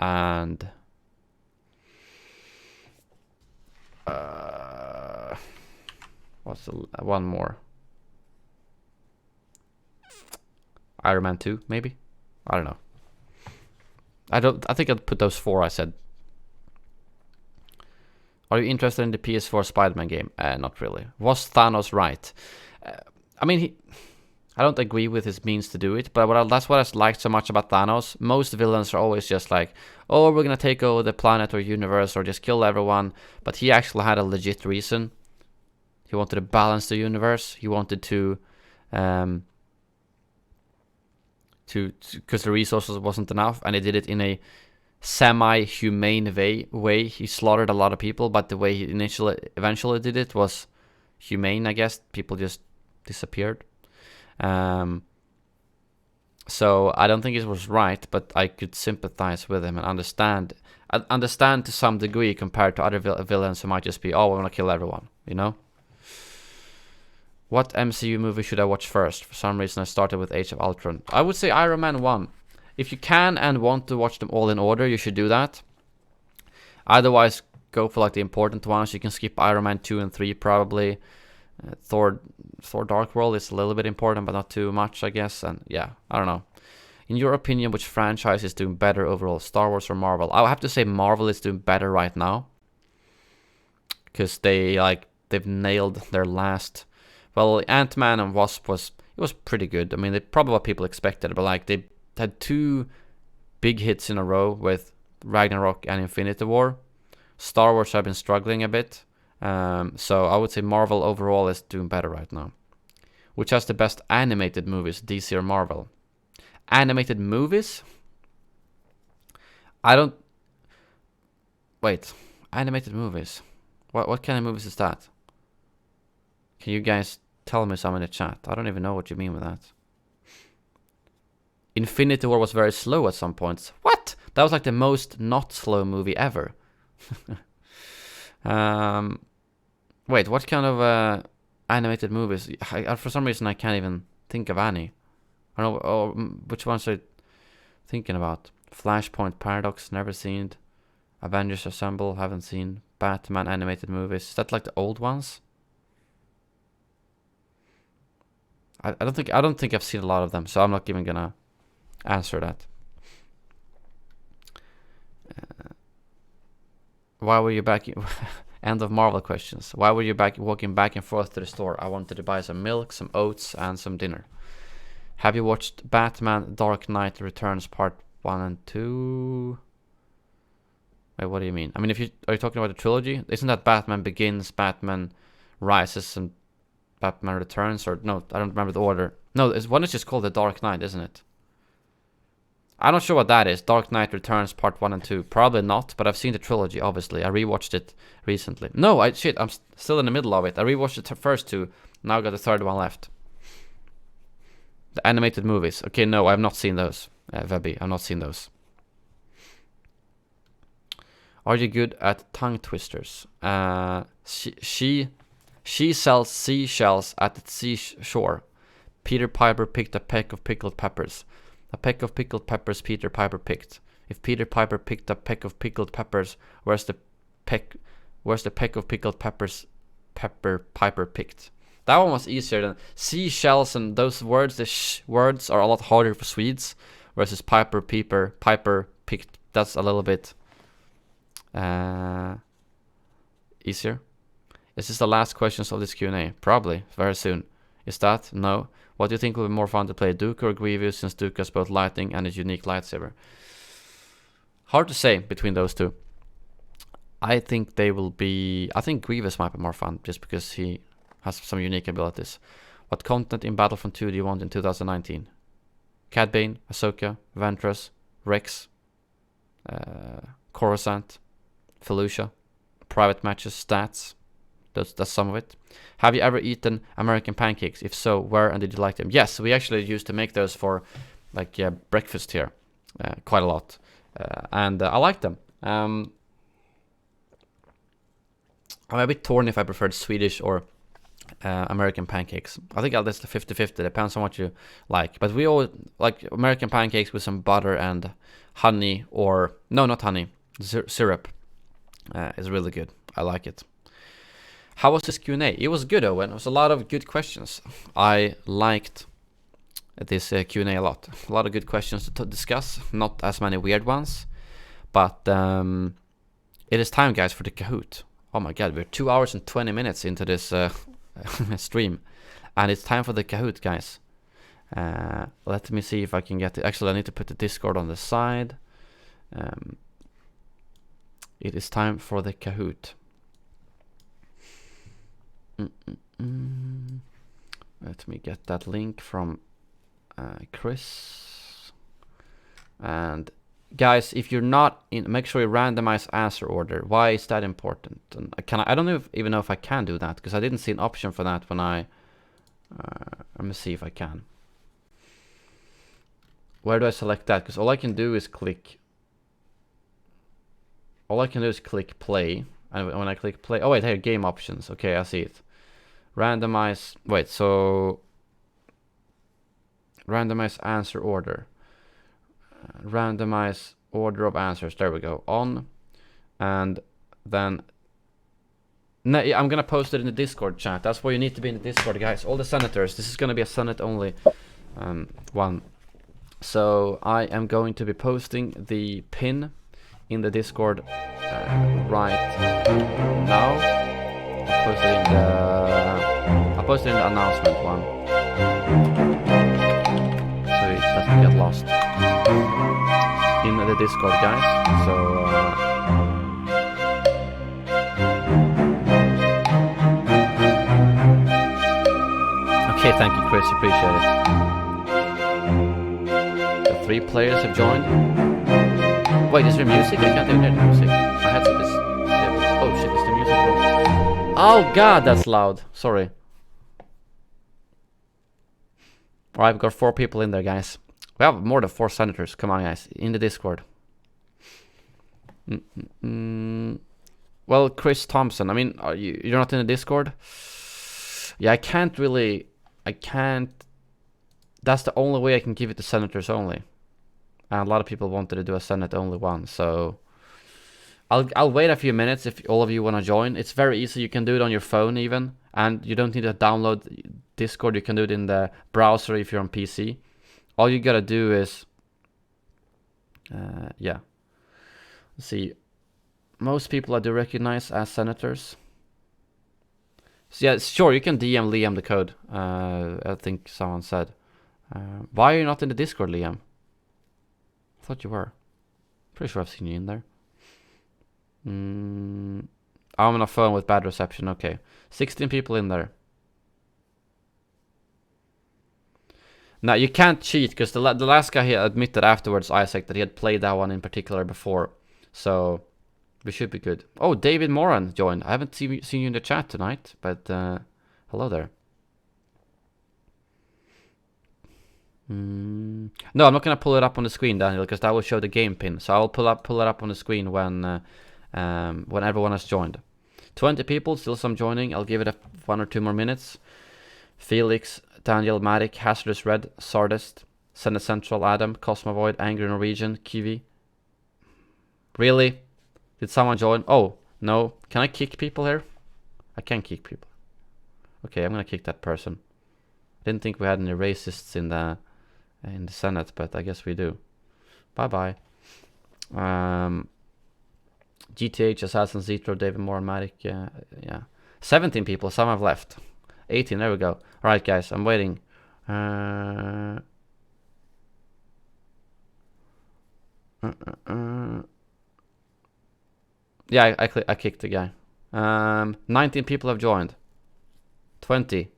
and... what's the one more? Iron Man 2, maybe? I don't know. I think I'd put those 4 I said. Are you interested in the PS4 Spider-Man game? Not really. Was Thanos right? I mean, I don't agree with his means to do it, but that's what I liked so much about Thanos. Most villains are always just like, oh, we're gonna take over the planet or universe or just kill everyone. But he actually had a legit reason. He wanted to balance the universe. He wanted to because the resources wasn't enough, and he did it in a semi-humane way. He slaughtered a lot of people, but the way he eventually did it was humane, I guess. People just disappeared. So I don't think it was right, but I could sympathize with him and understand to some degree compared to other villains who might just be, oh, we're gonna kill everyone, you know? What MCU movie should I watch first? For some reason I started with Age of Ultron. I would say Iron Man 1. If you can and want to watch them all in order, you should do that. Otherwise, go for like the important ones. You can skip Iron Man 2 and 3 probably. Thor Dark World is a little bit important, but not too much, I guess. And yeah, I don't know. In your opinion, which franchise is doing better overall, Star Wars or Marvel? I would have to say Marvel is doing better right now. Because they've nailed their last... Well, Ant-Man and Wasp was pretty good. I mean, they probably what people expected, but like they had 2 big hits in a row with Ragnarok and Infinity War. Star Wars have been struggling a bit. So I would say Marvel overall is doing better right now. Which has the best animated movies, DC or Marvel? Animated movies? I Wait, animated movies. What kind of movies is that? Can you guys tell me some in the chat? I don't even know what you mean with that. Infinity War was very slow at some points. What? That was like the most not slow movie ever. Wait, what kind of animated movies? For some reason I can't even think of any. I don't know which ones are you thinking about. Flashpoint Paradox, never seen. Avengers Assemble, haven't seen. Batman animated movies. Is that like the old ones? I don't think I've seen a lot of them, so I'm not even gonna answer that. Why were you back? End of Marvel questions. Why were you walking back and forth to the store? I wanted to buy some milk, some oats, and some dinner. Have you watched Batman Dark Knight Returns Part 1 and 2? Wait, what do you mean? I mean, are you talking about the trilogy? Isn't that Batman Begins, Batman Rises, and Batman Returns? Or no, I don't remember the order. No, one is just called The Dark Knight, isn't it? I'm not sure what that is. Dark Knight Returns Part 1 and 2. Probably not, but I've seen the trilogy, obviously. I rewatched it recently. No, I'm still in the middle of it. I rewatched the first two. Now I got the third one left. The animated movies. Okay, no, I've not seen those. Webby, I've not seen those. Are you good at tongue twisters? She sells seashells at the seashore. Peter Piper picked a peck of pickled peppers. A peck of pickled peppers Peter Piper picked. If Peter Piper picked a peck of pickled peppers, where's the peck of pickled peppers Piper picked? That one was easier than seashells, and those words, the sh words are a lot harder for Swedes, versus Piper picked. That's a little bit easier. Is this the last questions of this Q&A? Probably, very soon. Is that? No. What do you think will be more fun to play, Dooku or Grievous, since Dooku has both lightning and a unique lightsaber? Hard to say between those two. I think Grievous might be more fun, just because he has some unique abilities. What content in Battlefront 2 do you want in 2019? Cad Bane, Ahsoka, Ventress, Rex, Coruscant, Felucia, private matches, stats. That's some of it. Have you ever eaten American pancakes? If so, where and did you like them? Yes, we actually used to make those for like breakfast here, quite a lot, and I like them. I'm a bit torn if I preferred Swedish or American pancakes. I think that's the 50-50, depends on what you like. But we all like American pancakes with some butter and honey, or no, not honey, syrup. It's really good. I like it. How was this Q&A? It was good, Owen. It was a lot of good questions. I liked this Q&A a lot. A lot of good questions to discuss. Not as many weird ones. But it is time, guys, for the Kahoot. Oh my god, we're 2 hours and 20 minutes into this stream. And it's time for the Kahoot, guys. Let me see if I can get it. Actually, I need to put the Discord on the side. It is time for the Kahoot. Let me get that link from Chris. And guys, if you're not in, make sure you randomize answer order. Why is that important? And I don't even know if I can do that, because I didn't see an option for that when I let me see if I can. Where do I select that? Because all I can do is click play. And when I click play, oh wait, here, game options. Okay, I see it. Randomize, wait, so randomize answer order. Randomize order of answers, there we go, on. And then, I'm gonna post it in the Discord chat. That's why you need to be in the Discord, guys. All the senators, this is gonna be a Senate only one. So I am going to be posting the pin in the Discord right now. I'll post it in the announcement one, so it doesn't get lost in the Discord, guys. So okay, thank you, Chris, appreciate it. The 3 players have joined. Wait, is there music? I can't even hear the music. My headset is Oh god, that's loud. Sorry. Alright, we've got 4 people in there, guys. We have more than 4 senators. Come on, guys. In the Discord. Well, Chris Thompson. I mean, you're not in the Discord? Yeah, I can't really... I can't... That's the only way I can give it to senators only. And a lot of people wanted to do a Senate only one, so... I'll wait a few minutes if all of you want to join. It's very easy. You can do it on your phone even. And you don't need to download Discord. You can do it in the browser if you're on PC. All you gotta do is... yeah. Let's see. Most people I do recognize as senators. So yeah, sure, you can DM Liam the code. I think someone said. Why are you not in the Discord, Liam? I thought you were. Pretty sure I've seen you in there. I'm on a phone with bad reception. Okay. 16 people in there. Now, you can't cheat, because the last guy he admitted afterwards, Isaac, that he had played that one in particular before. So, we should be good. Oh, David Moran joined. I haven't seen you in the chat tonight, but hello there. No, I'm not going to pull it up on the screen, Daniel, because that will show the game pin. So I'll pull it up on the screen when everyone has joined. 20 people, still some joining. I'll give it 1 or 2 more minutes. Felix, Daniel, Matic, Hazardous Red, Sardist, Senate Central, Adam, Cosmovoid, Angry Norwegian, Kiwi. Really? Did someone join? Oh, no. Can I kick people here? I can kick people. Okay, I'm gonna kick that person. I didn't think we had any racists in the Senate, but I guess we do. Bye-bye. GTH, Assassin, Zetro, David Moore, Matic, yeah. 17 people, some have left. 18, there we go. Alright, guys, I'm waiting. Yeah, I kicked the guy. 19 people have joined. 20.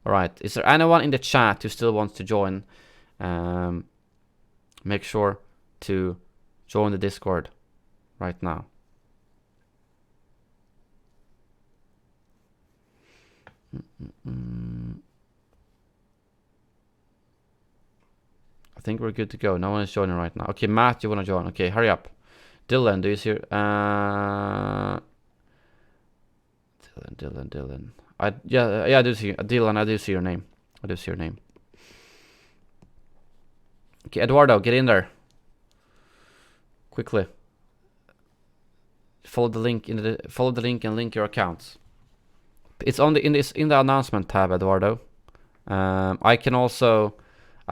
Alright, is there anyone in the chat who still wants to join? Make sure to join the Discord right now. I think we're good to go. No one is joining right now. Okay, Matt, you want to join? Okay, hurry up. Dylan, do you see... Dylan. Yeah, I do see... Dylan, I do see your name. Okay, Eduardo, get in there. Quickly. Follow the link and link your accounts. It's on in the announcement tab, Eduardo. I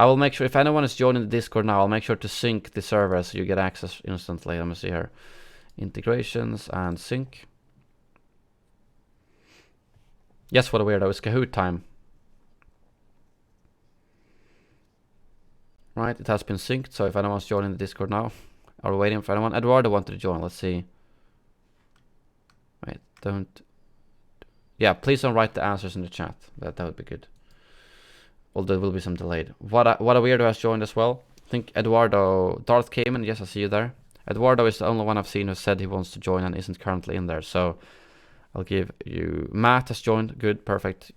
will make sure, if anyone is joining the Discord now, I'll make sure to sync the server so you get access instantly. Let me see here. Integrations and sync. Yes, what a weirdo. It's Kahoot time. Right, it has been synced, so if anyone's joining the Discord now, or waiting for anyone. Eduardo wanted to join, let's see. Wait, don't... Yeah, please don't write the answers in the chat. That would be good. Although there will be some delayed. What a weirdo has joined as well. I think Eduardo... Darth Cayman, yes, I see you there. Eduardo is the only one I've seen who said he wants to join and isn't currently in there, so... I'll give you... Matt has joined, good, perfect.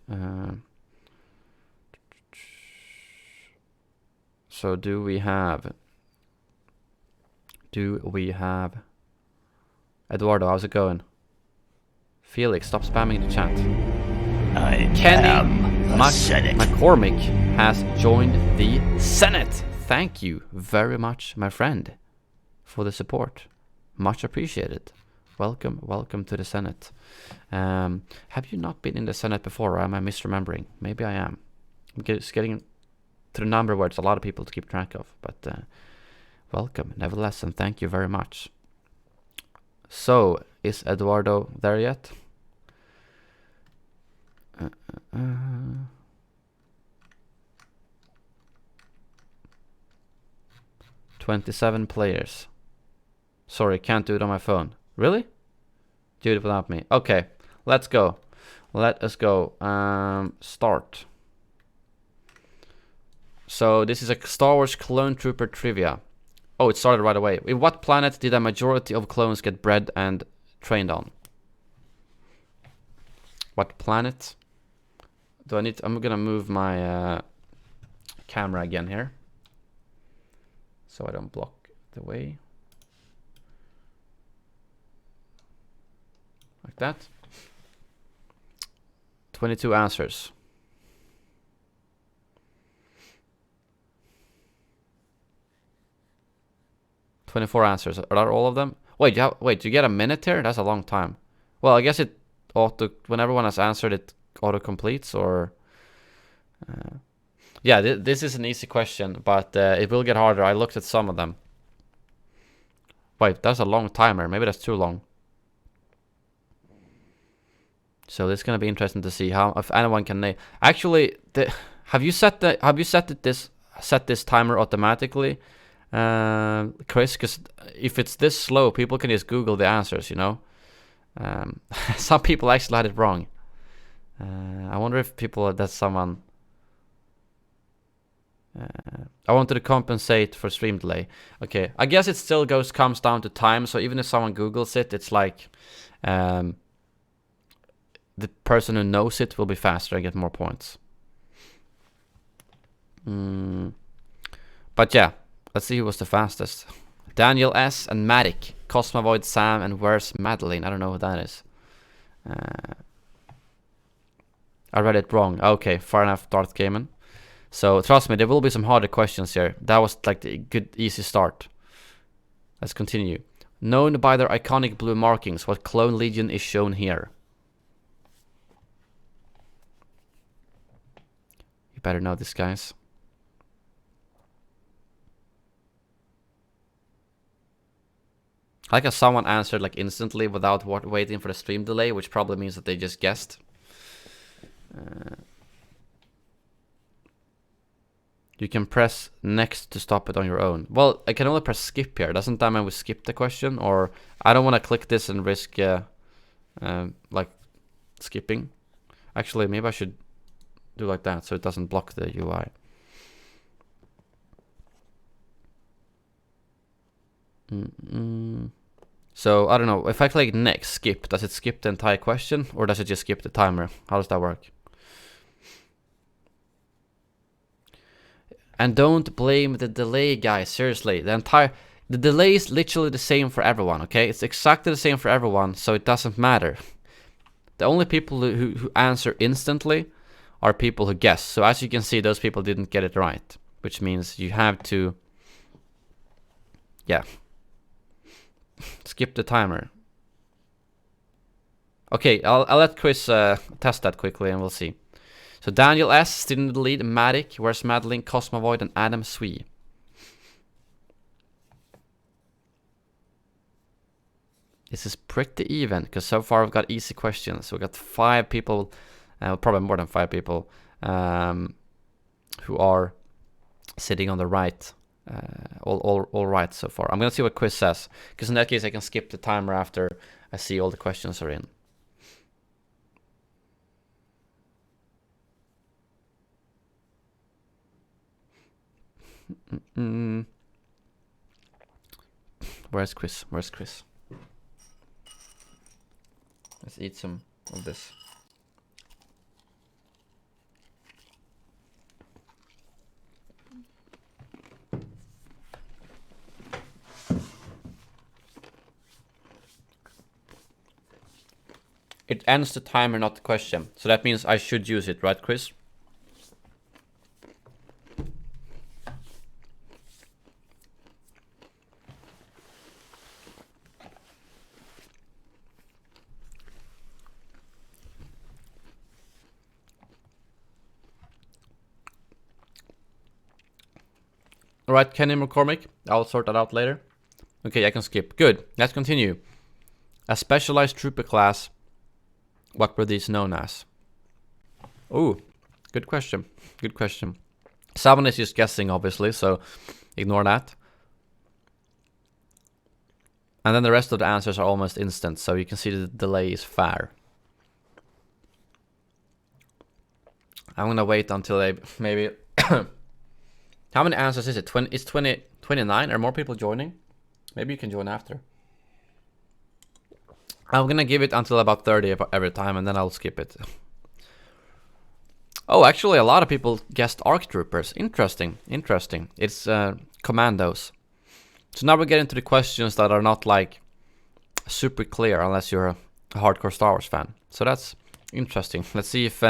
So do we have... Eduardo, how's it going? Felix, stop spamming the chat. Kenny McCormick has joined the Senate. Thank you very much, my friend, for the support. Much appreciated. Welcome to the Senate. Have you not been in the Senate before, or am I misremembering? Maybe I am. I'm just getting to the number where it's a lot of people to keep track of, but welcome, nevertheless, and thank you very much. So, is Eduardo there yet? 27 players. Sorry, can't do it on my phone. Really? Do it without me. Okay, let's go. Let us go. Start. So this is a Star Wars Clone Trooper trivia. Oh, it started right away. In what planet did a majority of clones get bred and trained on? What planet? Do I need to, I'm gonna move my camera again here, so I don't block the way. Like that. 22 answers. "24 answers. Are that all of them? Wait, wait, you get a minute here? That's a long time. Well, I guess it when everyone has answered, it auto completes, or yeah, this is an easy question, but it will get harder. I looked at some of them. Wait, that's a long timer. Maybe that's too long. So this is gonna be interesting to see how if anyone can name. Actually, have you set this timer automatically, Chris? Because if it's this slow, people can just Google the answers, you know. Some people actually had it wrong. I wonder if that's someone. I wanted to compensate for stream delay. Okay, I guess it still comes down to time. So even if someone Googles it, it's like the person who knows it will be faster and get more points. But yeah, let's see who was the fastest. Daniel S. and Matic, Cosmovoid, Zammb, and Where's Madeline? I don't know who that is. I read it wrong. Okay, fair enough, Darth Gaiman. So trust me, there will be some harder questions here. That was like the good, easy start. Let's continue. Known by their iconic blue markings, what clone legion is shown here? You better know this, guys. I like how someone answered like instantly without waiting for the stream delay, which probably means that they just guessed. You can press next to stop it on your own. Well, I can only press skip here. Doesn't that mean we skip the question? Or I don't want to click this and risk like skipping. Actually, maybe I should do like that so it doesn't block the UI. So I don't know, if I click next, skip, does it skip the entire question or does it just skip the timer? How does that work? And don't blame the delay, guys, seriously. The delay is literally the same for everyone, okay? It's exactly the same for everyone, so it doesn't matter. The only people who answer instantly are people who guess. So as you can see, those people didn't get it right, which means you have to, yeah, skip the timer. Okay, I'll let Chris test that quickly and we'll see. So Daniel S. still in the lead. Matic, Where's Madeline, Cosmovoid, and Adam Swee. This is pretty even because so far we've got easy questions. So we've got 5 people, probably more than 5 people, who are sitting on the right. All right so far. I'm gonna see what Chris says, because in that case I can skip the timer after I see all the questions are in. Where's Chris? Where's Chris? Let's eat some of this. It ends the timer, not the question. So that means I should use it, right, Chris? Alright, Kenny McCormick. I'll sort that out later. Okay, I can skip. Good. Let's continue. A specialized trooper class. What were these known as? Oh, good question. Good question. Someone is just guessing, obviously, so ignore that. And then the rest of the answers are almost instant, so you can see the delay is fair. I'm gonna wait until they maybe... How many answers is it? It's 29? Are more people joining? Maybe you can join after. I'm gonna give it until about 30 every time, and then I'll skip it. Oh, actually, a lot of people guessed ARC Troopers. Interesting, interesting. It's Commandos. So now we get into the questions that are not like super clear unless you're a hardcore Star Wars fan. So that's interesting. Let's see if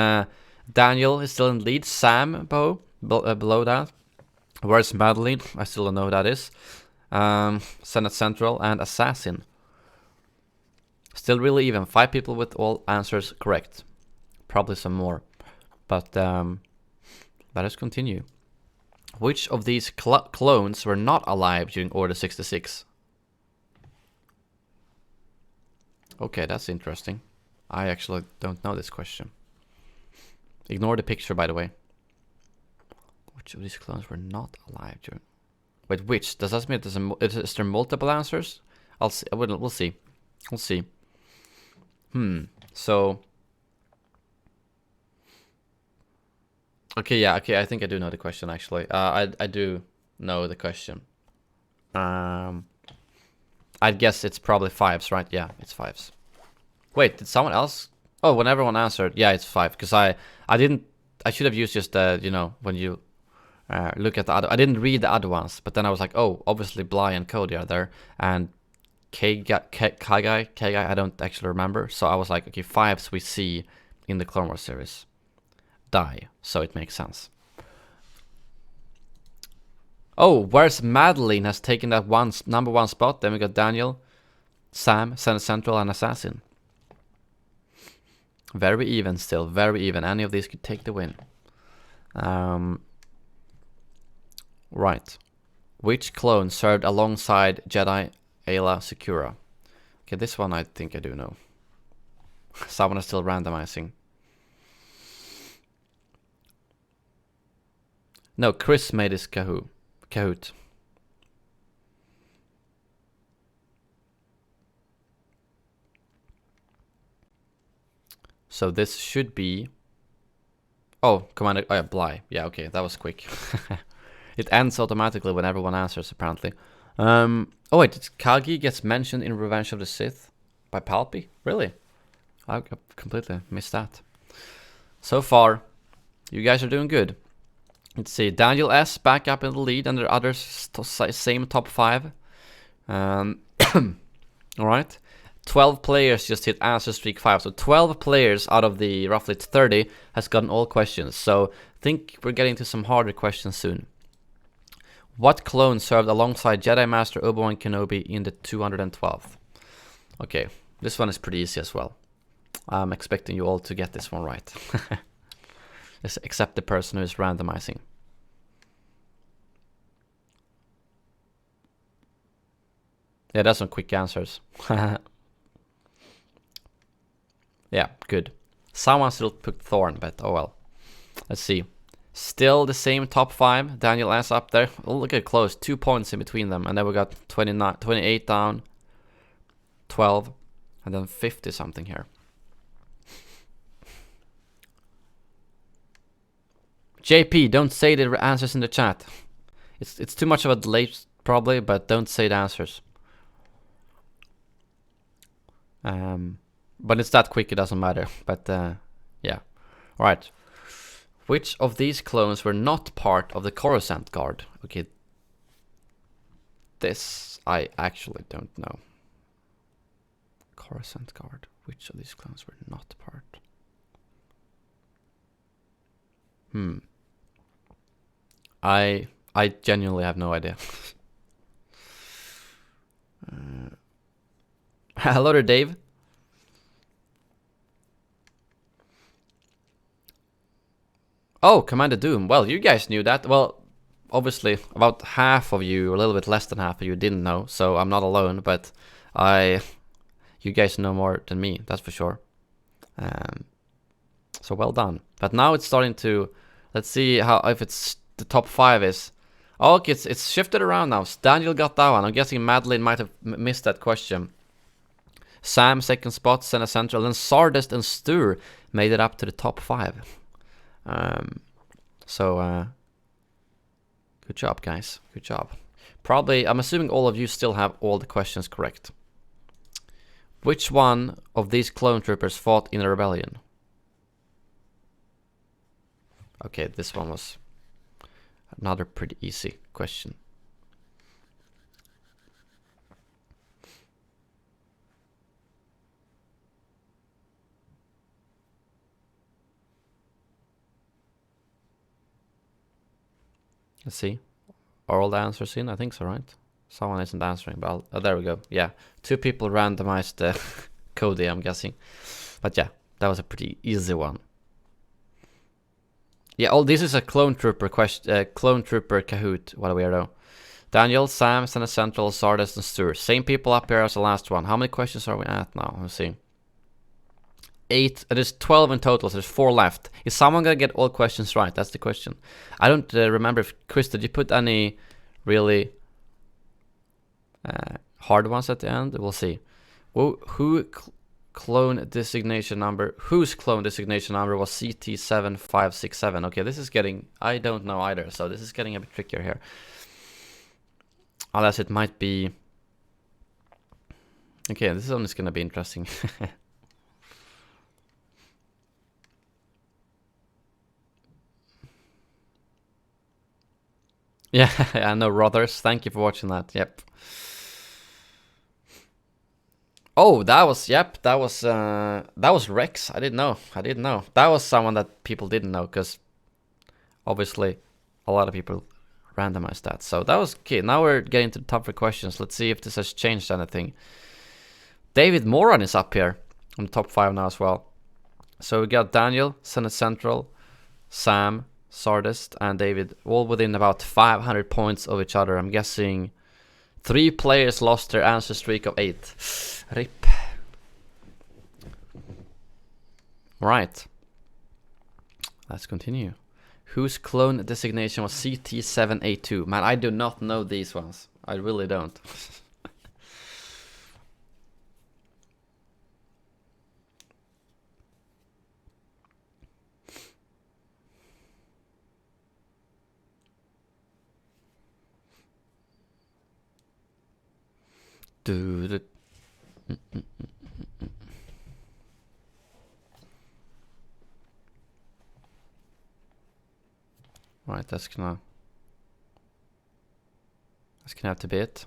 Daniel is still in the lead. Zammb below that. Where's Madeline? I still don't know who that is. Senate Central and Assassin. Still really even. 5 people with all answers correct. Probably some more. But let us continue. Which of these clones were not alive during Order 66? Okay, that's interesting. I actually don't know this question. Ignore the picture, by the way. Which of these clones were not alive during... Wait, which? Does that mean is there multiple answers? I'll see. We'll see. We'll see. So... Okay, yeah, okay, I think I do know the question, actually. I do know the question. I'd guess it's probably 5s, right? Yeah, it's 5s. Wait, did someone else? Oh, when everyone answered, yeah, it's 5. Because I should have used just, you know, when you look at the other... I didn't read the other ones, but then I was like, oh, obviously Bly and Cody are there. And K-Guy, I don't actually remember. So I was like, okay, 5s we see in the Clone Wars series. Die, so it makes sense. Oh, where's Madeline has taken that number 1 spot. Then we got Daniel, Sam, Senate Central, and Assassin. Very even still, very even. Any of these could take the win. Right. Which clone served alongside Jedi Ayla Secura? Okay, this one I think I do know. Someone is still randomizing. No, Chris made his Kahoot. So this should be... Oh, Commander... Oh yeah, Bly. Yeah, okay, that was quick. It ends automatically when everyone answers, apparently. Oh wait, Kagi gets mentioned in Revenge of the Sith by Palpy? Really? I completely missed that. So far, you guys are doing good. Let's see, Daniel S. back up in the lead, and the others same top 5. Alright. 12 players just hit answer streak 5. So 12 players out of the roughly 30 has gotten all questions. So I think we're getting to some harder questions soon. What clone served alongside Jedi Master Obi-Wan Kenobi in the 212th? Okay, this one is pretty easy as well. I'm expecting you all to get this one right. Except the person who is randomizing. Yeah, that's some quick answers. Yeah, good. Someone still put Thorn, but oh well. Let's see. Still the same top 5. Daniel S up there. Oh, look at close. 2 points in between them. And then we got 28 down. 12. And then 50 something here. JP, don't say the answers in the chat. It's too much of a delay probably, but don't say the answers. But it's that quick, it doesn't matter. But yeah. Alright. Which of these clones were not part of the Coruscant Guard? Okay. This I actually don't know. Coruscant Guard. Which of these clones were not part? I genuinely have no idea. Hello there, Dave. Oh, Commander Doom. Well, you guys knew that. Well, obviously, about half of you, or a little bit less than half of you, didn't know. So I'm not alone, but you guys know more than me, that's for sure. So well done. But now it's starting to... Let's see how if it's the top 5 is. Oh, okay, it's shifted around now. Daniel got that one. I'm guessing Madeline might have missed that question. Sam, second spot, Senna Central. And Sardest and Stur made it up to the top 5. So good job, guys. Good job. Probably, I'm assuming all of you still have all the questions correct. Which one of these clone troopers fought in a rebellion? Okay, this one was another pretty easy question. Let's see. Are all the answers in? I think so, right? Someone isn't answering, but oh, there we go. Yeah, 2 people randomized Cody, I'm guessing. But yeah, that was a pretty easy one. Yeah, oh, this is a clone trooper question. Clone trooper Kahoot. What a weirdo. Daniel, Sam, Senate Central, Sardest, and Stuart. Same people up here as the last one. How many questions are we at now? Let's see. 8. There's 12 in total, so there's 4 left. Is someone gonna get all questions right? That's the question. I don't remember if Chris, did you put any really hard ones at the end? We'll see. Whose clone designation number was CT7567? Okay, this is getting, I don't know either, so this is getting a bit trickier here. Unless it might be, okay, this one is gonna be interesting. Yeah, I know, Rothers. Thank you for watching that. Yep. Oh, that was Rex. I didn't know. That was someone that people didn't know, because obviously a lot of people randomized that. So that was okay. Now we're getting to the tougher questions. Let's see if this has changed anything. David Moran is up here on the top 5 now as well. So we got Daniel, Senate Central, Sam, Sardist, and David, all within about 500 points of each other. I'm guessing 3 players lost their answer streak of 8. RIP. Right. Let's continue. Whose clone designation was CT782? Man, I do not know these ones. I really don't. Dude. Right, that's gonna have to be it.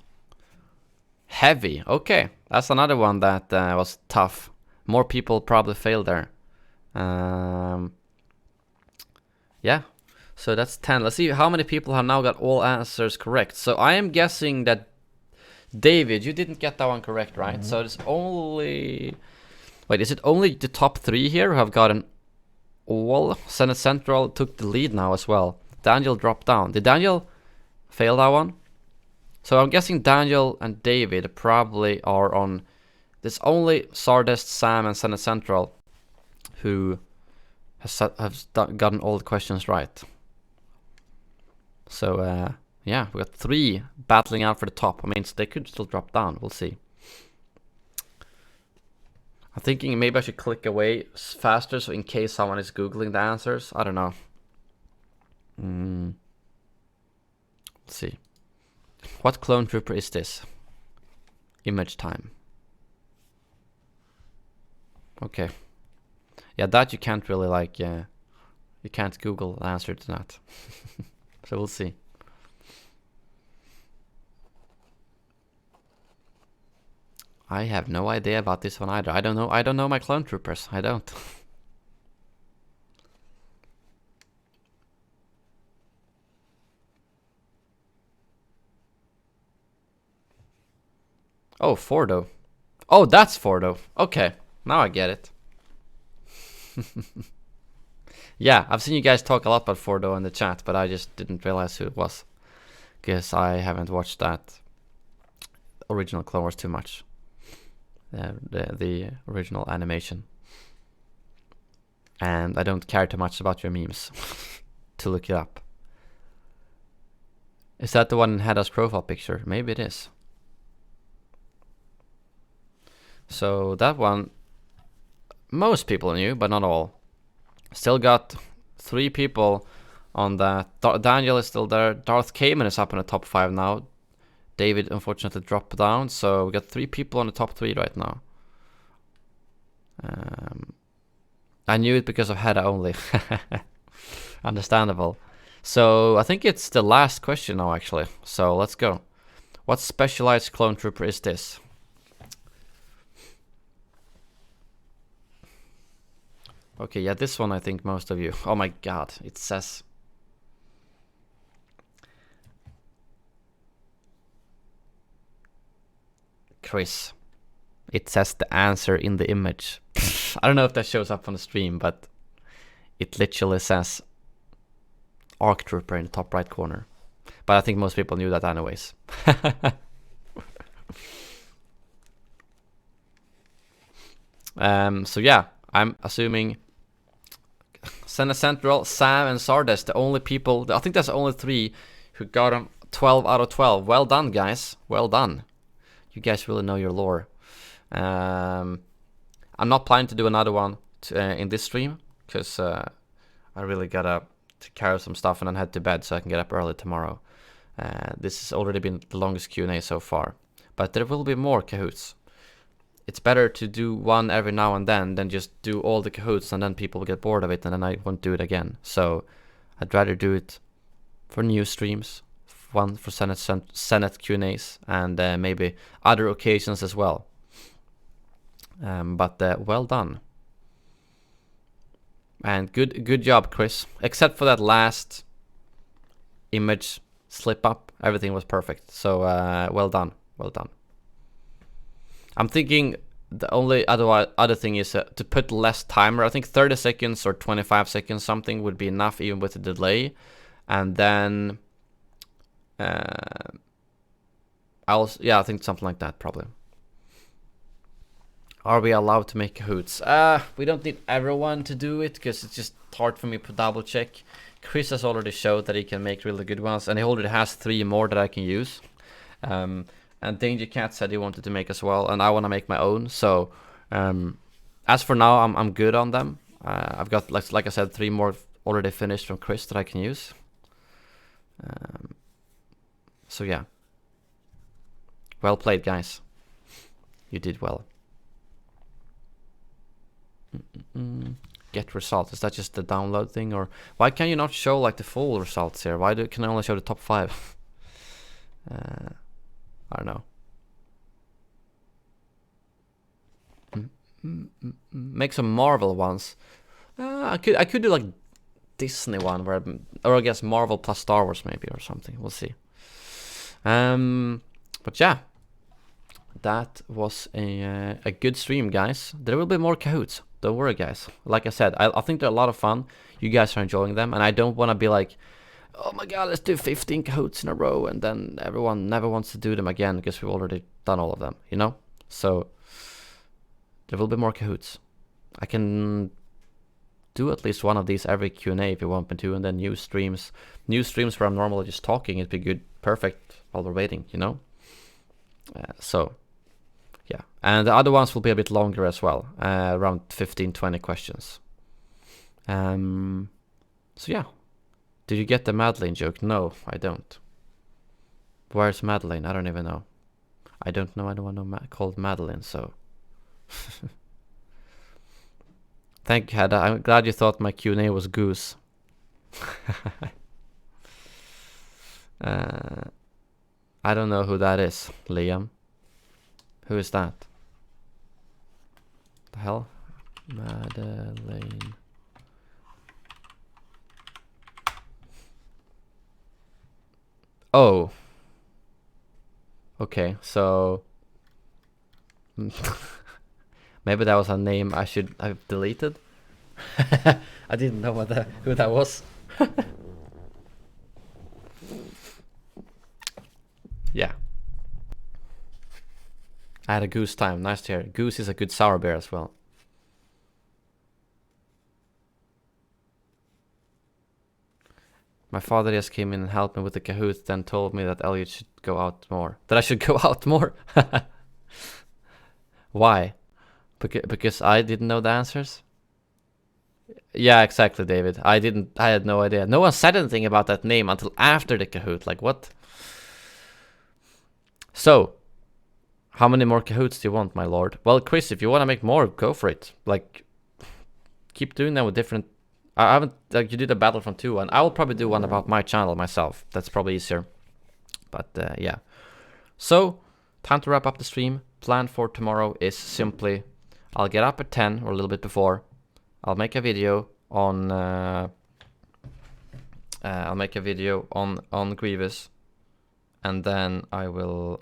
Heavy. Okay, that's another one that was tough. More people probably failed there. Yeah. So that's 10. Let's see how many people have now got all answers correct. So I am guessing that David, you didn't get that one correct, right? So it's only... Wait, is it only the top 3 here who have gotten all? Senate Central took the lead now as well. Daniel dropped down. Did Daniel fail that one? So I'm guessing Daniel and David probably are on... There's only Sardest, Sam, and Senate Central who have gotten all the questions right. So, yeah, we got 3 battling out for the top. I mean, they could still drop down. We'll see. I'm thinking maybe I should click away faster, so in case someone is Googling the answers. I don't know. Let's see. What clone trooper is this? Image time. Okay. Yeah, that you can't really like, you can't Google the answer to that. So we'll see. I have no idea about this one either. I don't know my clone troopers. I don't. Oh, Fordo. Oh, that's Fordo. Okay, now I get it. Yeah, I've seen you guys talk a lot about Fordo in the chat, but I just didn't realize who it was. Because I haven't watched that original Clone Wars too much. The original animation. And I don't care too much about your memes to look it up. Is that the one in Hedda's profile picture? Maybe it is. So that one, most people knew, but not all. Still got 3 people on that. Daniel is still there. Darth Cayman is up in the top 5 now. David unfortunately dropped down, so we got 3 people on the top 3 right now. I knew it because of Hedda only. Understandable. So I think it's the last question now, actually. So let's go. What specialized clone trooper is this? Okay, yeah, this one I think most of you. Oh my god, it says. Chris. It says the answer in the image. I don't know if that shows up on the stream, but it literally says Arc Trooper in the top right corner. But I think most people knew that anyways. So yeah, I'm assuming Senate Central, Zammb, and Sardes, the only people, I think there's only 3 who got them 12 out of 12. Well done, guys. Well done. You guys really know your lore. I'm not planning to do another one in this stream, because I really gotta take care of some stuff and then head to bed so I can get up early tomorrow. This has already been the longest Q&A so far, but there will be more Kahoots. It's better to do one every now and then than just do all the Kahoots and then people will get bored of it and then I won't do it again. So I'd rather do it for new streams, one for Senate Q&As, and maybe other occasions as well. But well done. And good job, Chris. Except for that last image slip up, everything was perfect. So well done, well done. I'm thinking the only other thing is to put less timer. I think 30 seconds or 25 seconds something would be enough, even with the delay. And then I think something like that probably. Are we allowed to make Kahoots? We don't need everyone to do it because it's just hard for me to double check. Chris has already showed that he can make really good ones, and he already has 3 more that I can use. And Danger Cat said he wanted to make as well, and I want to make my own. So as for now, I'm good on them. I've got like I said 3 more already finished from Chris that I can use. So yeah, well played, guys. You did well. Get results. Is that just the download thing, or why can you not show like the full results here? Why can I only show the top 5? I don't know. Make some Marvel ones. I could do like Disney one where, or I guess Marvel plus Star Wars maybe or something. We'll see. But yeah, that was a good stream, guys. There will be more Kahoots. Don't worry, guys. Like I said, I think they're a lot of fun. You guys are enjoying them, and I don't want to be like, oh my god, let's do 15 Kahoots in a row, and then everyone never wants to do them again because we've already done all of them, you know? So there will be more Kahoots. I can do at least one of these every Q&A if you want me to, and then new streams where I'm normally just talking. It'd be good, perfect while we're waiting, you know? So yeah, and the other ones will be a bit longer as well, around 15-20 questions. So yeah, did you get the Madeline joke? No, I don't. Where's Madeline? I don't even know. I don't know anyone called Madeline, so thank you, Hedda. I'm glad you thought my Q&A was Goose. I don't know who that is, Liam. Who is that? The hell? Madeline. Oh. Okay, so maybe that was a name I should have deleted. I didn't know who that was. Yeah. I had a Goose time. Nice to hear. Goose is a good sour beer as well. My father just came in and helped me with the Kahoot, then told me that Elliot should go out more. That I should go out more? Why? Because I didn't know the answers? Yeah, exactly, David. I had no idea. No one said anything about that name until after the Kahoot. Like, what? So, How many more Kahoots do you want, my lord? Well, Chris, if you want to make more, go for it. Like, keep doing that with different... I haven't... Like, you did a Battlefront 2 one. I will probably do one about my channel myself. That's probably easier. But, yeah. So, time to wrap up the stream. Plan for tomorrow is simply... I'll get up at 10 or a little bit before. I'll make a video on... I'll make a video on Grievous. And then I will...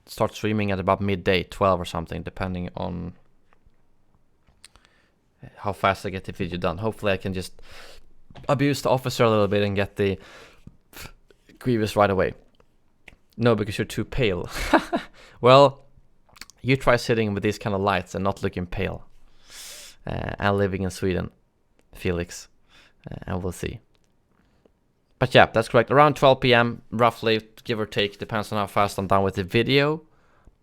start streaming at about midday, 12 or something, depending on how fast I get the video done. Hopefully I can just abuse the officer a little bit and get the Grievous right away. No, because you're too pale. Well, you try sitting with these kind of lights and not looking pale. And living in Sweden, Felix. And we'll see. But yeah, that's correct. Around 12 p.m, roughly, give or take, depends on how fast I'm done with the video.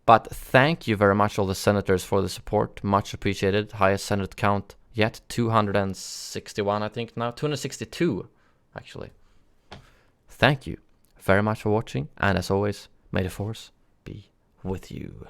But thank you very much, all the senators, for the support. Much appreciated. Highest senate count yet. 261, I think now. 262, actually. Thank you very much for watching. And as always, may the force be with you.